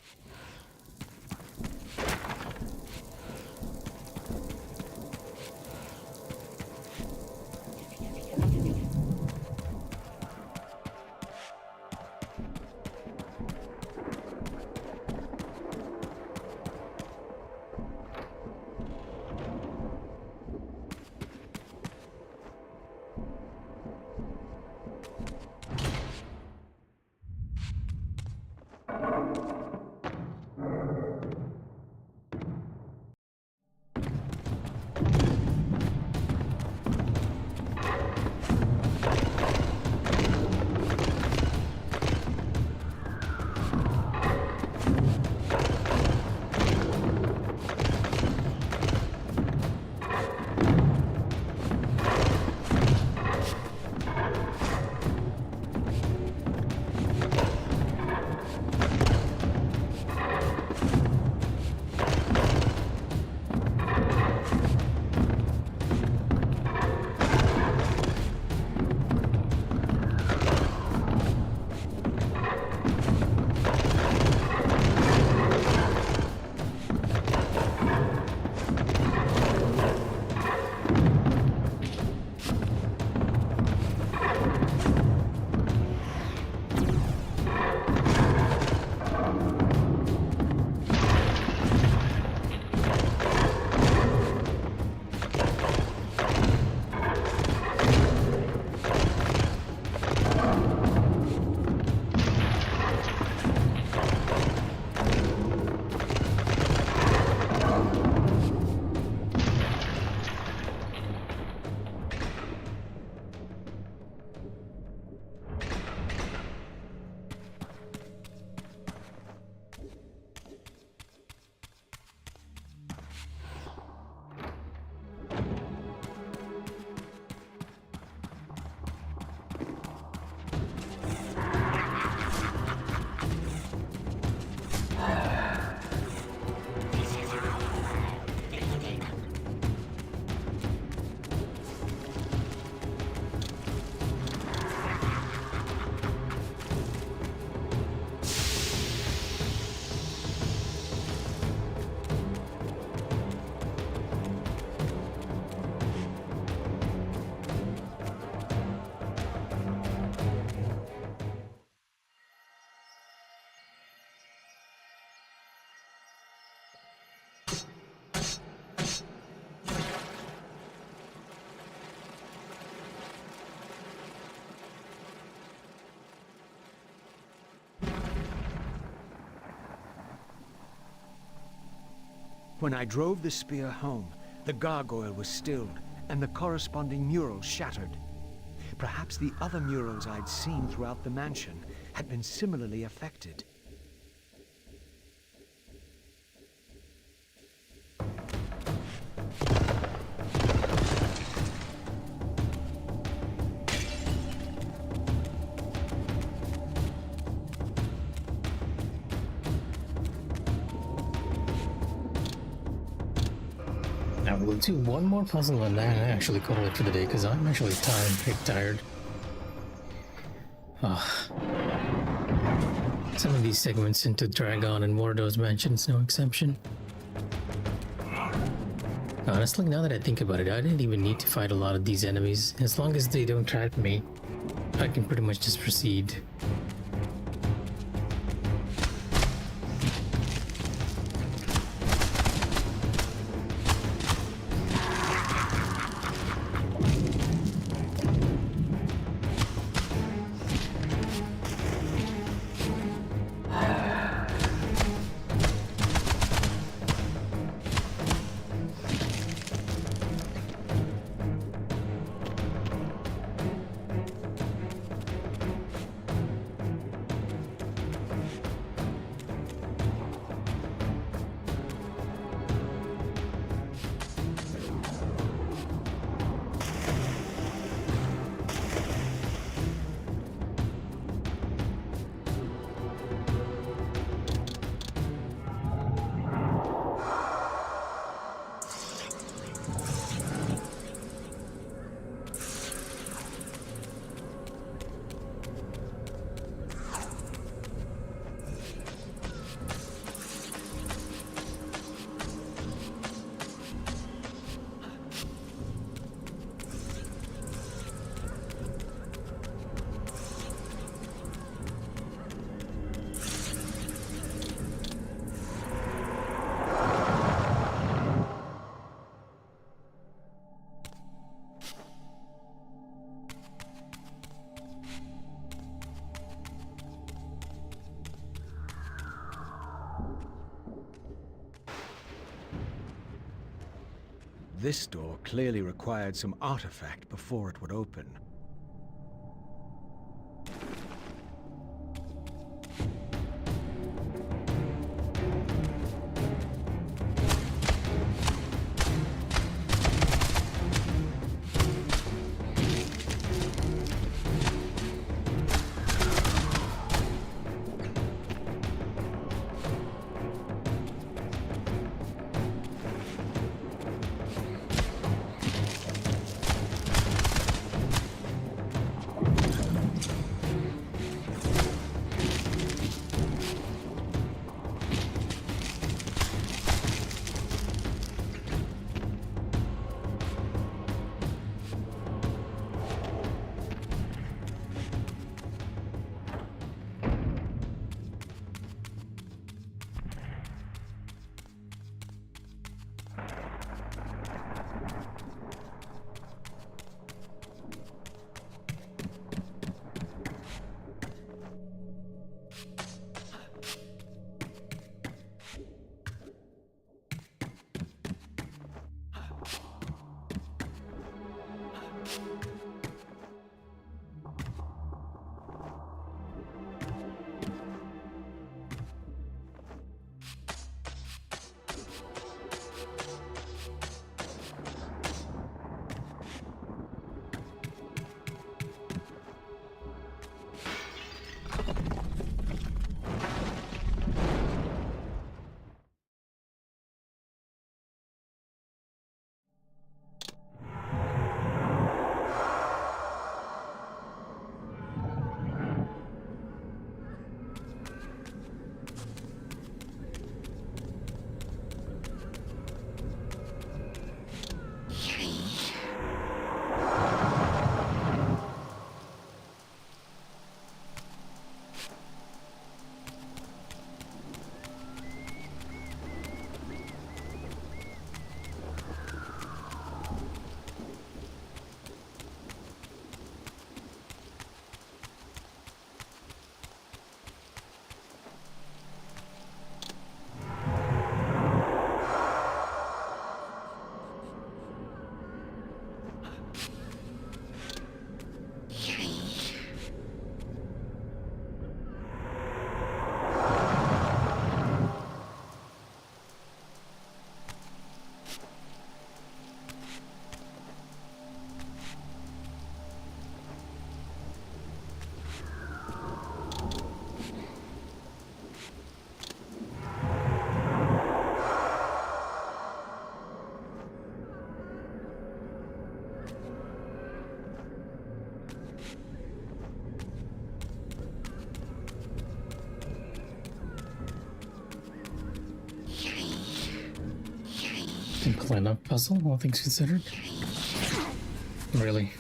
When I drove the spear home, the gargoyle was stilled, and the corresponding mural shattered. Perhaps the other murals I'd seen throughout the mansion had been similarly affected. Now we'll do one more puzzle and then actually call it for the day, because I'm actually tired. Some of these segments into Dragon and Wardo's Mansion's no exception. Honestly, now that I think about it, I didn't even need to fight a lot of these enemies. As long as they don't trap me, I can pretty much just proceed. This door clearly required some artifact before it would open. Simple enough puzzle, all things considered. Really.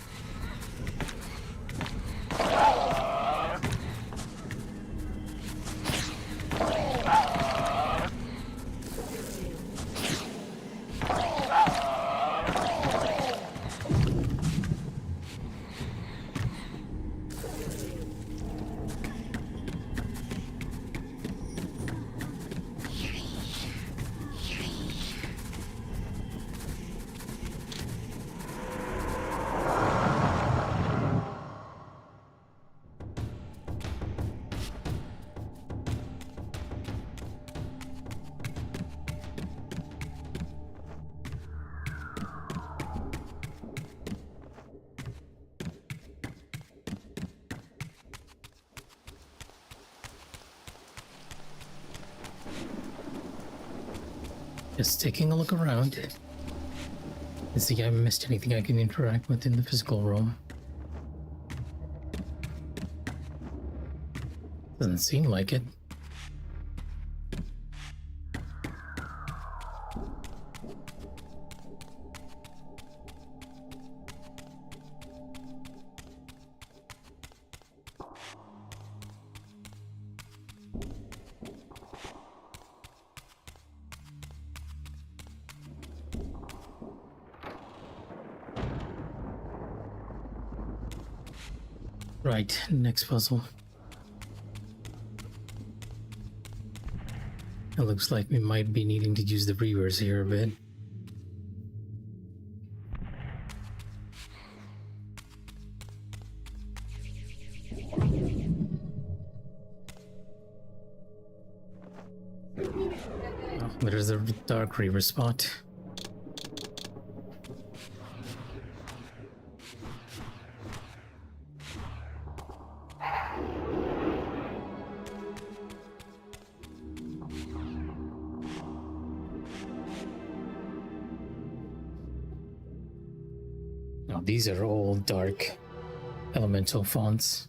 Just taking a look around to see if I missed anything I can interact with in the physical room. Doesn't seem like it. Right, next puzzle. It looks like we might be needing to use the reavers here a bit. Oh, there's a Dark Reaver spot. Now these are all dark elemental fonts.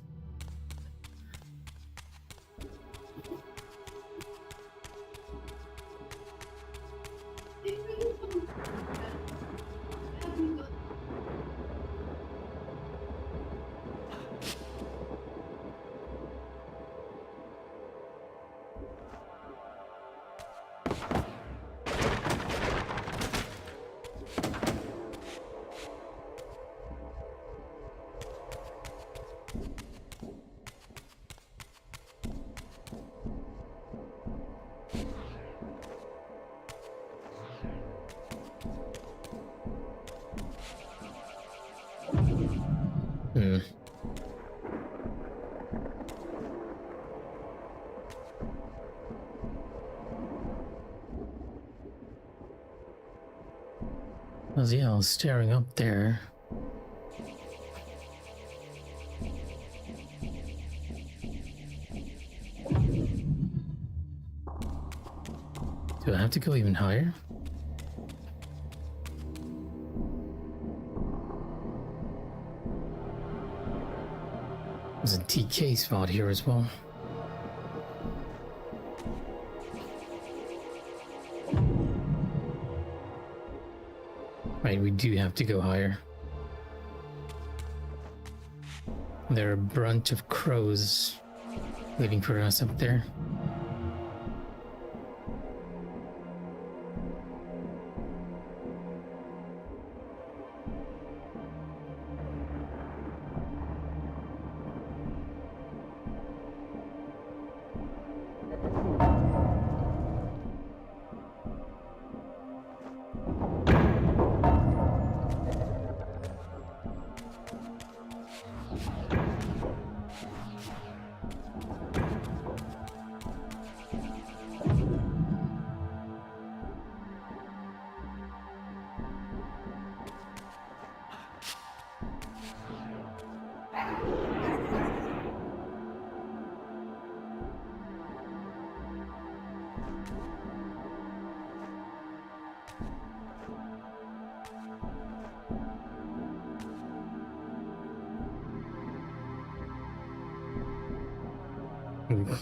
Yeah, I was staring up there. Do I have to go even higher? There's a TK spot here as well. Right, we do have to go higher. There are a bunch of crows waiting for us up there.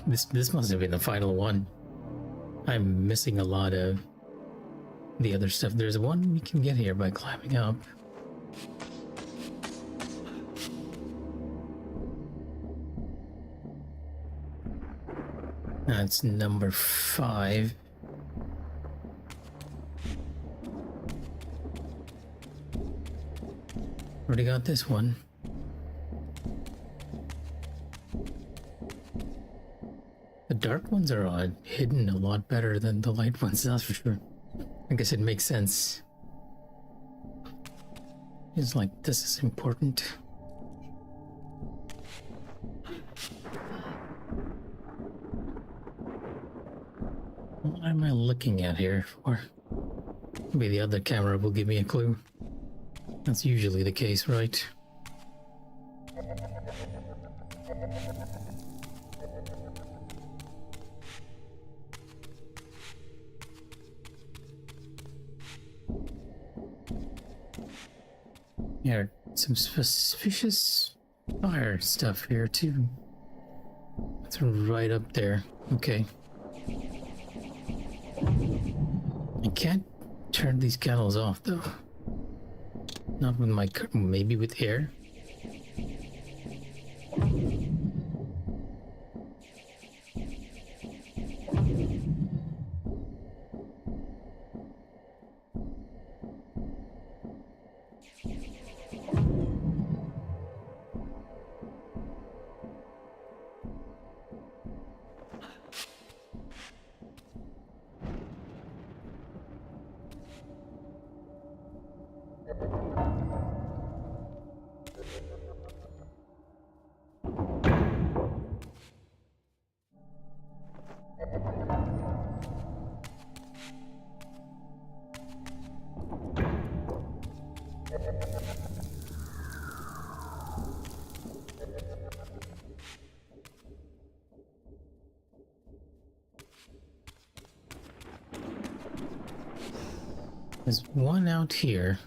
This must have been the final one. I'm missing a lot of the other stuff. There's one we can get here by climbing up. That's number 5. Already got this one. The dark ones are hidden a lot better than the light ones, that's for sure. I guess it makes sense. It's like, this is important. What am I looking at here for? Maybe the other camera will give me a clue. That's usually the case, right? Yeah, some suspicious fire stuff here too. It's right up there. Okay. I can't turn these candles off though. Not with my maybe with air. There's one out here.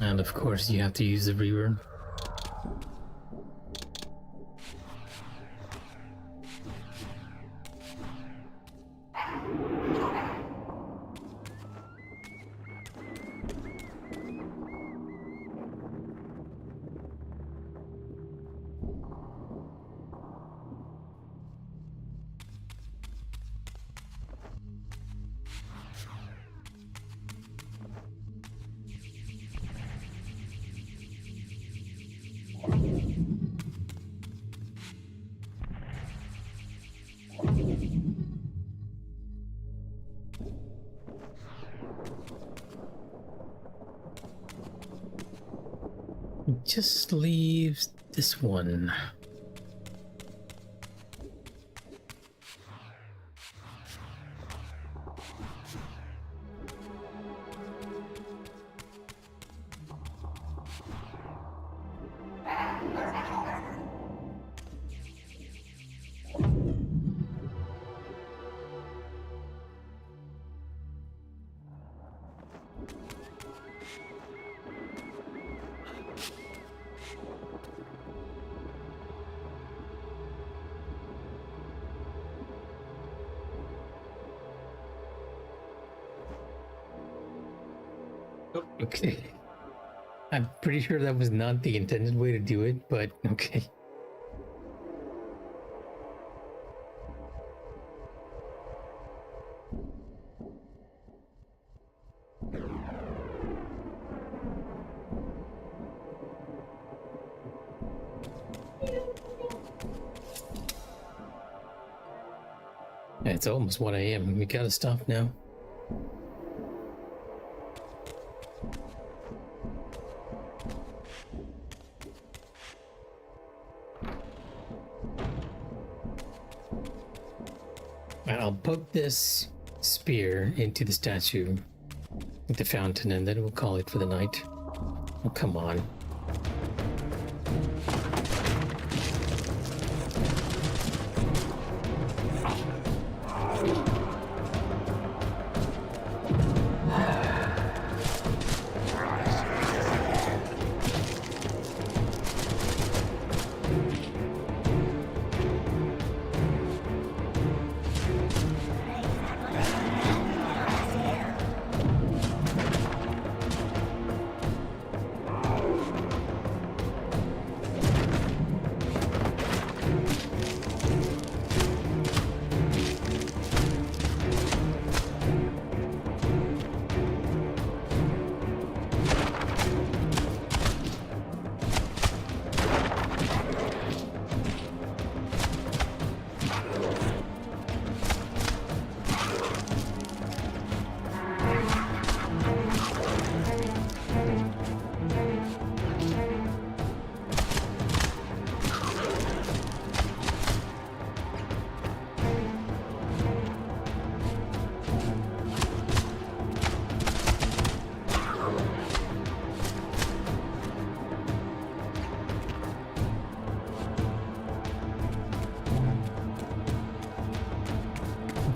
And of course you have to use the reaver. It just leaves this one. Okay. I'm pretty sure that was not the intended way to do it, but okay. It's almost 1 a.m. We gotta stop now. I'll poke this spear into the statue with the fountain, and then we'll call it for the night. Oh, come on.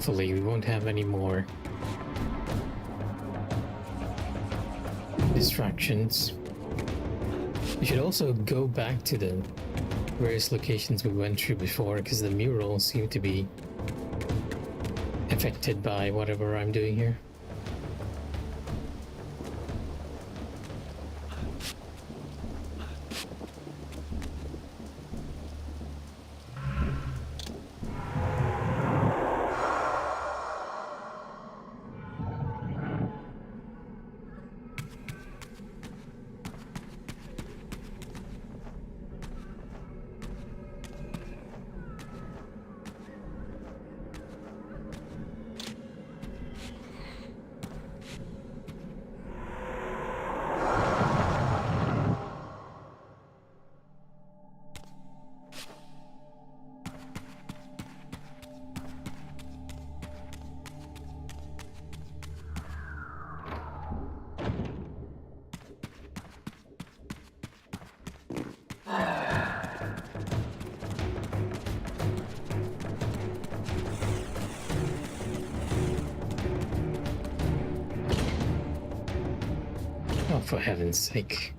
Hopefully we won't have any more distractions. We should also go back to the various locations we went through before, because the murals seem to be affected by whatever I'm doing here. for heaven's sake.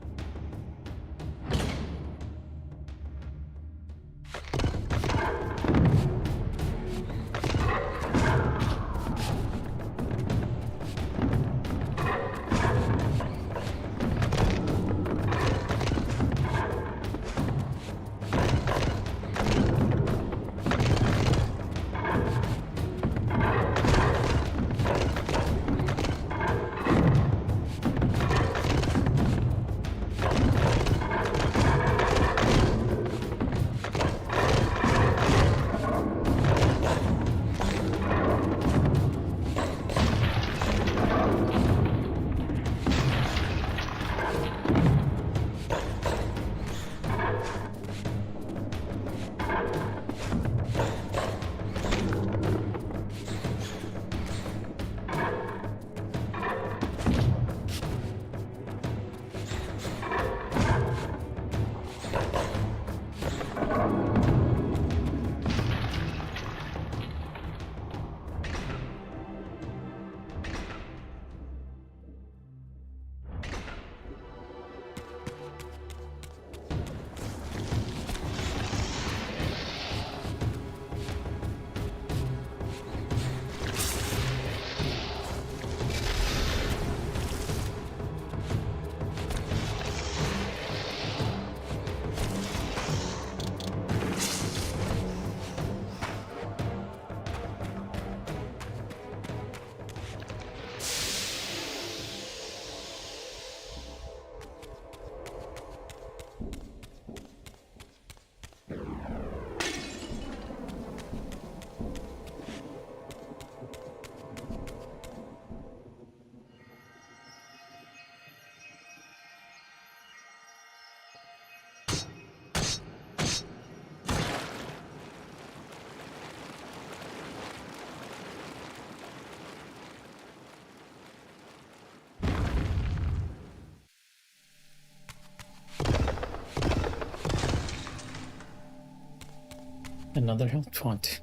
Another health font.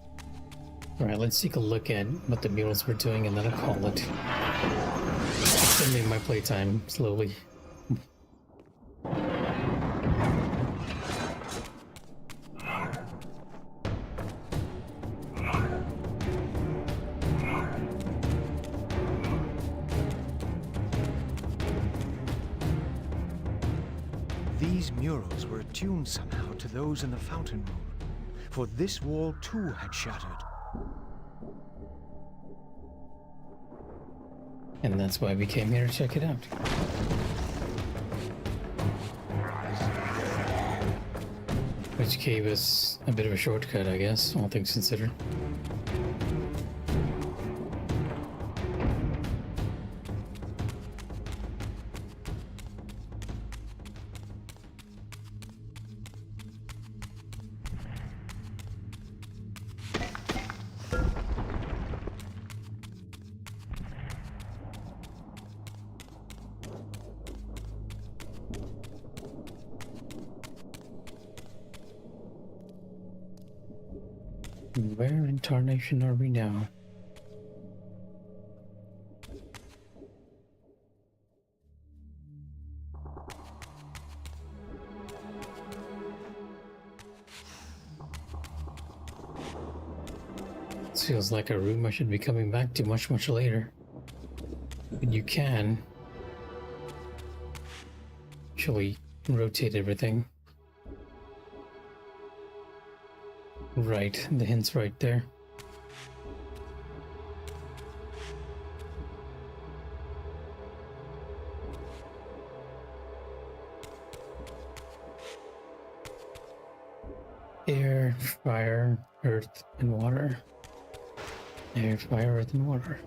Alright, let's take a look at what the murals were doing and then I'll call it. Extending my playtime slowly. These murals were attuned somehow to those in the fountain room, for this wall too had shattered. And that's why we came here to check it out. Which gave us a bit of a shortcut, I guess, all things considered. Where in tarnation are we now? This feels like a room I should be coming back to much later. But you can actually rotate everything. Right, the hint's right there. Air, fire, earth, and water. Air, fire, earth, and water.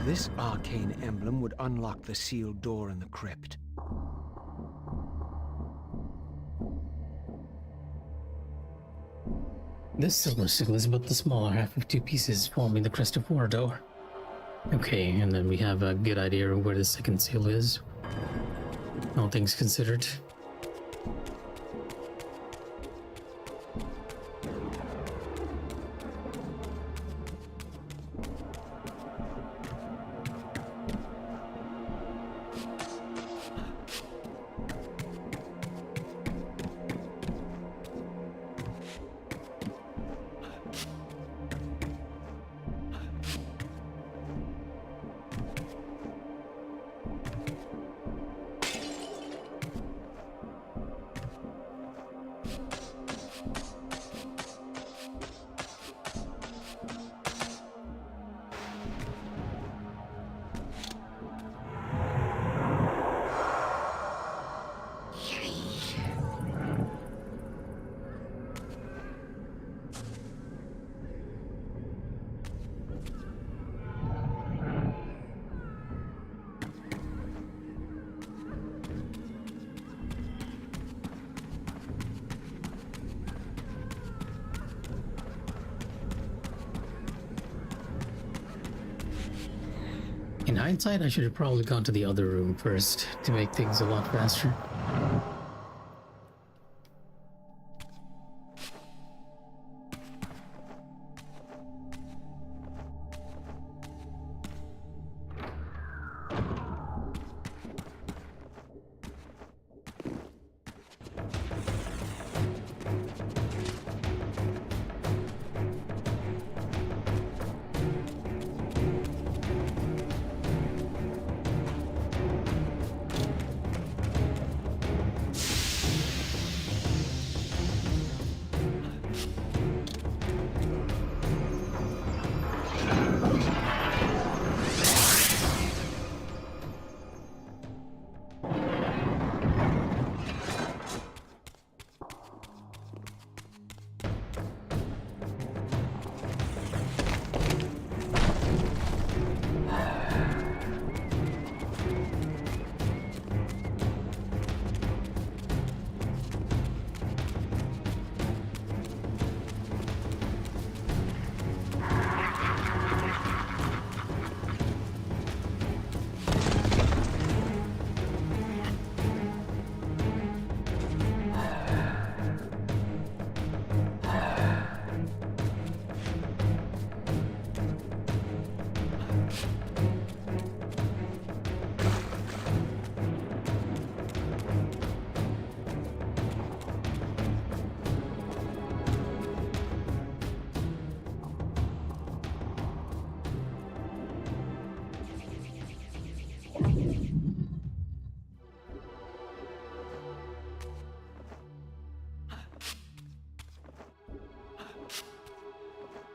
This arcane emblem would unlock the sealed door in the crypt. This silver sickle is but the smaller half of two pieces forming the crest of Warador. Okay, and then we have a good idea of where the second seal is. All things considered. In hindsight, I should have probably gone to the other room first to make things a lot faster.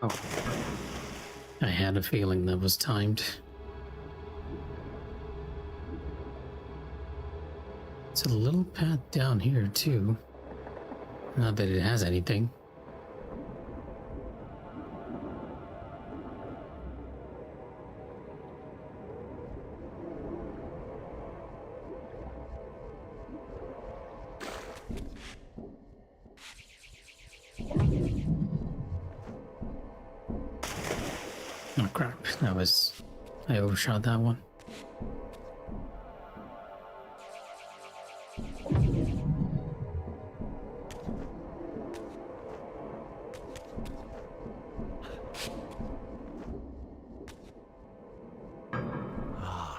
Oh. I had a feeling that was timed. It's a little path down here too. Not that it has anything. Oh crap, I overshot that one.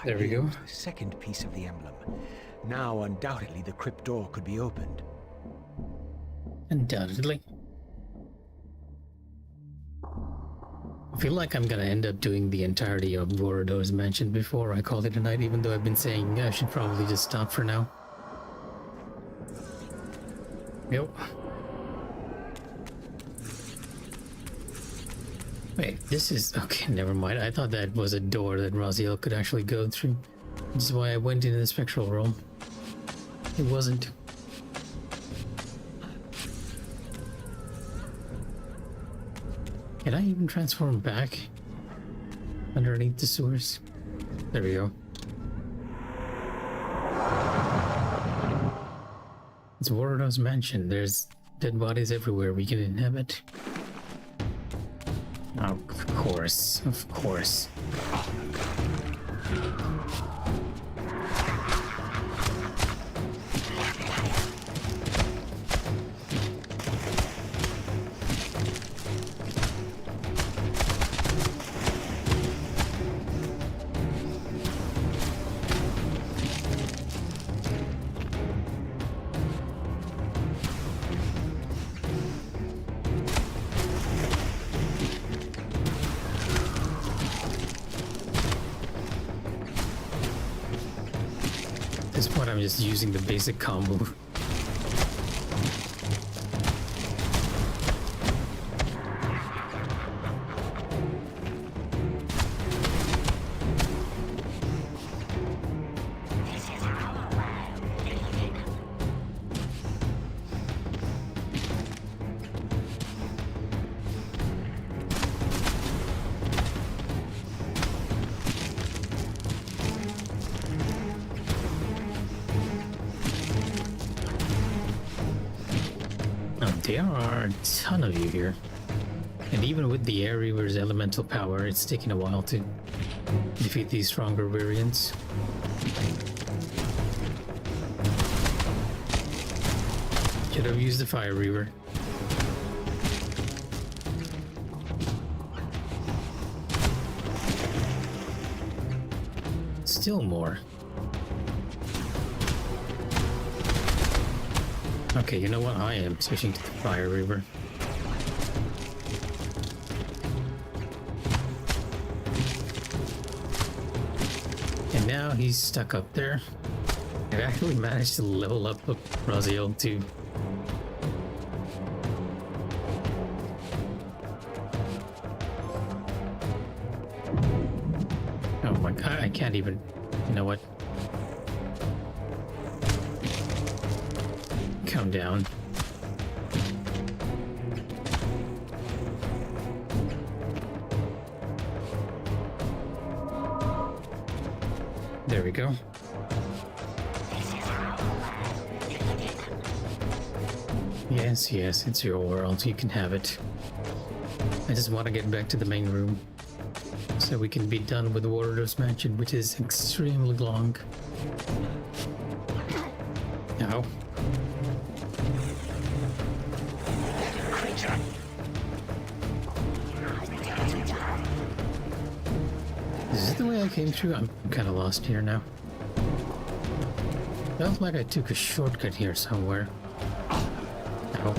There we go. The second piece of the emblem. Now, undoubtedly, the crypt door could be opened. Undoubtedly. I feel like I'm gonna end up doing the entirety of Vorador's Mansion before I call it a night, even though I've been saying I should probably just stop for now. Yep. Wait, this is... okay, never mind. I thought that was a door that Raziel could actually go through. This is why I went into the spectral realm. It wasn't. Can I even transform back underneath the sewers? There we go. It's Wardo's mansion. There's dead bodies everywhere we can inhabit. Oh, of course. Of course. At this point, I'm just using the basic combo. There are a ton of you here. And even with the air reaver's elemental power, it's taking a while to defeat these stronger variants. Should have used the fire reaver. Still more. Okay, you know what? I am switching to the fire reaver. And now he's stuck up there. I actually managed to level up Raziel too. Oh my god, I can't even. You know what? Calm down. There we go. Yes, yes, it's your world. You can have it. I just want to get back to the main room so we can be done with the Wardo's mansion, which is extremely long. Ow. Is this the way I came through? I'm kind of lost here now. Felt like I took a shortcut here somewhere. Ow.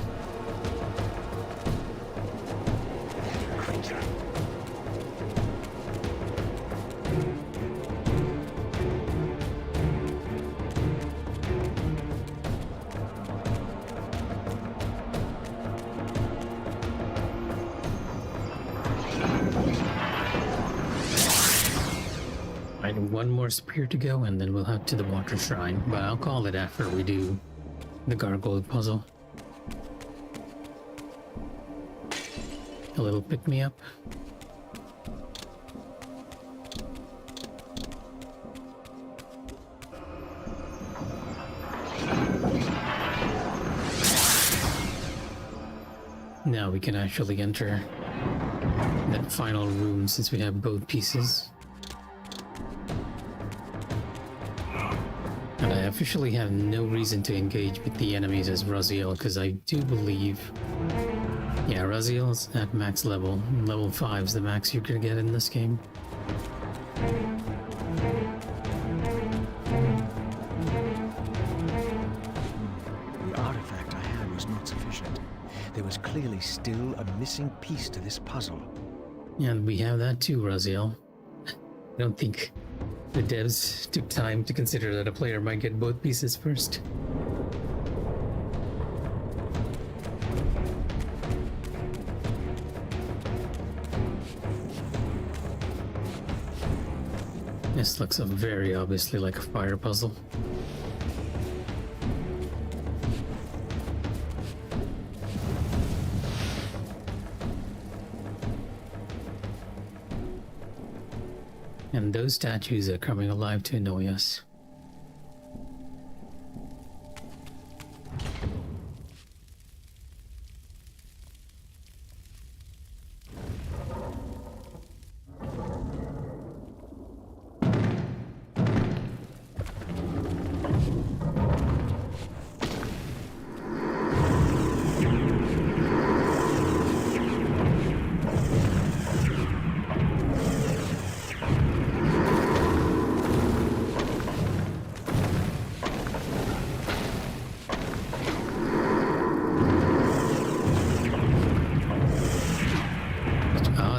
One more spear to go, and then we'll head to the water shrine, but I'll call it after we do the gargoyle puzzle. A little pick-me-up. Now we can actually enter that final room since we have both pieces. And I officially have no reason to engage with the enemies as Raziel, because I do believe... Yeah, Raziel's at max level. Level 5 is the max you can get in this game. The artifact I had was not sufficient. There was clearly still a missing piece to this puzzle. And we have that too, Raziel. I don't think the devs took time to consider that a player might get both pieces first. This looks very obviously like a fire puzzle. And those statues are coming alive to annoy us.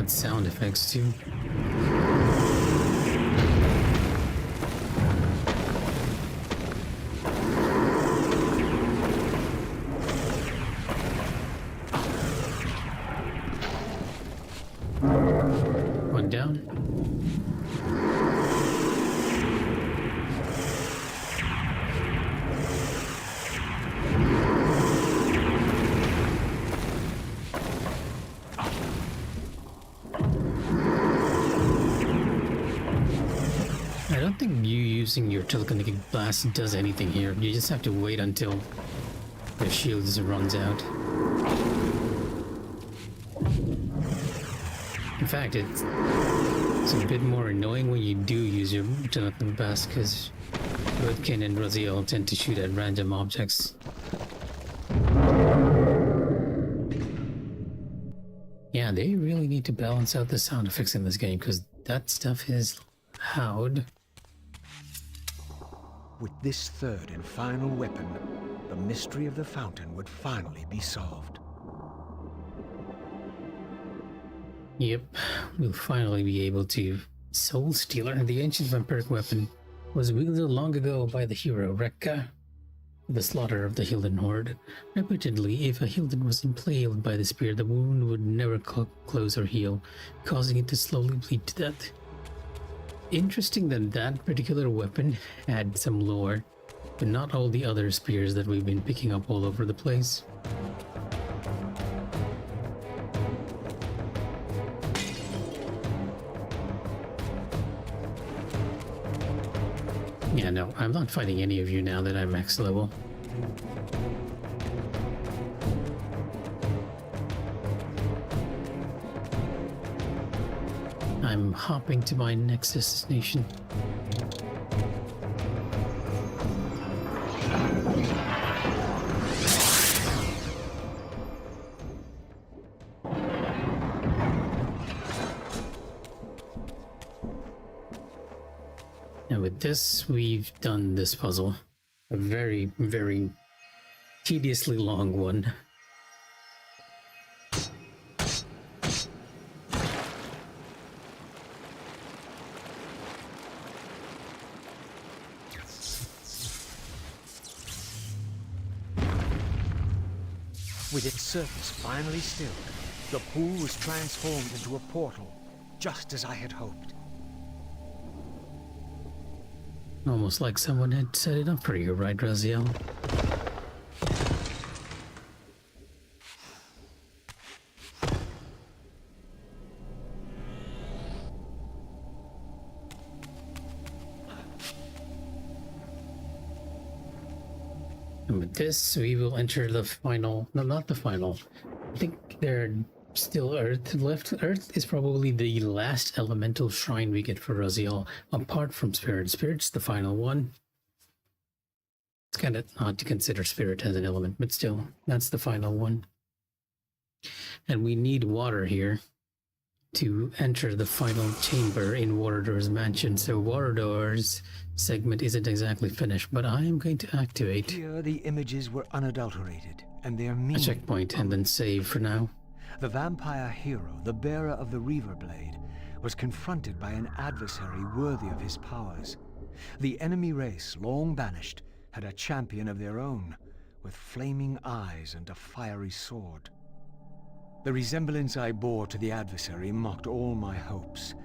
Sound effects too. One down. I don't think you using your telekinetic blast does anything here. You just have to wait until the shields runs out. In fact, it's a bit more annoying when you do use your telekinetic blast, because both Kain and Raziel tend to shoot at random objects. Yeah, they really need to balance out the sound effects in this game, because that stuff is loud. With this third and final weapon, the mystery of the fountain would finally be solved. Yep, we'll finally be able to. Soul Stealer, the ancient vampiric weapon, was wielded long ago by the hero Rekka, the slaughter of the Hilden Horde. Reputedly, if a Hilden was impaled by the spear, the wound would never close or heal, causing it to slowly bleed to death. Interesting that that particular weapon had some lore, but not all the other spears that we've been picking up all over the place. Yeah, no, I'm not fighting any of you now that I'm max level. I'm hopping to my next destination. And with this, we've done this puzzle. A very, very tediously long one. With its surface finally stilled, the pool was transformed into a portal, just as I had hoped. Almost like someone had set it up for you, right, Raziel? And with this, we will enter the final... No, not the final. I think there's still Earth left. Earth is probably the last elemental shrine we get for Raziel, apart from Spirit. Spirit's the final one. It's kind of odd to consider Spirit as an element, but still, that's the final one. And we need water here to enter the final chamber in Waterdoor's mansion. So Waterdoor's segment isn't exactly finished, but I am going to activate Here the images were unadulterated, and their meaning... a checkpoint and then save for now. The vampire hero, the bearer of the Reaver Blade, was confronted by an adversary worthy of his powers. The enemy race, long banished, had a champion of their own, with flaming eyes and a fiery sword. The resemblance I bore to the adversary mocked all my hopes.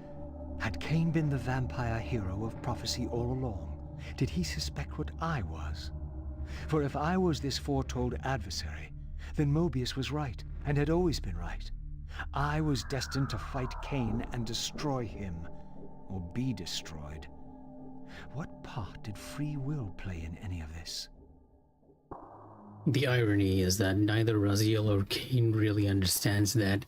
Had Kain been the vampire hero of prophecy all along? Did he suspect what I was? For if I was this foretold adversary, then Mobius was right, and had always been right. I was destined to fight Kain and destroy him, or be destroyed. What part did free will play in any of this? The irony is that neither Raziel or Kain really understands that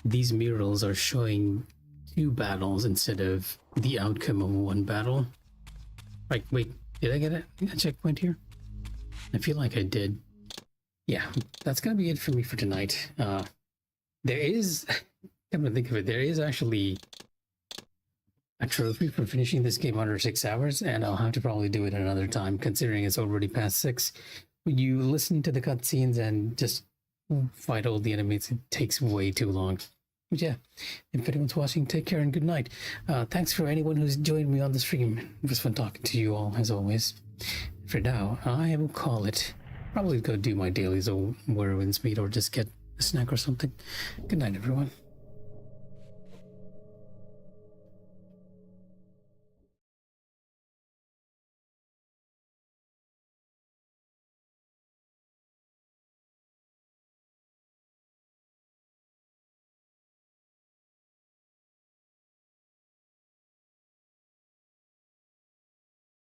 these murals are showing two battles instead of the outcome of one battle. Like, wait, did I get a checkpoint here? I feel like I did. Yeah, that's gonna be it for me for tonight. There is, come to think of it, there is actually a trophy for finishing this game under 6 hours, and I'll have to probably do it another time, considering it's already past 6. When you listen to the cutscenes and just fight all the enemies, it takes way too long. But yeah, if anyone's watching, take care and good night. Thanks for anyone who's joined me on the stream. It was fun talking to you all, as always. For now, I will call it. Probably go do my dailies or where winds meet, or just get a snack or something. Good night, everyone.